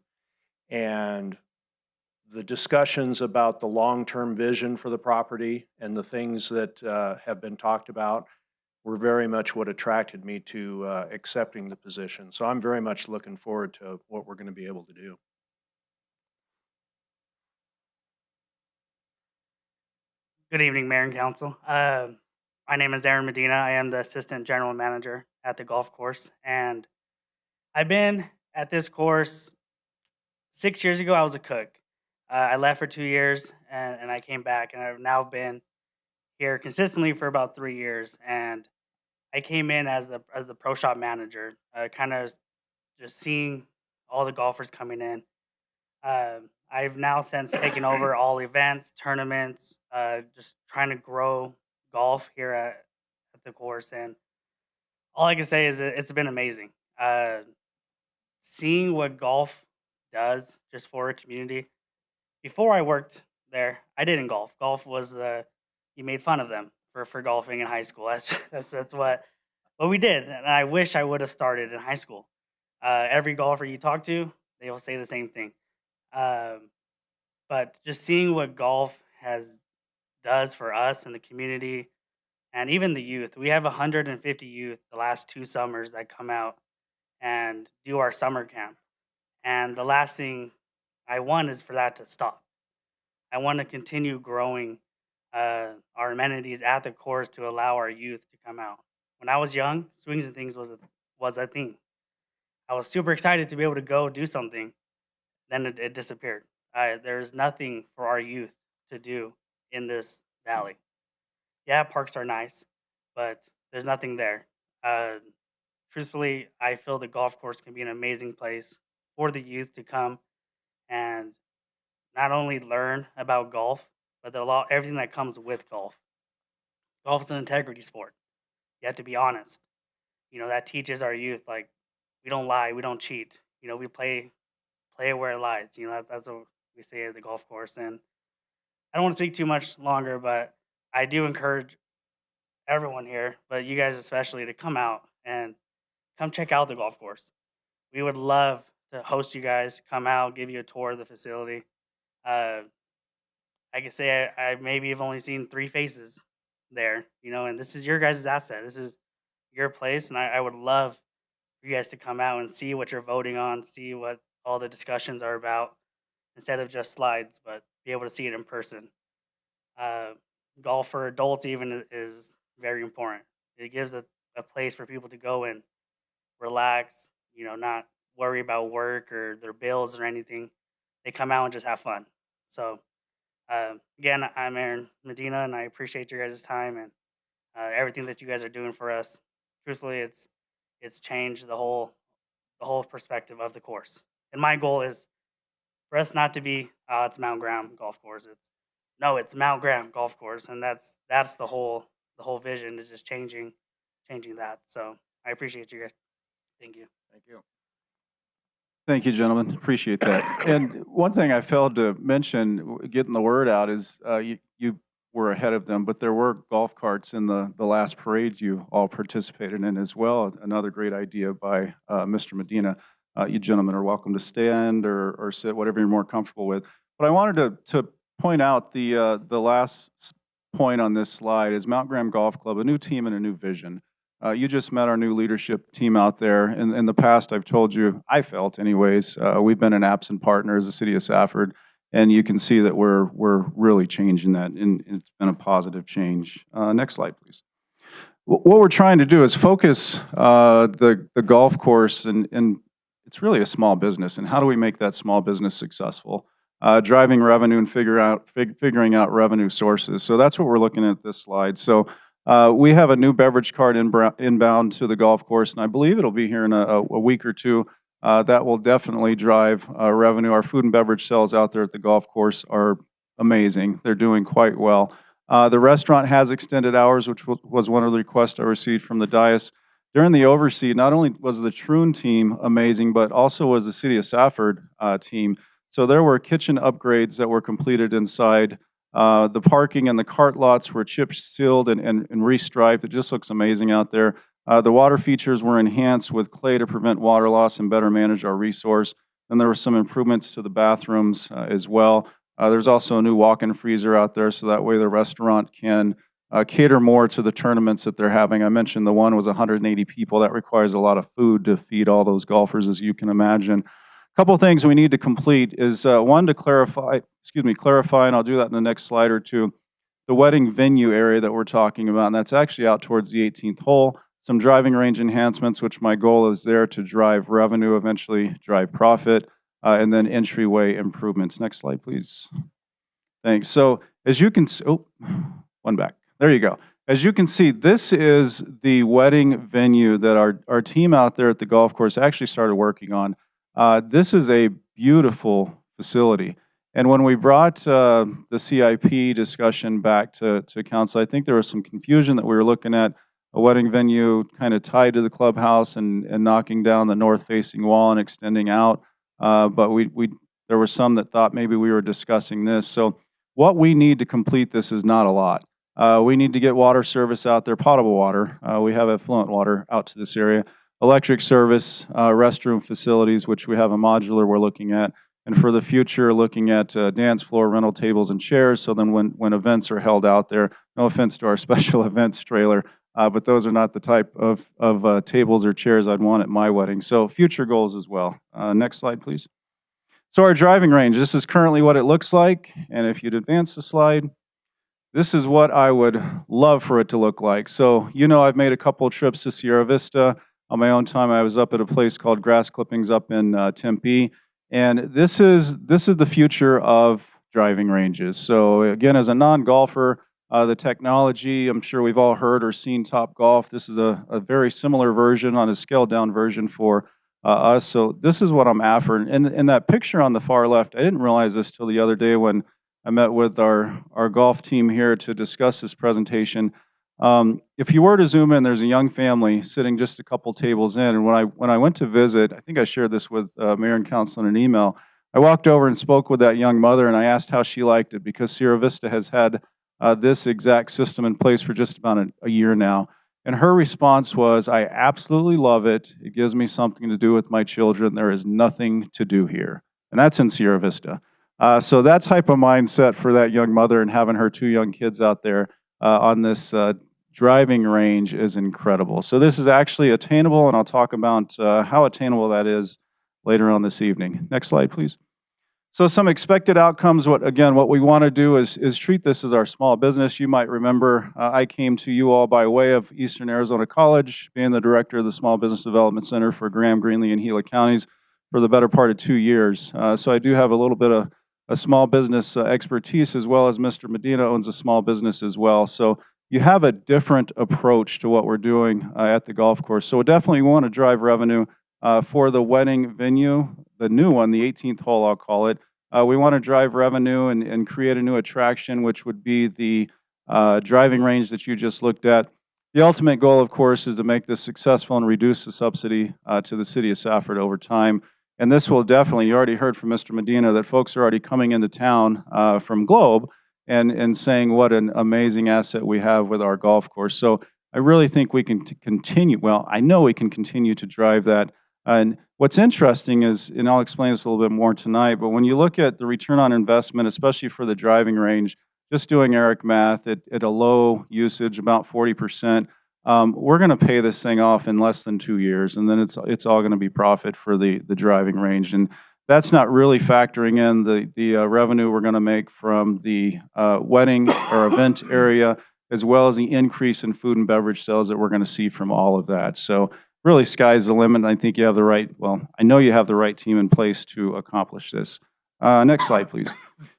and the discussions about the long-term vision for the property and the things that have been talked about were very much what attracted me to accepting the position. So I'm very much looking forward to what we're going to be able to do. Good evening, Mayor and Council. My name is Aaron Medina. I am the Assistant General Manager at the golf course. And I've been at this course 6 years ago. I was a cook. I left for 2 years and I came back, and I've now been here consistently for about 3 years. And I came in as the pro shop manager, kind of just seeing all the golfers coming in. I've now since taken over all events, tournaments, just trying to grow golf here at the course. And all I can say is it's been amazing. Seeing what golf does just for a community. Before I worked there, I didn't golf. Golf was you made fun of them for golfing in high school. That's what we did. And I wish I would have started in high school. Every golfer you talk to, they will say the same thing. But just seeing what golf does for us and the community, and even the youth. We have 150 youth the last 2 summers that come out and do our summer camp. And the last thing I want is for that to stop. I want to continue growing our amenities at the course to allow our youth to come out. When I was young, swings and things was a thing. I was super excited to be able to go do something. Then it disappeared. There's nothing for our youth to do in this valley. Yeah, parks are nice, but there's nothing there. Truthfully, I feel the golf course can be an amazing place for the youth to come and not only learn about golf, but everything that comes with golf. Golf is an integrity sport. You have to be honest. That teaches our youth, like, we don't lie, we don't cheat. We play it where it lies. That's what we say at the golf course. And I don't want to speak too much longer, but I do encourage everyone here, but you guys especially, to come out and come check out the golf course. We would love to host you guys, come out, give you a tour of the facility. I can say I maybe have only seen 3 faces there, and this is your guys' asset. This is your place, and I would love for you guys to come out and see what you're voting on, see what all the discussions are about, instead of just slides, but be able to see it in person. Golf for adults even is very important. It gives a place for people to go and relax, not worry about work or their bills or anything. They come out and just have fun. So, again, I'm Aaron Medina, and I appreciate your guys' time and everything that you guys are doing for us. Truthfully, it's changed the whole perspective of the course. And my goal is for us not to be, it's Mount Graham Golf Course. It's Mount Graham Golf Course, and that's the whole vision, is just changing that. So I appreciate you guys. Thank you. Thank you. Thank you, gentlemen. Appreciate that. And one thing I failed to mention, getting the word out, is you were ahead of them, but there were golf carts in the last parade you all participated in as well. Another great idea by Mr. Medina. You gentlemen are welcome to stand or sit, whatever you're more comfortable with. But I wanted to point out the last point on this slide is Mount Graham Golf Club, a new team and a new vision. You just met our new leadership team out there. In the past, I've told you, I felt anyways, we've been an absent partner as the city of Safford, and you can see that we're really changing that, and it's been a positive change. Next slide, please. What we're trying to do is focus the golf course, and it's really a small business, and how do we make that small business successful? Driving revenue and figuring out revenue sources. So that's what we're looking at this slide. So we have a new beverage cart inbound to the golf course, and I believe it'll be here in a week or two. That will definitely drive revenue. Our food and beverage sales out there at the golf course are amazing. They're doing quite well. The restaurant has extended hours, which was one of the requests I received from the dais. During the oversee, not only was the Troon team amazing, but also was the City of Safford team. So there were kitchen upgrades that were completed inside. The parking and the cart lots were chip sealed and restriped. It just looks amazing out there. The water features were enhanced with clay to prevent water loss and better manage our resource. And there were some improvements to the bathrooms as well. There's also a new walk-in freezer out there, so that way the restaurant can cater more to the tournaments that they're having. I mentioned the one was 180 people. That requires a lot of food to feed all those golfers, as you can imagine. A couple of things we need to complete is one, to clarify, and I'll do that in the next slide or two, the wedding venue area that we're talking about, and that's actually out towards the 18th hole. Some driving range enhancements, which my goal is there to drive revenue, eventually drive profit, and then entryway improvements. Next slide, please. Thanks. So as you can see, one back. There you go. As you can see, this is the wedding venue that our team out there at the golf course actually started working on. This is a beautiful facility. And when we brought the CIP discussion back to council, I think there was some confusion that we were looking at a wedding venue kind of tied to the clubhouse and knocking down the north-facing wall and extending out. But there were some that thought maybe we were discussing this. So what we need to complete this is not a lot. We need to get water service out there, potable water. We have effluent water out to this area. Electric service, restroom facilities, which we have a modular we're looking at. And for the future, looking at dance floor, rental tables and chairs. So then when events are held out there, no offense to our special events trailer, but those are not the type of tables or chairs I'd want at my wedding. So future goals as well. Next slide, please. So our driving range, this is currently what it looks like. And if you'd advance the slide, this is what I would love for it to look like. So, I've made a couple of trips to Sierra Vista. On my own time, I was up at a place called Grass Clippings up in Tempe. And this is the future of driving ranges. So again, as a non-golfer, the technology, I'm sure we've all heard or seen Top Golf. This is a very similar version on a scaled down version for us. So this is what I'm after. And in that picture on the far left, I didn't realize this till the other day when I met with our golf team here to discuss this presentation. If you were to zoom in, there's a young family sitting just a couple tables in. And when I went to visit, I think I shared this with Mayor and Council in an email, I walked over and spoke with that young mother, and I asked how she liked it, because Sierra Vista has had this exact system in place for just about a year now. And her response was, I absolutely love it. It gives me something to do with my children. There is nothing to do here. And that's in Sierra Vista. So that type of mindset for that young mother and having her two young kids out there on this driving range is incredible. So this is actually attainable, and I'll talk about how attainable that is later on this evening. Next slide, please. So some expected outcomes. What we want to do is treat this as our small business. You might remember I came to you all by way of Eastern Arizona College, being the director of the Small Business Development Center for Graham, Greenlee, and Gila counties for the better part of 2 years. So I do have a little bit of a small business expertise, as well as Mr. Medina owns a small business as well. So you have a different approach to what we're doing at the golf course. So definitely we want to drive revenue for the wedding venue, the new one, the 18th hole, I'll call it. We want to drive revenue and create a new attraction, which would be the driving range that you just looked at. The ultimate goal, of course, is to make this successful and reduce the subsidy to the city of Safford over time. And this will definitely, you already heard from Mr. Medina that folks are already coming into town from Globe and saying what an amazing asset we have with our golf course. So I really think we can continue, well, I know we can continue to drive that. And what's interesting is, and I'll explain this a little bit more tonight, but when you look at the return on investment, especially for the driving range, just doing Eric math at a low usage, about 40%, we're going to pay this thing off in less than 2 years, and then it's all going to be profit for the driving range. And that's not really factoring in the revenue we're going to make from the wedding or event area, as well as the increase in food and beverage sales that we're going to see from all of that. So really, sky's the limit. And I think you have the right, well, I know you have the right team in place to accomplish this. Next slide, please.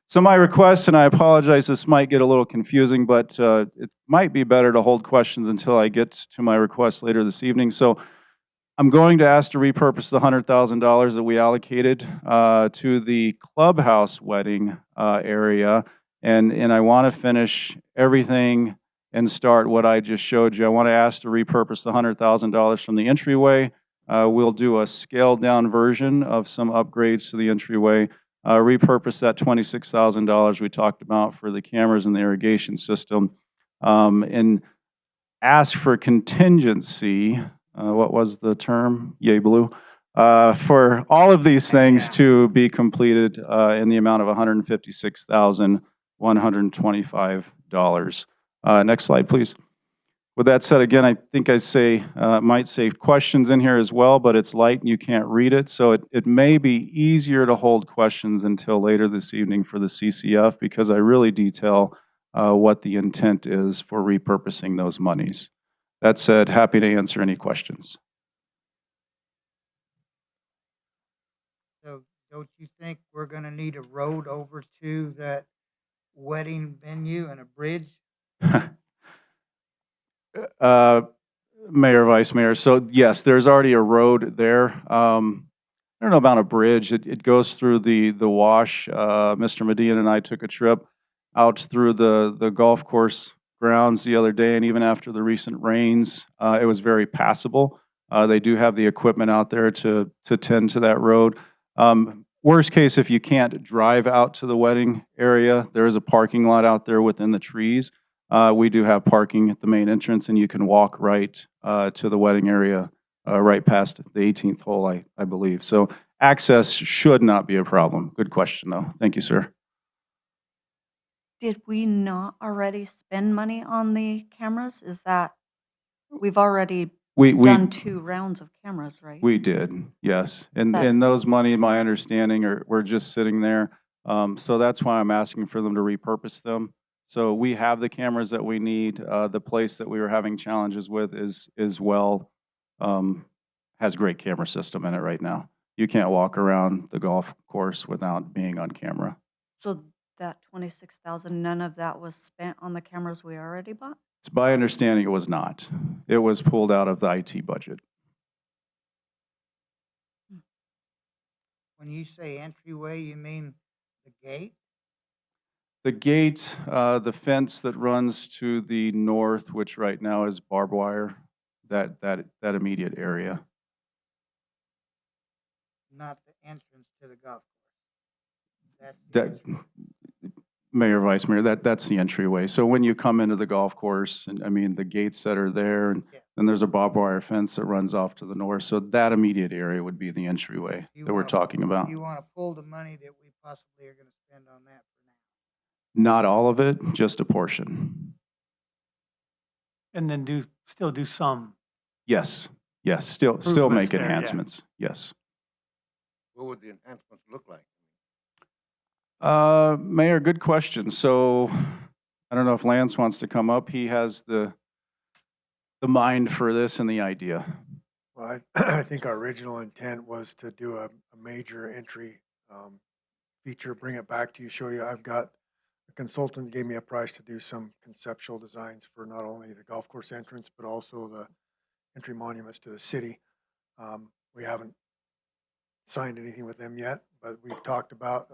So my request, and I apologize, this might get a little confusing, but it might be better to hold questions until I get to my request later this evening. So I'm going to ask to repurpose the $100,000 that we allocated to the clubhouse wedding area. And I want to finish everything and start what I just showed you. I want to ask to repurpose the $100,000 from the entryway. We'll do a scaled down version of some upgrades to the entryway. Repurpose that $26,000 we talked about for the cameras and the irrigation system. And ask for contingency, what was the term? Yay, blue. For all of these things to be completed in the amount of $156,125. Next slide, please. With that said, again, I think I might say questions in here as well, but it's light and you can't read it. So it may be easier to hold questions until later this evening for the CCF, because I really detail what the intent is for repurposing those monies. That said, happy to answer any questions. So don't you think we're gonna need a road over to that wedding venue and a bridge? Mayor, Vice Mayor, so yes, there's already a road there. I don't know about a bridge. It goes through the wash. Mr. Medina and I took a trip out through the golf course grounds the other day, and even after the recent rains, it was very passable. They do have the equipment out there to tend to that road. Worst case, if you can't drive out to the wedding area, there is a parking lot out there within the trees. We do have parking at the main entrance, and you can walk right to the wedding area, right past the 18th hole, I believe. So access should not be a problem. Good question, though. Thank you, sir. Did we not already spend money on the cameras? Is that, we've already done 2 rounds of cameras, right? We did, yes. And That- those money, my understanding, were just sitting there. So that's why I'm asking for them to repurpose them. So we have the cameras that we need. The place that we were having challenges with is well, has great camera system in it right now. You can't walk around the golf course without being on camera. So that 26,000, none of that was spent on the cameras we already bought? It's my understanding it was not. It was pulled out of the IT budget. When you say entryway, you mean the gate? The gate, the fence that runs to the north, which right now is barbed wire, that immediate area. Not the entrance to the golf course. That's the That, Mayor, Vice Mayor, that's the entryway. So when you come into the golf course, and I mean, the gates that are there, and then there's a barbed wire fence that runs off to the north. So that immediate area would be the entryway that we're talking about. You want to pull the money that we possibly are going to spend on that for now. Not all of it, just a portion. And then still do some. Yes, still Improvements make there, yeah. enhancements, yes. What would the enhancements look like? Mayor, good question. So I don't know if Lance wants to come up. He has the mind for this and the idea. Well, I think our original intent was to do a major entry feature, bring it back to you, show you. I've got a consultant gave me a price to do some conceptual designs for not only the golf course entrance, but also the entry monuments to the city. We haven't signed anything with them yet, but we've talked about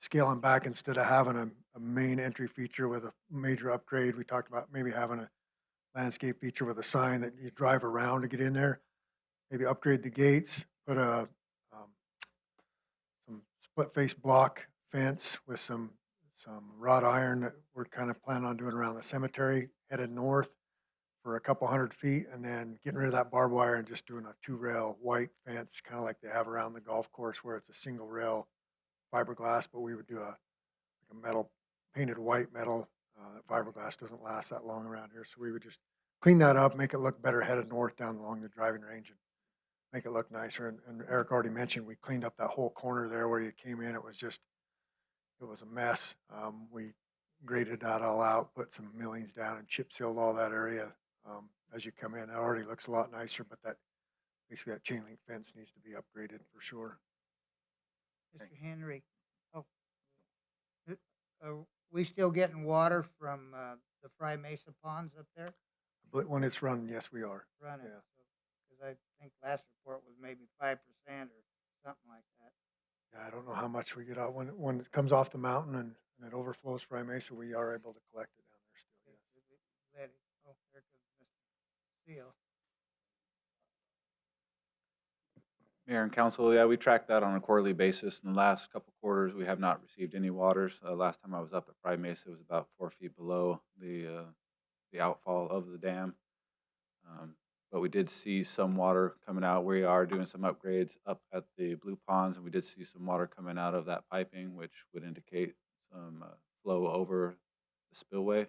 scaling back. Instead of having a main entry feature with a major upgrade, we talked about maybe having a landscape feature with a sign that you drive around to get in there. Maybe upgrade the gates, put a split-face block fence with some wrought iron that we're kind of planning on doing around the cemetery, headed north for a couple 100 feet, and then getting rid of that barbed wire and just doing a 2-rail white fence, kind of like they have around the golf course where it's a single rail fiberglass, but we would do a metal, painted white metal. That fiberglass doesn't last that long around here, so we would just clean that up, make it look better headed north down along the driving range and make it look nicer. And Eric already mentioned, we cleaned up that whole corner there where you came in. It was a mess. We graded that all out, put some millings down and chip sealed all that area. As you come in, it already looks a lot nicer, but basically that chain link fence needs to be upgraded for sure. Mr. Henry, are we still getting water from the Fry Mesa ponds up there? But when it's running, yes, we are. Running? Yeah. Because I think last report was maybe 5% or something like that. Yeah, I don't know how much we get out. When it comes off the mountain and it overflows Fry Mesa, we are able to collect it down there still. Yeah. Let it, oh, there comes Mr. Seal. Mayor and council, yeah, we track that on a quarterly basis. In the last couple quarters, we have not received any waters. Last time I was up at Fry Mesa, it was about 4 feet below the outfall of the dam. But we did see some water coming out. We are doing some upgrades up at the Blue Ponds, and we did see some water coming out of that piping, which would indicate some flow over the spillway.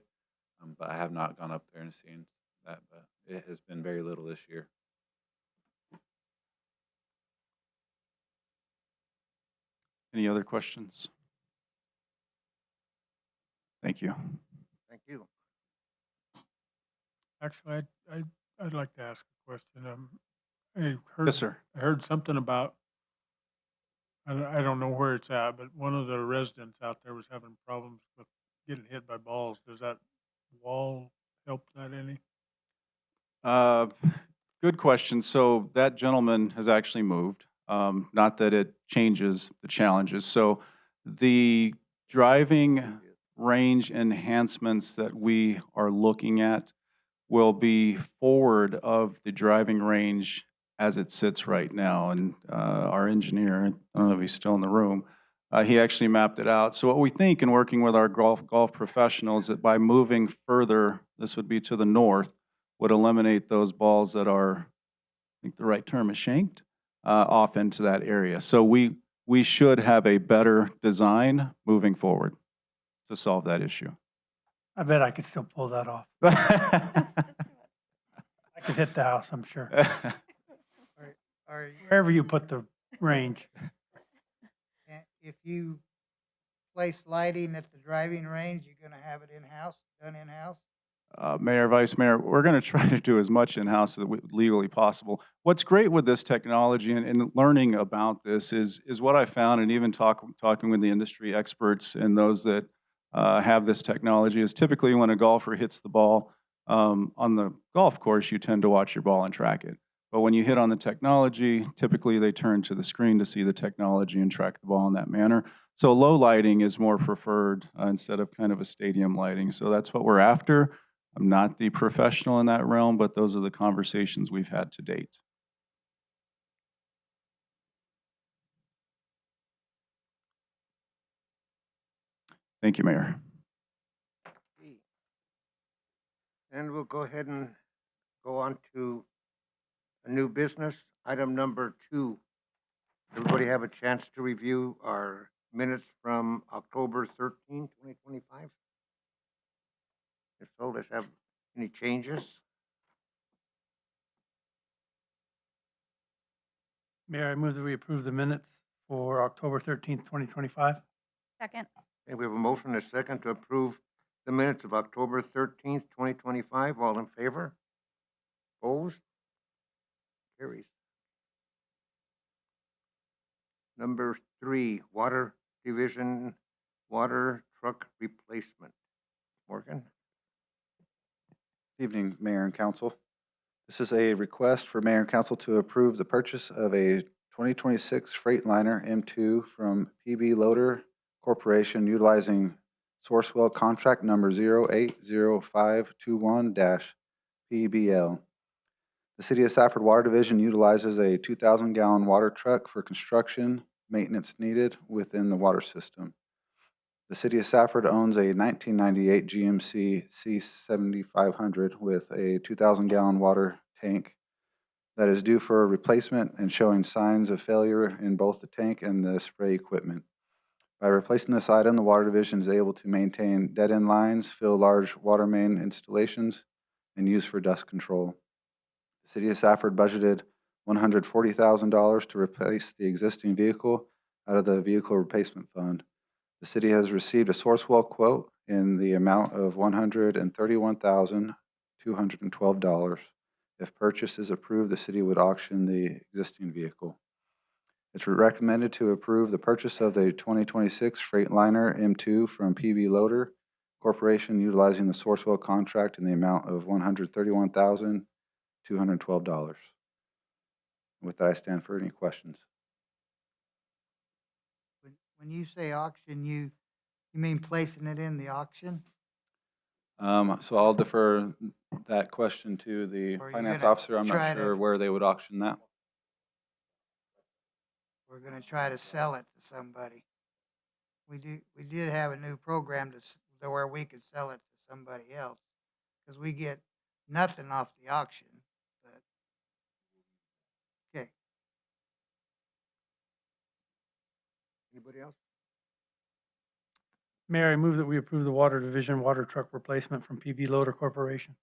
But I have not gone up there and seen that, but it has been very little this year. Any other questions? Thank you. Thank you. Actually, I'd like to ask a question. I heard, Yes, sir. I heard something about, I don't know where it's at, but one of the residents out there was having problems with getting hit by balls. Does that wall help that any? Good question. So that gentleman has actually moved. Not that it changes the challenges. So the driving range enhancements that we are looking at will be forward of the driving range as it sits right now. And our engineer, I don't know if he's still in the room, he actually mapped it out. So what we think in working with our golf professionals, that by moving further, this would be to the north, would eliminate those balls that are, I think the right term is shanked, off into that area. So we should have a better design moving forward to solve that issue. I bet I could still pull that off. I could hit the house, I'm sure. Are you, Wherever you put the range. if you place lighting at the driving range, you're going to have it in-house, done in-house? Mayor, Vice Mayor, we're going to try to do as much in-house as legally possible. What's great with this technology and learning about this is what I found, and even talking with the industry experts and those that have this technology, is typically when a golfer hits the ball on the golf course, you tend to watch your ball and track it. But when you hit on the technology, typically they turn to the screen to see the technology and track the ball in that manner. So low lighting is more preferred instead of kind of a stadium lighting. So that's what we're after. I'm not the professional in that realm, but those are the conversations we've had to date. Thank you, Mayor. And we'll go ahead and go on to a new business, item number 2. Everybody have a chance to review our minutes from October 13, 2025? If so, let's have any changes. Mayor, I move that we approve the minutes for October 13th, 2025. Second. Okay, we have a motion and a second to approve the minutes of October 13th, 2025. All in favor? Opposed? Carries. Number 3, Water Division Water Truck Replacement. Morgan? Evening, Mayor and Council. This is a request for Mayor and Council to approve the purchase of a 2026 Freightliner M2 from PB Loader Corporation utilizing Sourcewell contract number 080521-PBL. The City of Safford Water Division utilizes a 2,000-gallon water truck for construction, maintenance needed within the water system. The City of Safford owns a 1998 GMC C7500 with a 2,000-gallon water tank that is due for a replacement and showing signs of failure in both the tank and the spray equipment. By replacing this item, the Water Division is able to maintain dead-end lines, fill large water main installations, and use for dust control. The City of Safford budgeted $140,000 to replace the existing vehicle out of the Vehicle Replacement Fund. The city has received a Sourcewell quote in the amount of $131,212. If purchase is approved, the city would auction the existing vehicle. It's recommended to approve the purchase of the 2026 Freightliner M2 from PB Loader Corporation utilizing the Sourcewell contract in the amount of $131,212. With that, I stand for any questions. When you say auction, you mean placing it in the auction? So I'll defer that question to the Or are you finance gonna officer. I'm try not to- sure where they would auction that. We're gonna try to sell it to somebody. We did have a new program to where we could sell it to somebody else, because we get nothing off the auction, but, okay. Anybody else? Mayor, I move that we approve the Water Division water truck replacement from PB Loader Corporation.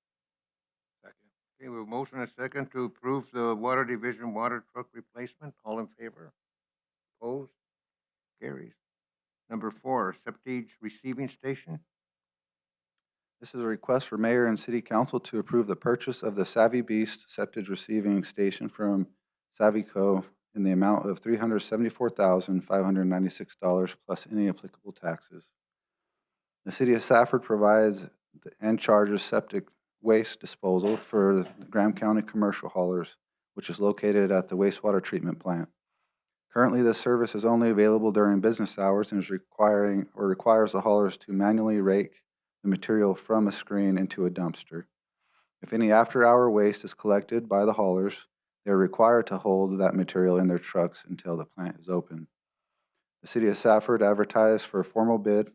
Okay, we have a motion and a second to approve the Water Division water truck replacement. All in favor? Opposed? Carries. Number 4, septage receiving station. This is a request for mayor and city council to approve the purchase of the Savvy Beast septage receiving station from Savvyco in the amount of $374,596 plus any applicable taxes. The city of Safford provides and charges septic waste disposal for the Graham County commercial haulers, which is located at the wastewater treatment plant. Currently, this service is only available during business hours and requires the haulers to manually rake the material from a screen into a dumpster. If any after-hour waste is collected by the haulers, they are required to hold that material in their trucks until the plant is open. The city of Safford advertised for a formal bid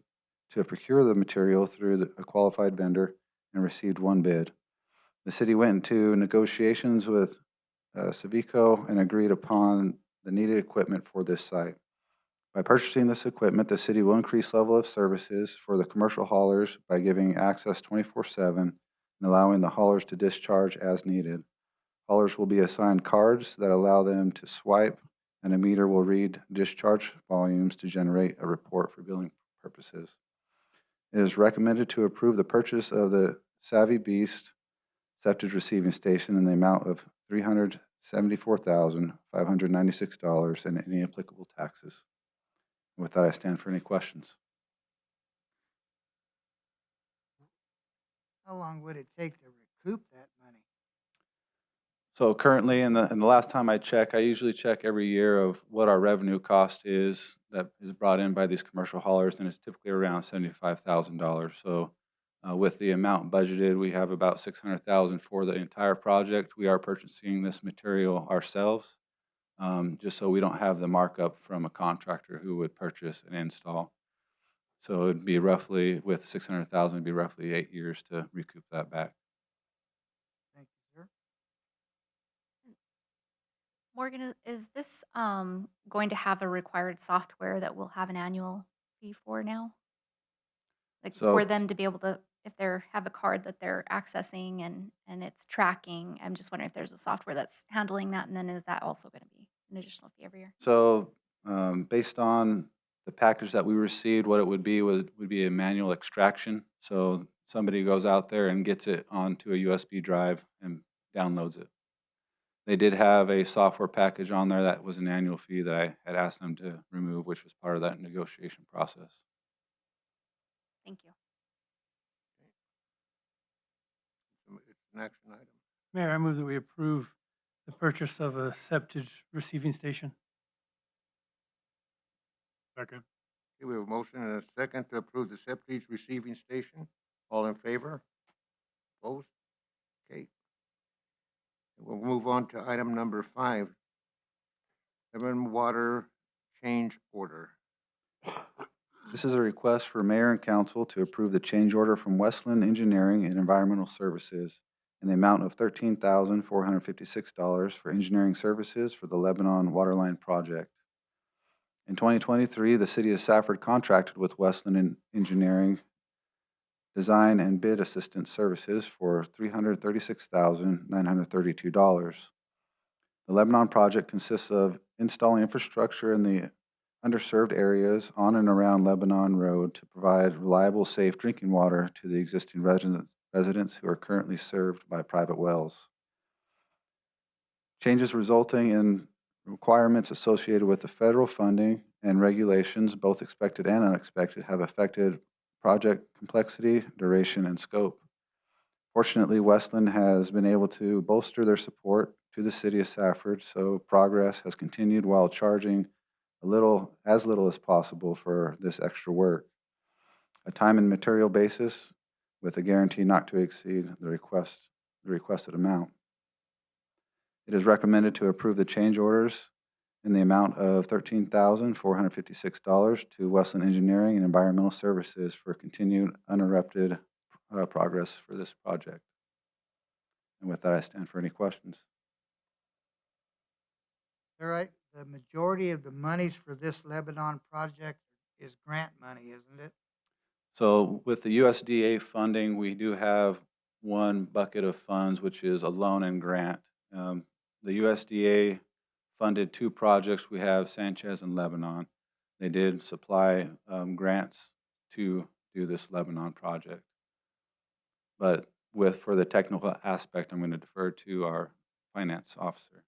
to procure the material through a qualified vendor and received one bid. The city went into negotiations with Savvyco and agreed upon the needed equipment for this site. By purchasing this equipment, the city will increase level of services for the commercial haulers by giving access 24/7 and allowing the haulers to discharge as needed. Haulers will be assigned cards that allow them to swipe, and a meter will read discharge volumes to generate a report for billing purposes. It is recommended to approve the purchase of the Savvy Beast septage receiving station in the amount of $374,596 and any applicable taxes. With that, I stand for any questions. How long would it take to recoup that money? So currently, in the last time I usually check every year of what our revenue cost is that is brought in by these commercial haulers, and it's typically around $75,000. So with the amount budgeted, we have about $600,000 for the entire project. We are purchasing this material ourselves, just so we don't have the markup from a contractor who would purchase and install. So it'd be roughly, with $600,000, it'd be roughly 8 years to recoup that back. Thank you, sir. Morgan, is this going to have a required software that we'll have an annual fee for now? Like So- for them to be able to, if they have a card that they're accessing and it's tracking, I'm just wondering if there's a software that's handling that, and then is that also going to be an additional fee every year? So based on the package that we received, what it would be a manual extraction. So somebody goes out there and gets it onto a USB drive and downloads it. They did have a software package on there that was an annual fee that I had asked them to remove, which was part of that negotiation process. Thank you. It's an action item. Mayor, I move that we approve the purchase of a septage receiving station. Second. Okay, we have a motion and a second to approve the septage receiving station. All in favor? Opposed? Okay. We'll move on to item number 5. Seven Water change order. This is a request for mayor and council to approve the change order from Westland Engineering and Environmental Services in the amount of $13,456 for engineering services for the Lebanon Waterline Project. In 2023, the city of Safford contracted with Westland Engineering design and bid assistance services for $336,932. The Lebanon project consists of installing infrastructure in the underserved areas on and around Lebanon Road to provide reliable, safe drinking water to the existing residents who are currently served by private wells. Changes resulting in requirements associated with the federal funding and regulations, both expected and unexpected, have affected project complexity, duration, and scope. Fortunately, Westland has been able to bolster their support to the city of Safford, so progress has continued while charging as little as possible for this extra work. A time and material basis with a guarantee not to exceed the requested amount. It is recommended to approve the change orders in the amount of $13,456 to Westland Engineering and Environmental Services for continued uninterrupted progress for this project. And with that, I stand for any questions. All right, the majority of the monies for this Lebanon project is grant money, isn't it? So with the USDA funding, we do have one bucket of funds, which is a loan and grant. The USDA funded two projects. We have Sanchez and Lebanon. They did supply grants to do this Lebanon project. But for the technical aspect, I'm going to defer to our finance officer.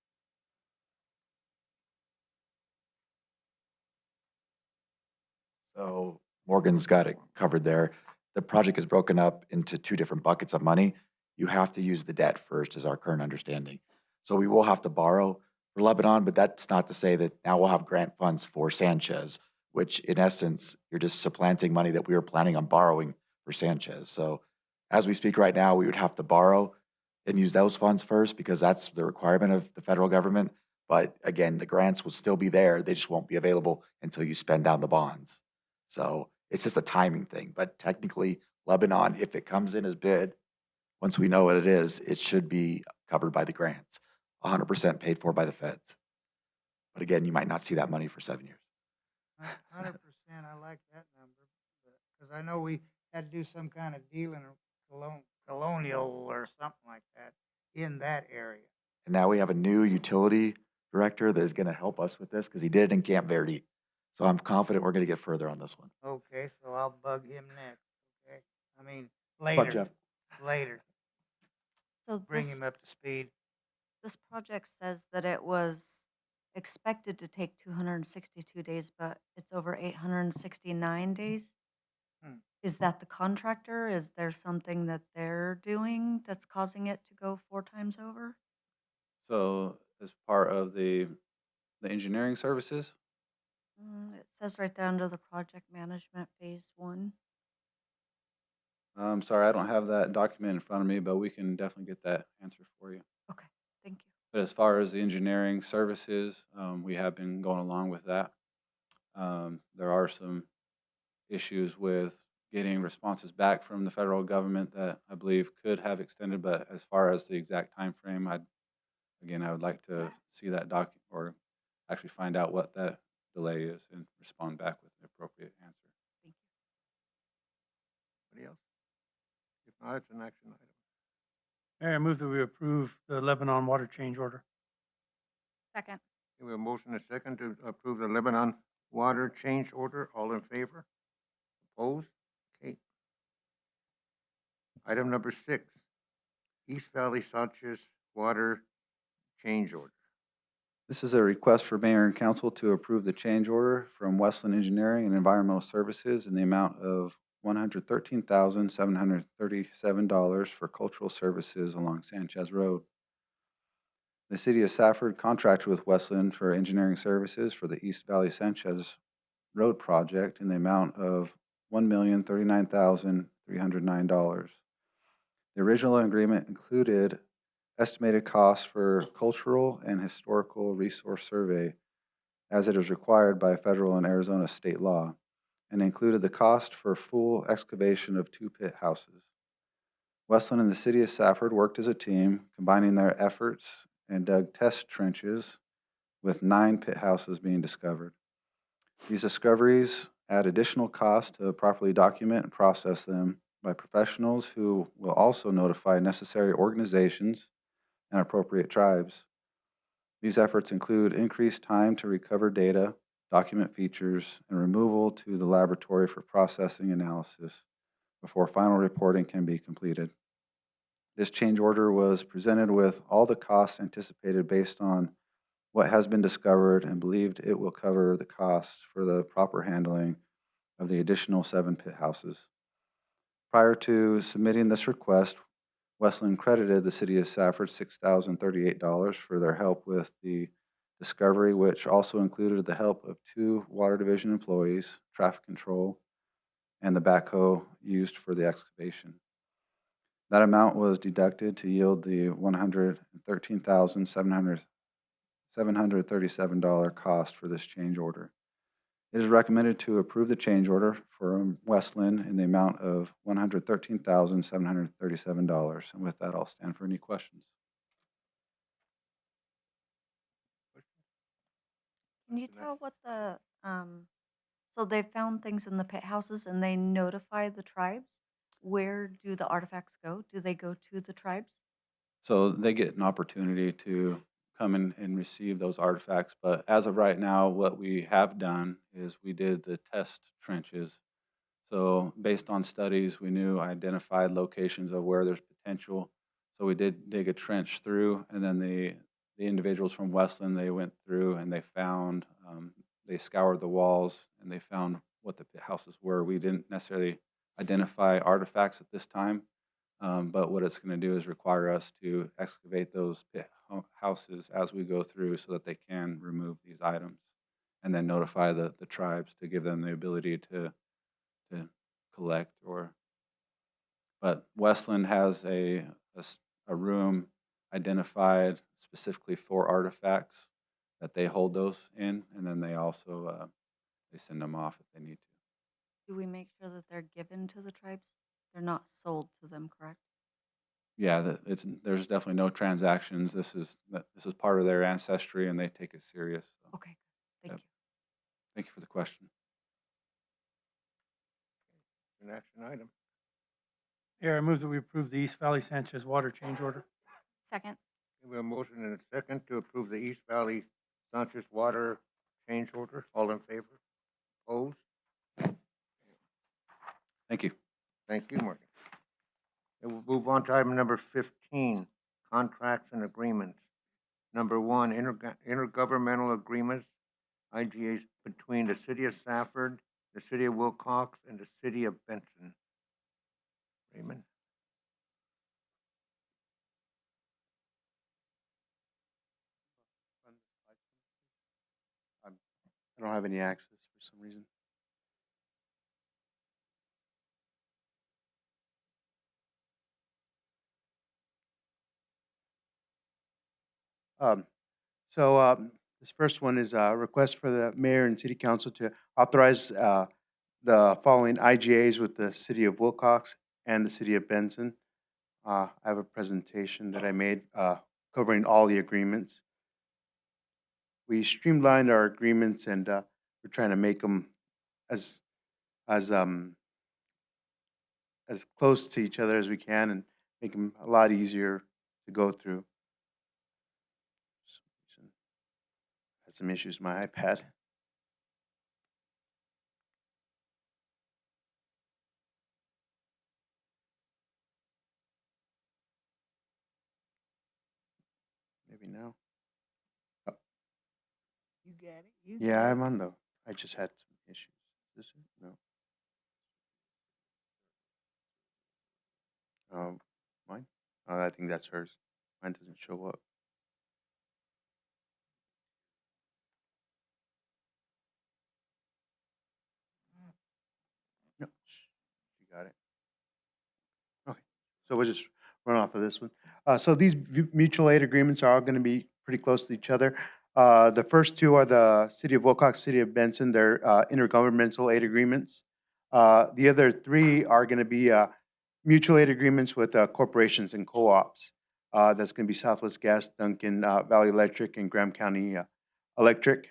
So Morgan's got it covered there. The project is broken up into two different buckets of money. You have to use the debt first, is our current understanding. So we will have to borrow for Lebanon, but that's not to say that now we'll have grant funds for Sanchez, which in essence, you're just supplanting money that we were planning on borrowing for Sanchez. So as we speak right now, we would have to borrow and use those funds first because that's the requirement of the federal government. But again, the grants will still be there. They just won't be available until you spend down the bonds. So it's just a timing thing. But technically, Lebanon, if it comes in as bid, once we know what it is, it should be covered by the grants, 100% paid for by the feds. But again, you might not see that money for 7 years. 100%, I like that number, because I know we had to do some kind of deal in Colonial or something like that in that area. And now we have a new utility director that is going to help us with this because he did it in Camp Verde. So I'm confident we're going to get further on this one. Okay, so I'll bug him next, okay? I mean, Bug later, Jeff. later, So bring this, him up to speed. this project says that it was expected to take 262 days, but it's over 869 days. Hmm. Is that the contractor? Is there something that they're doing that's causing it to go 4 times over? So as part of the engineering services, It says right there under the project management phase 1. I'm sorry, I don't have that document in front of me, but we can definitely get that answer for you. Okay, thank you. But as far as the engineering services, we have been going along with that. There are some issues with getting responses back from the federal government that I believe could have extended, but as far as the exact time frame, I would like to see that or actually find out what that delay is and respond back with an appropriate answer. Anybody else? If not, it's an action item. Mayor, I move that we approve the Lebanon water change order. Second. We have a motion and a second to approve the Lebanon water change order. All in favor? Opposed? Okay. Item number 6, East Valley Sanchez water change order. This is a request for mayor and council to approve the change order from Westland Engineering and Environmental Services in the amount of $113,737 for cultural services along Sanchez Road. The city of Safford contracted with Westland for engineering services for the East Valley Sanchez Road project in the amount of $1,039,309. The original agreement included estimated costs for cultural and historical resource survey, as it is required by federal and Arizona state law, and included the cost for full excavation of 2 pit houses. Westland and the city of Safford worked as a team, combining their efforts and dug test trenches with 9 pit houses being discovered. These discoveries add additional cost to properly document and process them by professionals who will also notify necessary organizations and appropriate tribes. These efforts include increased time to recover data, document features, and removal to the laboratory for processing analysis before final reporting can be completed. This change order was presented with all the costs anticipated based on what has been discovered and believed it will cover the costs for the proper handling of the additional 7 pit houses. Prior to submitting this request, Westland credited the city of Safford $6,038 for their help with the discovery, which also included the help of 2 Water Division employees, traffic control, and the backhoe used for the excavation. That amount was deducted to yield the $113,737 cost for this change order. It is recommended to approve the change order for Westland in the amount of $113,737. And with that, I'll stand for any questions. Can you tell what the, so they found things in the pit houses and they notify the tribes? Where do the artifacts go? Do they go to the tribes? So they get an opportunity to come in and receive those artifacts. But as of right now, what we have done is we did the test trenches. So based on studies, we knew identified locations of where there's potential. So we did dig a trench through, and then the individuals from Westland, they went through and they found, they scoured the walls and they found what the pit houses were. We didn't necessarily identify artifacts at this time, but what it's going to do is require us to excavate those pit houses as we go through so that they can remove these items and then notify the tribes to give them the ability to collect but Westland has a room identified specifically for artifacts that they hold those in, and then they also they send them off if they need to. Do we make sure that they're given to the tribes? They're not sold to them, correct? Yeah, there's definitely no transactions. This is part of their ancestry, and they take it serious. So. Okay, thank Yep. you. Thank you for the question. An action item. Mayor, I move that we approve the East Valley Sanchez water change order. Second. We have a motion and a second to approve the East Valley Sanchez water change order. All in favor? Opposed? Thank you. Thank you, Morgan. And we'll move on to item number 15, contracts and agreements. Number 1, intergovernmental agreements, IGAs between the city of Safford, the city of Wilcox, and the city of Benson. Raymond? I don't have any access for some reason. This first one is a request for the mayor and city council to authorize the following IGAs with the city of Wilcox and the city of Benson. I have a presentation that I made covering all the agreements. We streamlined our agreements and we're trying to make them as close to each other as we can and make them a lot easier to go through. Had some issues with my iPad. Maybe now. Oh. You got it? You Yeah, got I'm it. on the. I just had some issues. This is no. Mine? Oh, I think that's hers. Mine doesn't show up. No, you got it. Okay, so we'll just run off of this one. So these mutual aid agreements are all going to be pretty close to each other. The first two are the City of Wilcox, City of Benson, they're intergovernmental aid agreements. The other three are going to be mutual aid agreements with corporations and co-ops. That's going to be Southwest Gas, Duncan Valley Electric, and Graham County Electric.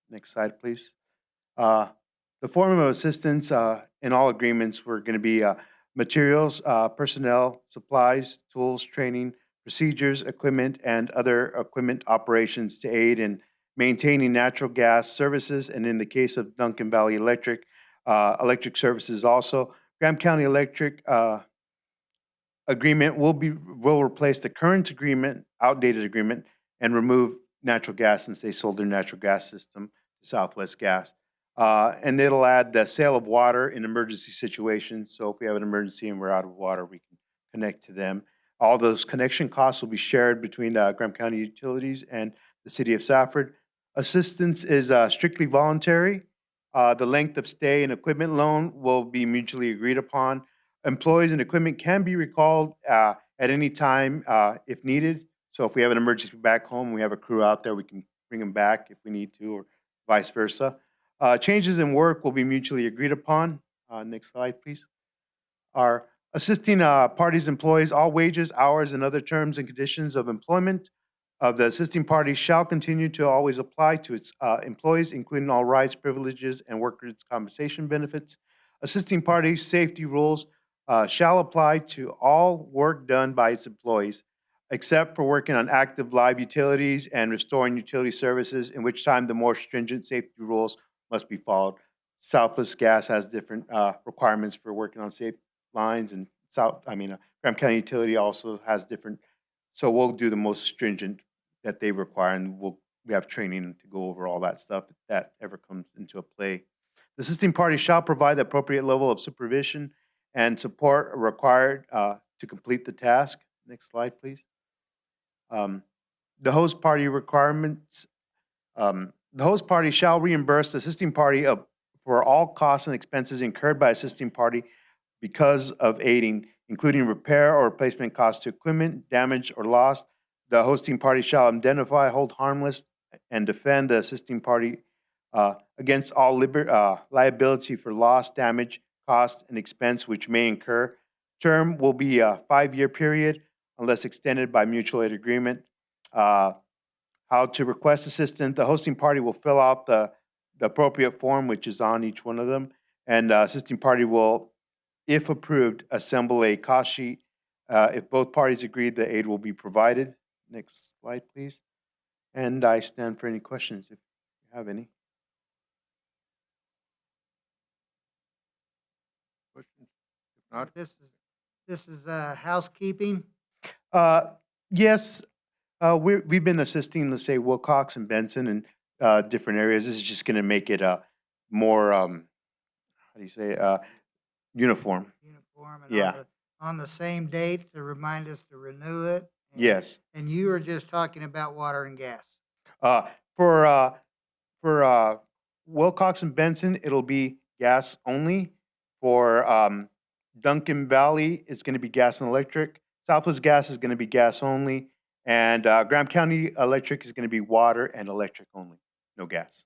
Next slide, please. The form of assistance in all agreements were going to be materials, personnel, supplies, tools, training, procedures, equipment, and other equipment operations to aid in maintaining natural gas services, and in the case of Duncan Valley Electric, electric services also. Graham County Electric agreement will replace the current agreement, outdated agreement, and remove natural gas since they sold their natural gas system to Southwest Gas. And it'll add the sale of water in emergency situations. So if we have an emergency and we're out of water, we can connect to them. All those connection costs will be shared between Graham County Utilities and the City of Safford. Assistance is strictly voluntary. The length of stay and equipment loan will be mutually agreed upon. Employees and equipment can be recalled at any time if needed. So if we have an emergency back home, we have a crew out there, we can bring them back if we need to, or vice versa. Changes in work will be mutually agreed upon. Next slide, please. Our assisting parties, employees, all wages, hours, and other terms and conditions of employment of the assisting party shall continue to always apply to its employees, including all rights, privileges, and workers' compensation benefits. Assisting parties' safety rules shall apply to all work done by its employees, except for working on active live utilities and restoring utility services, in which time the more stringent safety rules must be followed. Southwest Gas has different requirements for working on safe lines, and Graham County Utility also has different. So we'll do the most stringent that they require, and we have training to go over all that stuff if that ever comes into play. The assisting party shall provide the appropriate level of supervision and support required to complete the task. Next slide, please. The host party requirements. The host party shall reimburse the assisting party for all costs and expenses incurred by assisting party because of aiding, including repair or replacement costs to equipment damaged or lost. The hosting party shall indemnify, hold harmless, and defend the assisting party against all liability for loss, damage, cost, and expense which may incur. Term will be a 5-year period unless extended by mutual aid agreement. How to request assistance. The hosting party will fill out the appropriate form, which is on each one of them, and assisting party will, if approved, assemble a cost sheet. If both parties agree, the aid will be provided. Next slide, please. And I stand for any questions if you have any. Questions? If not, This is housekeeping. Yes, we've been assisting, let's say, Wilcox and Benson and different areas. This is just going to make it more, how do you say, uniform. Uniform and Yeah. on the same date to remind us to renew it. Yes. And you were just talking about water and gas. For Wilcox and Benson, it'll be gas only. For Duncan Valley, it's going to be gas and electric. Southwest Gas is going to be gas only. And Graham County Electric is going to be water and electric only, no gas.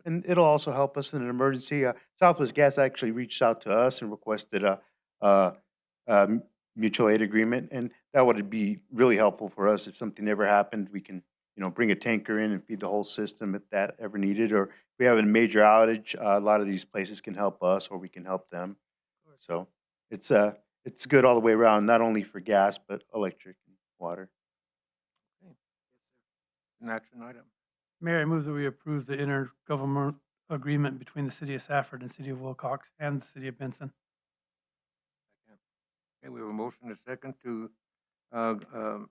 And it'll also help us in an emergency. Southwest Gas actually reached out to us and requested a mutual aid agreement, and that would be really helpful for us if something ever happened. We can, bring a tanker in and feed the whole system if that ever needed, or if we have a major outage, a lot of these places can help us or we can help them. So it's good all the way around, not only for gas, but electric and water. An action item. Mayor, I move that we approve the intergovernmental agreement between the City of Safford and City of Wilcox and the City of Benson. Okay, we have a motion and a second to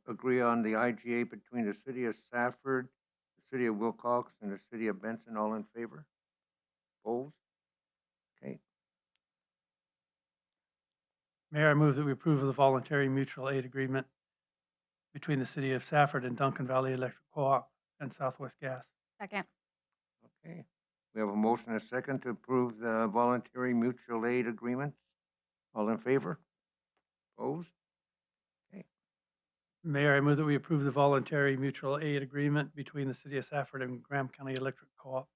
agree on the IGA between the City of Safford, the City of Wilcox, and the City of Benson. All in favor? Opposed? Okay. Mayor, I move that we approve of the voluntary mutual aid agreement between the City of Safford and Duncan Valley Electric Co-op and Southwest Gas. Second. Okay. We have a motion and a second to approve the voluntary mutual aid agreements. All in favor? Opposed? Mayor, I move that we approve the voluntary mutual aid agreement between the City of Safford and Graham County Electric Co-op.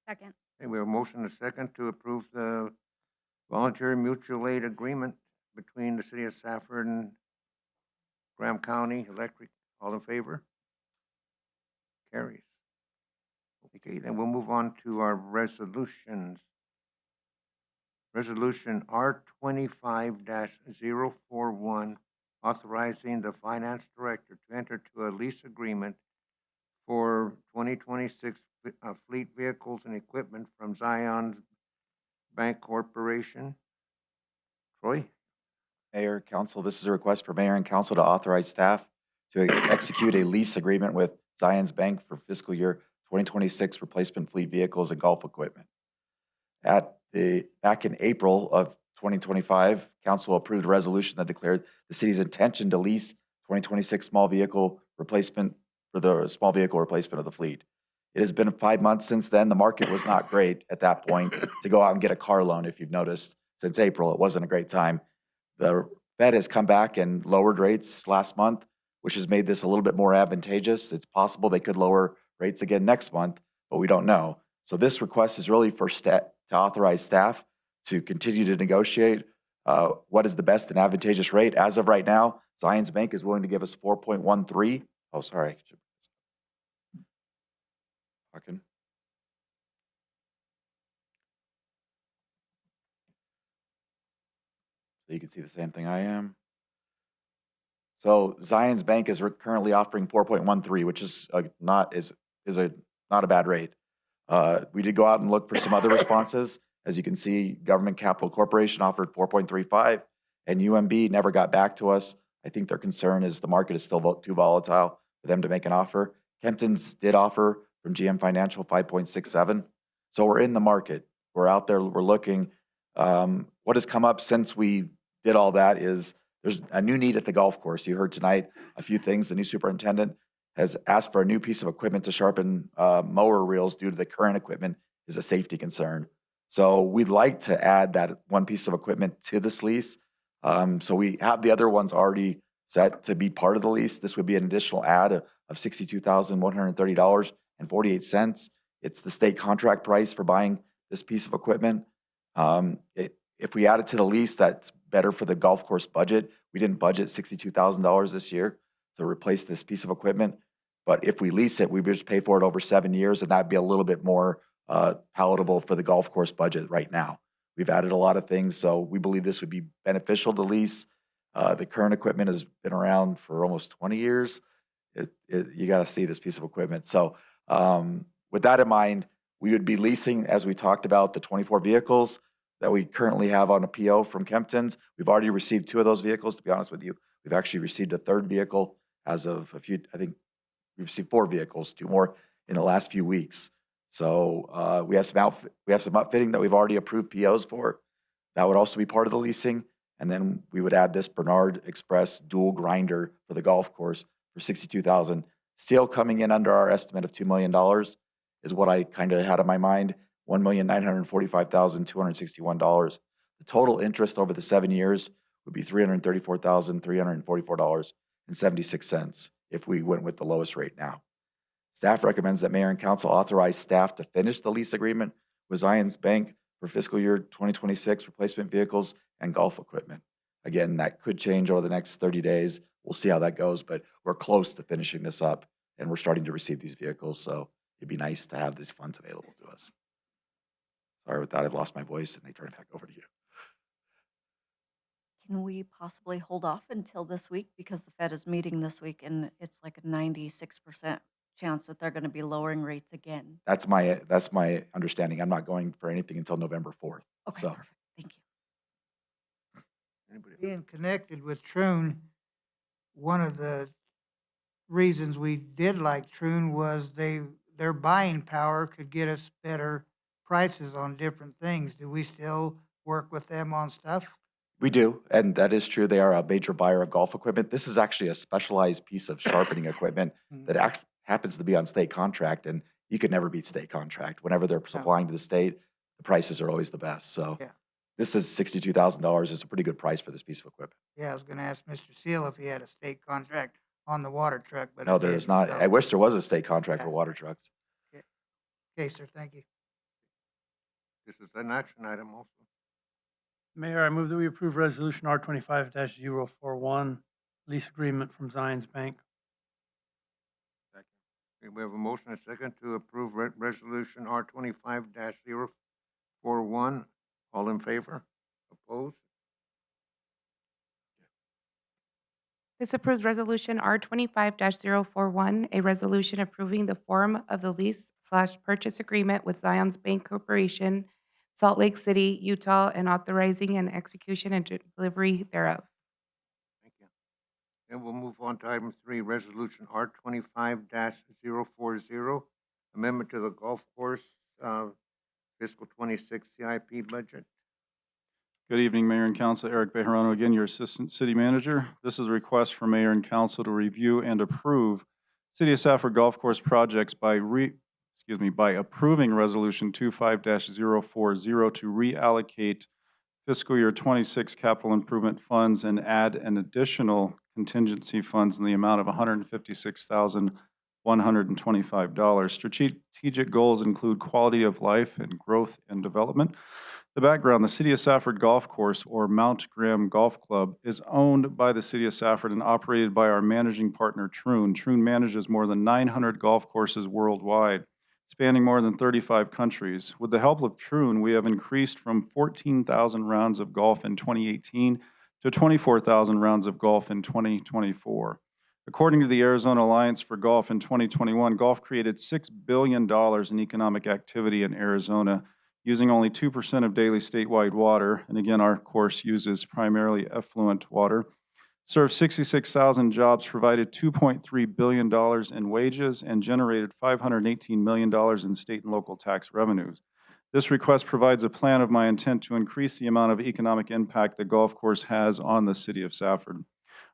Second. Okay, we have a motion and a second to approve the voluntary mutual aid agreement between the City of Safford and Graham County Electric. All in favor? Carries. Okay, then we'll move on to our resolutions. Resolution R25-041, authorizing the finance director to enter to a lease agreement for 2026 fleet vehicles and equipment from Zions Bank Corporation. Troy? Mayor, council, this is a request for mayor and council to authorize staff to execute a lease agreement with Zions Bank for fiscal year 2026 replacement fleet vehicles and golf equipment. Back in April of 2025, council approved a resolution that declared the city's intention to lease 2026 small vehicle replacement for the small vehicle replacement of the fleet. It has been 5 months since then. The market was not great at that point to go out and get a car loan. If you've noticed, since April, it wasn't a great time. The Fed has come back and lowered rates last month, which has made this a little bit more advantageous. It's possible they could lower rates again next month, but we don't know. So this request is really for to authorize staff to continue to negotiate what is the best and advantageous rate. As of right now, Zions Bank is willing to give us 4.13. Oh, sorry. Talking. So you can see the same thing I am. So Zions Bank is currently offering 4.13, which is not a bad rate. We did go out and look for some other responses. As you can see, Government Capital Corporation offered 4.35, and UMB never got back to us. I think their concern is the market is still too volatile for them to make an offer. Kempton's did offer from GM Financial 5.67. So we're in the market. We're out there. We're looking. What has come up since we did all that is there's a new need at the golf course. You heard tonight a few things. The new superintendent has asked for a new piece of equipment to sharpen mower reels due to the current equipment is a safety concern. So we'd like to add that one piece of equipment to this lease. So we have the other ones already set to be part of the lease. This would be an additional add of $62,130.48. It's the state contract price for buying this piece of equipment. If we add it to the lease, that's better for the golf course budget. We didn't budget $62,000 this year to replace this piece of equipment. But if we lease it, we would just pay for it over 7 years, and that'd be a little bit more palatable for the golf course budget right now. We've added a lot of things, so we believe this would be beneficial to lease. The current equipment has been around for almost 20 years. You got to see this piece of equipment. So with that in mind, we would be leasing, as we talked about, the 24 vehicles that we currently have on a PO from Kempton's. We've already received 2 of those vehicles, to be honest with you. We've actually received a 3rd vehicle as of I think we've received 4 vehicles, 2 more in the last few weeks. So we have some upfitting that we've already approved POs for. That would also be part of the leasing. And then we would add this Bernard Express dual grinder for the golf course for $62,000. Still coming in under our estimate of $2 million is what I kind of had in my mind, $1,945,261. The total interest over the 7 years would be $334,344.76 if we went with the lowest rate now. Staff recommends that mayor and council authorize staff to finish the lease agreement with Zions Bank for fiscal year 2026 replacement vehicles and golf equipment. Again, that could change over the next 30 days. We'll see how that goes, but we're close to finishing this up and we're starting to receive these vehicles. So it'd be nice to have these funds available to us. Sorry with that, I've lost my voice and I turn it back over to you. Can we possibly hold off until this week? Because the Fed is meeting this week and it's like a 96% chance that they're going to be lowering rates again. That's my understanding. I'm not going for anything until November 4th. Okay, So perfect. Thank you. Being connected with Troon, one of the reasons we did like Troon was their buying power could get us better prices on different things. Do we still work with them on stuff? we do, and that is true. They are a major buyer of golf equipment. This is actually a specialized piece of sharpening equipment that happens to be on state contract, and you could never beat state contract. Whenever they're supplying to the state, the prices are always the best. So Yeah. this is $62,000. It's a pretty good price for this piece of equipment. Yeah, I was gonna ask Mr. Seal if he had a state contract on the water truck, but No, he there's didn't, not. so- I wish there was a state contract for Yeah. water trucks. Okay, sir, thank you. This is an action item also. Mayor, I move that we approve Resolution R25-041, lease agreement from Zions Bank. Okay, we have a motion and a second to approve resolution R25-041. All in favor? Opposed? This approves Resolution R25-041, a resolution approving the form of the lease/purchase agreement with Zions Bank Corporation, Salt Lake City, Utah, and authorizing an execution and delivery thereof. Thank you. And we'll move on to item 3, resolution R25-040, amendment to the golf course fiscal 26 CIP budget. Good evening, Mayor and Council. Eric Bejarano, again, your Assistant City Manager. This is a request for Mayor and Council to review and approve City of Safford Golf Course projects by approving Resolution 25-040 to reallocate fiscal year 26 capital improvement funds and add an additional contingency funds in the amount of $156,125. Strategic goals include quality of life and growth and development. The background, the City of Safford Golf Course, or Mount Graham Golf Club, is owned by the City of Safford and operated by our managing partner, Troon. Troon manages more than 900 golf courses worldwide, spanning more than 35 countries. With the help of Troon, we have increased from 14,000 rounds of golf in 2018 to 24,000 rounds of golf in 2024. According to the Arizona Alliance for Golf in 2021, golf created $6 billion in economic activity in Arizona, using only 2% of daily statewide water. And again, our course uses primarily effluent water. Served 66,000 jobs, provided $2.3 billion in wages, and generated $518 million in state and local tax revenues. This request provides a plan of my intent to increase the amount of economic impact the golf course has on the City of Safford.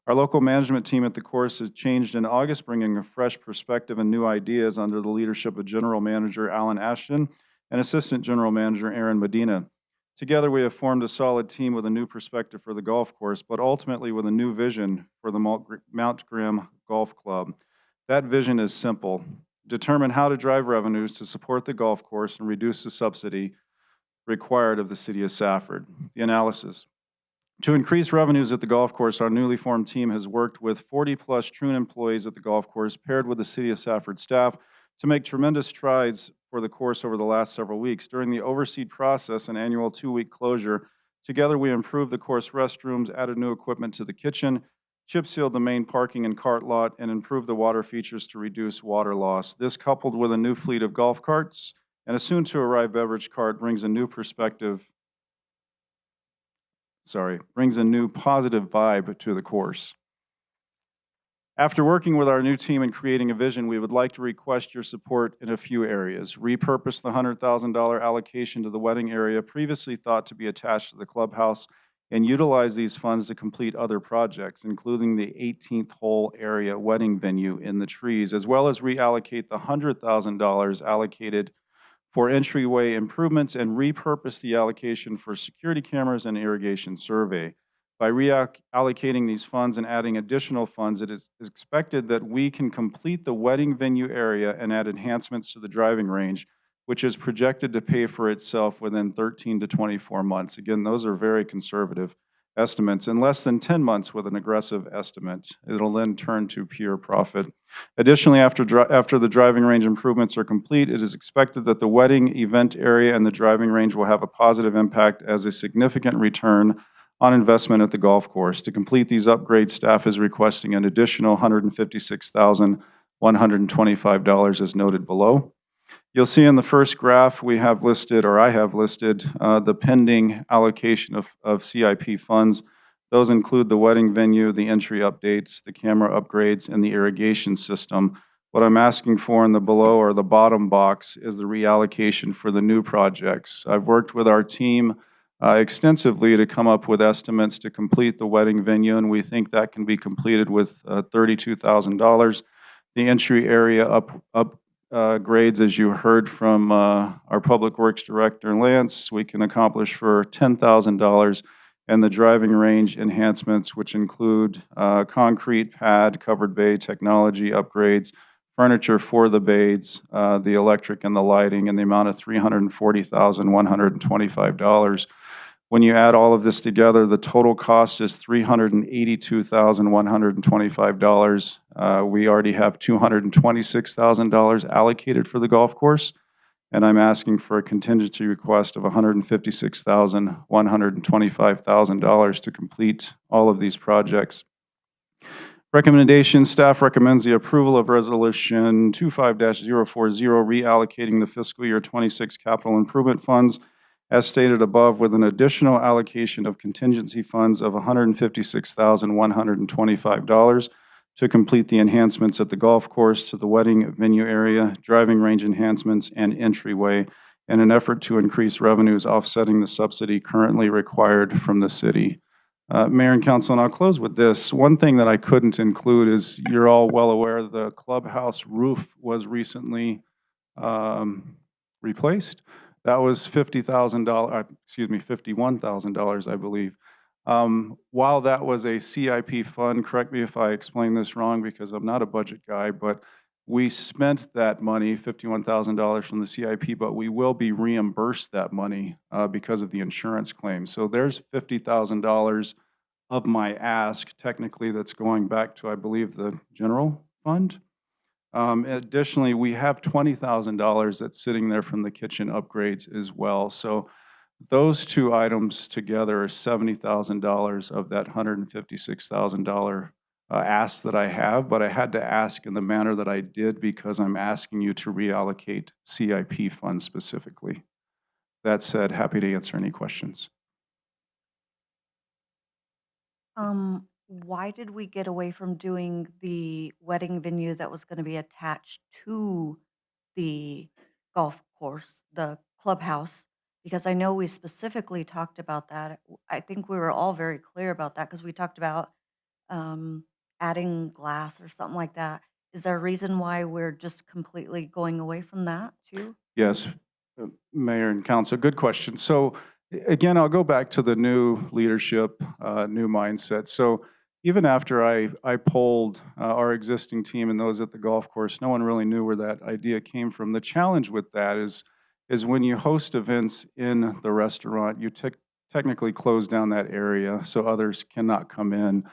Our local management team at the course has changed in August, bringing a fresh perspective and new ideas under the leadership of General Manager Alan Ashton and Assistant General Manager Aaron Medina. Together, we have formed a solid team with a new perspective for the golf course, but ultimately with a new vision for the Mount Graham Golf Club. That vision is simple: determine how to drive revenues to support the golf course and reduce the subsidy required of the City of Safford. The analysis: to increase revenues at the golf course, our newly formed team has worked with 40-plus Troon employees at the golf course, paired with the City of Safford staff, to make tremendous strides for the course over the last several weeks. During the overseed process and annual 2-week closure, together we improved the course restrooms, added new equipment to the kitchen, chip sealed the main parking and cart lot, and improved the water features to reduce water loss. This, coupled with a new fleet of golf carts and a soon-to-arrive beverage cart, brings a new positive vibe to the course. After working with our new team and creating a vision, we would like to request your support in a few areas. Repurpose the $100,000 allocation to the wedding area previously thought to be attached to the clubhouse and utilize these funds to complete other projects, including the 18th hole area wedding venue in the trees, as well as reallocate the $100,000 allocated for entryway improvements and repurpose the allocation for security cameras and irrigation survey. By reallocating these funds and adding additional funds, it is expected that we can complete the wedding venue area and add enhancements to the driving range, which is projected to pay for itself within 13 to 24 months. Again, those are very conservative estimates in less than 10 months with an aggressive estimate. It'll then turn to pure profit. Additionally, after the driving range improvements are complete, it is expected that the wedding event area and the driving range will have a positive impact as a significant return on investment at the golf course. To complete these upgrades, staff is requesting an additional $156,125 as noted below. You'll see in the first graph we have listed, or I have listed, the pending allocation of CIP funds. Those include the wedding venue, the entry updates, the camera upgrades, and the irrigation system. What I'm asking for in the below or the bottom box is the reallocation for the new projects. I've worked with our team extensively to come up with estimates to complete the wedding venue, and we think that can be completed with $32,000. The entry area upgrades, as you heard from our Public Works Director, Lance, we can accomplish for $10,000, and the driving range enhancements, which include concrete pad, covered bay technology upgrades, furniture for the bays, the electric and the lighting, and the amount of $340,125. When you add all of this together, the total cost is $382,125. We already have $226,000 allocated for the golf course, and I'm asking for a contingency request of $156,125,000 to complete all of these projects. Recommendation, staff recommends the approval of Resolution 25-040, reallocating the fiscal year 26 capital improvement funds as stated above, with an additional allocation of contingency funds of $156,125 to complete the enhancements at the golf course, to the wedding venue area, driving range enhancements, and entryway, in an effort to increase revenues offsetting the subsidy currently required from the city. Mayor and Council, and I'll close with this. One thing that I couldn't include is, you're all well aware, the clubhouse roof was recently replaced. That was $51,000, I believe. While that was a CIP fund, correct me if I explain this wrong because I'm not a budget guy, but we spent that money, $51,000 from the CIP, but we will be reimbursed that money because of the insurance claim. So there's $50,000 of my ask, technically, that's going back to, I believe, the general fund. Additionally, we have $20,000 that's sitting there from the kitchen upgrades as well. So those two items together are $70,000 of that $156,000 ask that I have, but I had to ask in the manner that I did because I'm asking you to reallocate CIP funds specifically. That said, happy to answer any questions. Why did we get away from doing the wedding venue that was going to be attached to the golf course, the clubhouse? Because I know we specifically talked about that. I think we were all very clear about that because we talked about adding glass or something like that. Is there a reason why we're just completely going away from that too? Yes, Mayor and Council, good question. So again, I'll go back to the new leadership, new mindset. So even after I polled our existing team and those at the golf course, no one really knew where that idea came from. The challenge with that is when you host events in the restaurant, you technically close down that area so others cannot come in.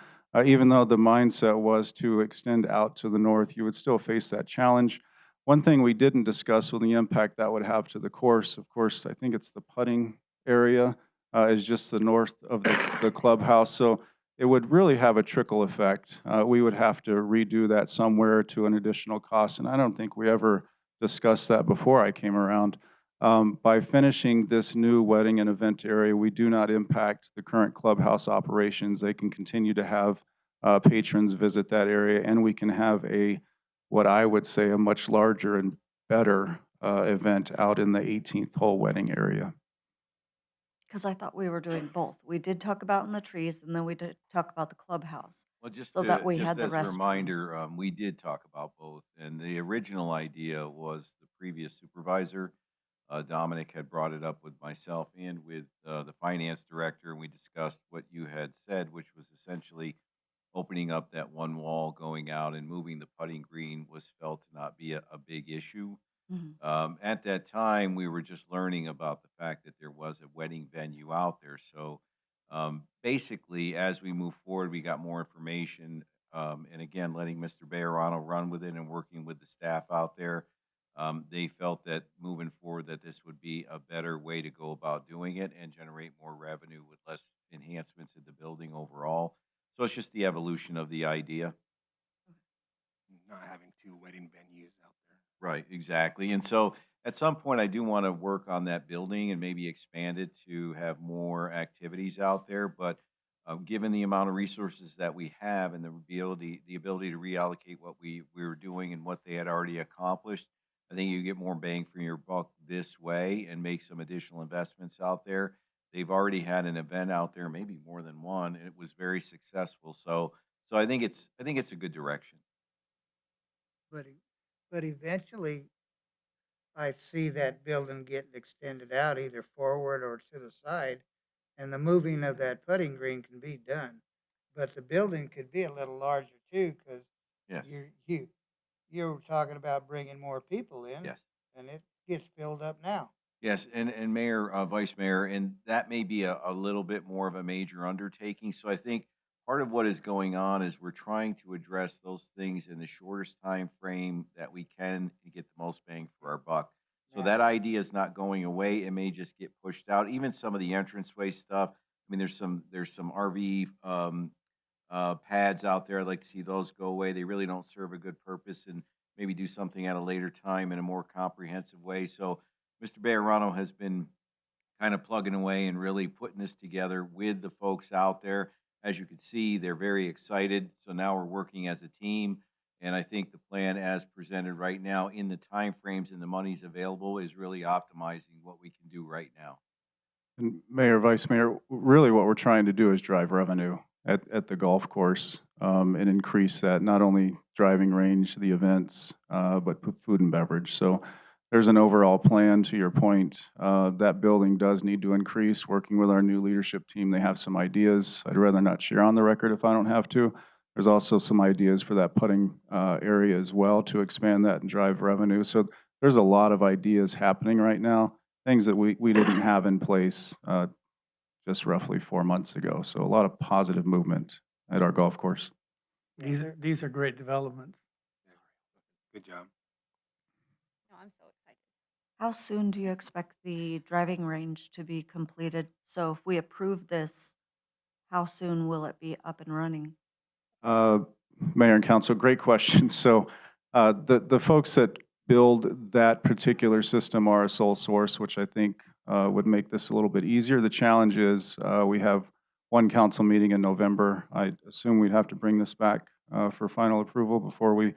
Even though the mindset was to extend out to the north, you would still face that challenge. One thing we didn't discuss was the impact that would have to the course. Of course, I think it's the putting area is just the north of the clubhouse. So it would really have a trickle effect. We would have to redo that somewhere to an additional cost, and I don't think we ever discussed that before I came around. By finishing this new wedding and event area, we do not impact the current clubhouse operations. They can continue to have patrons visit that area, and we can have what I would say, a much larger and better event out in the 18th hole wedding area. Because I thought we were doing both. We did talk about in the trees, and then we did talk about the clubhouse. Well, just so that we had the as a restrooms. reminder, we did talk about both, and the original idea was the previous supervisor, Dominic, had brought it up with myself and with the finance director, and we discussed what you had said, which was essentially opening up that one wall going out and moving the putting green was felt to not be a big issue. At that time, we were just learning about the fact that there was a wedding venue out there. So Basically, as we move forward, we got more information, and again, letting Mr. Bayerano run with it and working with the staff out there. They felt that moving forward, that this would be a better way to go about doing it and generate more revenue with less enhancements in the building overall. So it's just the evolution of the idea. Not having two wedding venues out there. Right, exactly. And so at some point, I do want to work on that building and maybe expand it to have more activities out there. But given the amount of resources that we have and the ability to reallocate what we were doing and what they had already accomplished, I think you get more bang for your buck this way and make some additional investments out there. They've already had an event out there, maybe more than one, and it was very successful. So I think it's a good direction. But eventually, I see that building getting extended out either forward or to the side, and the moving of that putting green can be done. But the building could be a little larger too, because Yes. you're talking about bringing more people in. Yes. And it gets filled up now. Yes, and Mayor, Vice Mayor, and that may be a little bit more of a major undertaking. So I think part of what is going on is we're trying to address those things in the shortest time frame that we can to get the most bang for our buck. So that idea is not going away. It may just get pushed out. Even some of the entranceway stuff. I mean, there's some RV pads out there. I'd like to see those go away. They really don't serve a good purpose, and maybe do something at a later time in a more comprehensive way. So Mr. Bayerano has been kind of plugging away and really putting this together with the folks out there. As you can see, they're very excited. So now we're working as a team. And I think the plan as presented right now in the timeframes and the monies available is really optimizing what we can do right now. And Mayor, Vice Mayor, really what we're trying to do is drive revenue at the golf course and increase that, not only driving range, the events, but food and beverage. So there's an overall plan, to your point. That building does need to increase. Working with our new leadership team, they have some ideas. I'd rather not share on the record if I don't have to. There's also some ideas for that putting area as well to expand that and drive revenue. So there's a lot of ideas happening right now, things that we didn't have in place just roughly 4 months ago. So a lot of positive movement at our golf course. These are great developments. Good job. No, I'm so excited. How soon do you expect the driving range to be completed? So if we approve this, how soon will it be up and running? Mayor and Council, great question. So the folks that build that particular system are a sole source, which I think would make this a little bit easier. The challenge is we have one council meeting in November. I assume we'd have to bring this back for final approval before we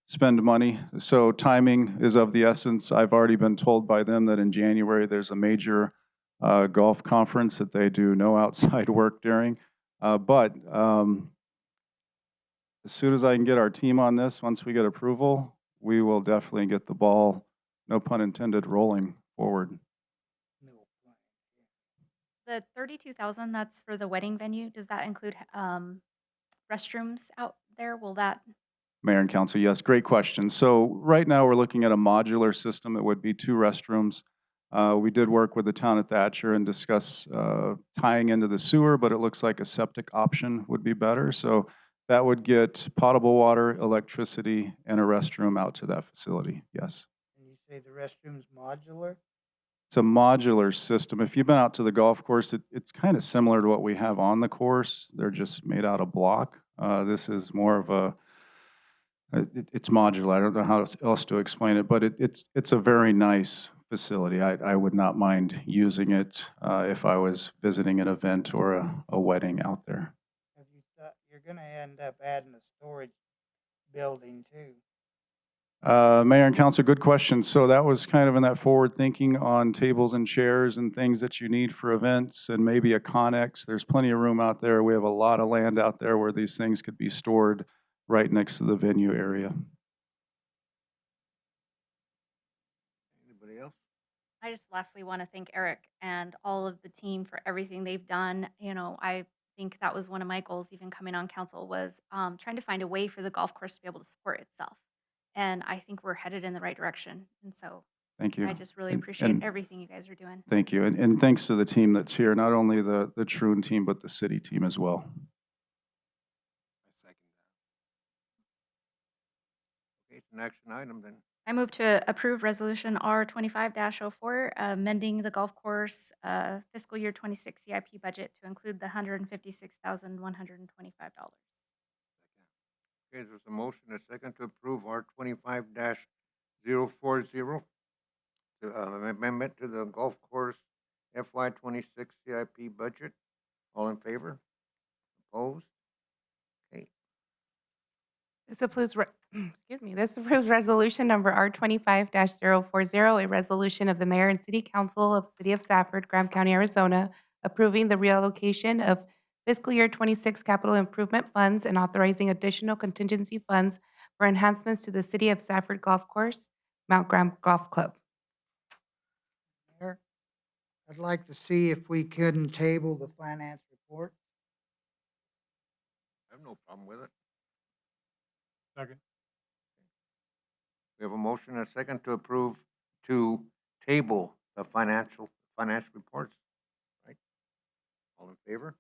spend money. So timing is of the essence. I've already been told by them that in January there's a major golf conference that they do no outside work during. But as soon as I can get our team on this, once we get approval, we will definitely get the ball, no pun intended, rolling forward. The 32,000 that's for the wedding venue, does that include restrooms out there? Will that? Mayor and Council, yes, great question. So right now we're looking at a modular system. It would be 2 restrooms. We did work with the town of Thatcher and discuss tying into the sewer, but it looks like a septic option would be better. So that would get potable water, electricity, and a restroom out to that facility, yes. And you say the restroom's modular? It's a modular system. If you've been out to the golf course, it's kind of similar to what we have on the course. They're just made out of block. This is more of a, it's modular. I don't know how else to explain it, but it's a very nice facility. I would not mind using it if I was visiting an event or a wedding out there. Have you thought you're going to end up adding a storage building too? Mayor and Council, good question. So that was kind of in that forward thinking on tables and chairs and things that you need for events and maybe a Connex. There's plenty of room out there. We have a lot of land out there where these things could be stored right next to the venue area. Anybody else? I just lastly want to thank Eric and all of the team for everything they've done. You know, I think that was one of my goals, even coming on council, was trying to find a way for the golf course to be able to support itself. And I think we're headed in the right direction. And so Thank you. I just really And- appreciate and everything you guys are doing. Thank you. And thanks to the team that's here, not only the Troon team, but the city team as well. I second Okay, it's an action item then. I move to approve Resolution R 25-04, amending the golf course fiscal year 26 CIP budget to include the $156,125. Okay, there's a motion, a second to approve R 25-040, amendment to the golf course FY 26 CIP budget. All in favor? Opposed? Okay, This approves, excuse me, this approves resolution number R 25-040, a resolution of the mayor and city council of City of Safford, Graham County, Arizona, approving the reallocation of fiscal year 26 capital improvement funds and authorizing additional contingency funds for enhancements to the City of Safford Golf Course, Mount Graham Golf Club. Mayor, I'd like to see if we couldn't table the finance report. I have no problem with it. Second. We have a motion, a second to approve to table the financial reports, right? All in favor?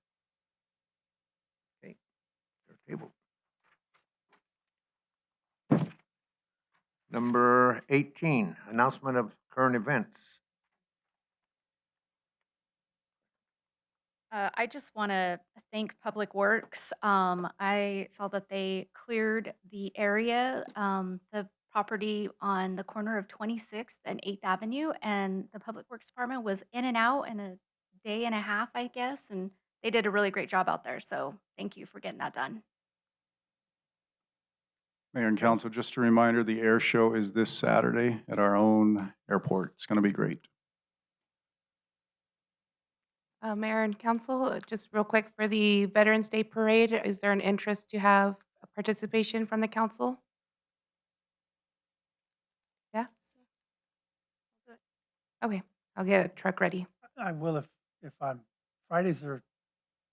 Okay, they're tabled. Number 18, announcement of current events. I just want to thank Public Works. I saw that they cleared the area, the property on the corner of 26th and 8th Avenue, and the Public Works Department was in and out in a day and a half, I guess, and they did a really great job out there. So thank you for getting that done. Mayor and council, just a reminder, the air show is this Saturday at our own airport. It's going to be great. Mayor and council, just real quick for the Veterans Day Parade, is there an interest to have a participation from the council? Yes? Okay, I'll get a truck ready. I will if I'm, Fridays are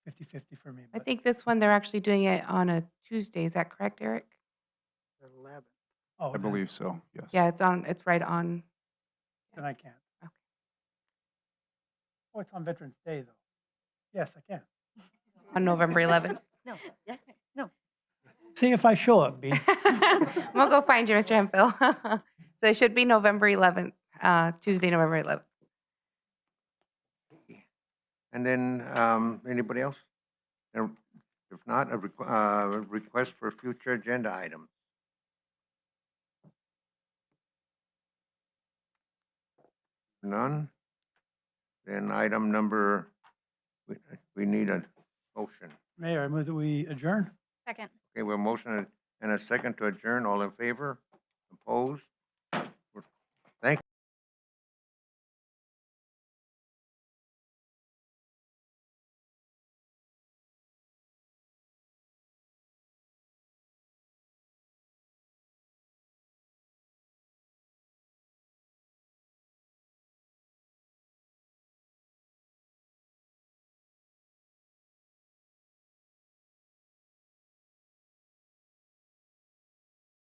50-50 for me. I But think this one, they're actually doing it on a Tuesday. Is that correct, Eric? The 11th. oh, I believe so, yes. Yeah, it's right on. then I can't. Okay. Oh, it's on Veterans Day, though. Yes, I can. On November 11th. No, yes, no. See if I show up, B. I'm gonna go find you, Mr. Hemphill. So it should be November 11th, Tuesday, November 11th. And then, anybody else? If not, a request for future agenda items. None? Then item number, we need a motion. Mayor, I move that we adjourn. Second. Okay, we have a motion and a second to adjourn. All in favor? Opposed?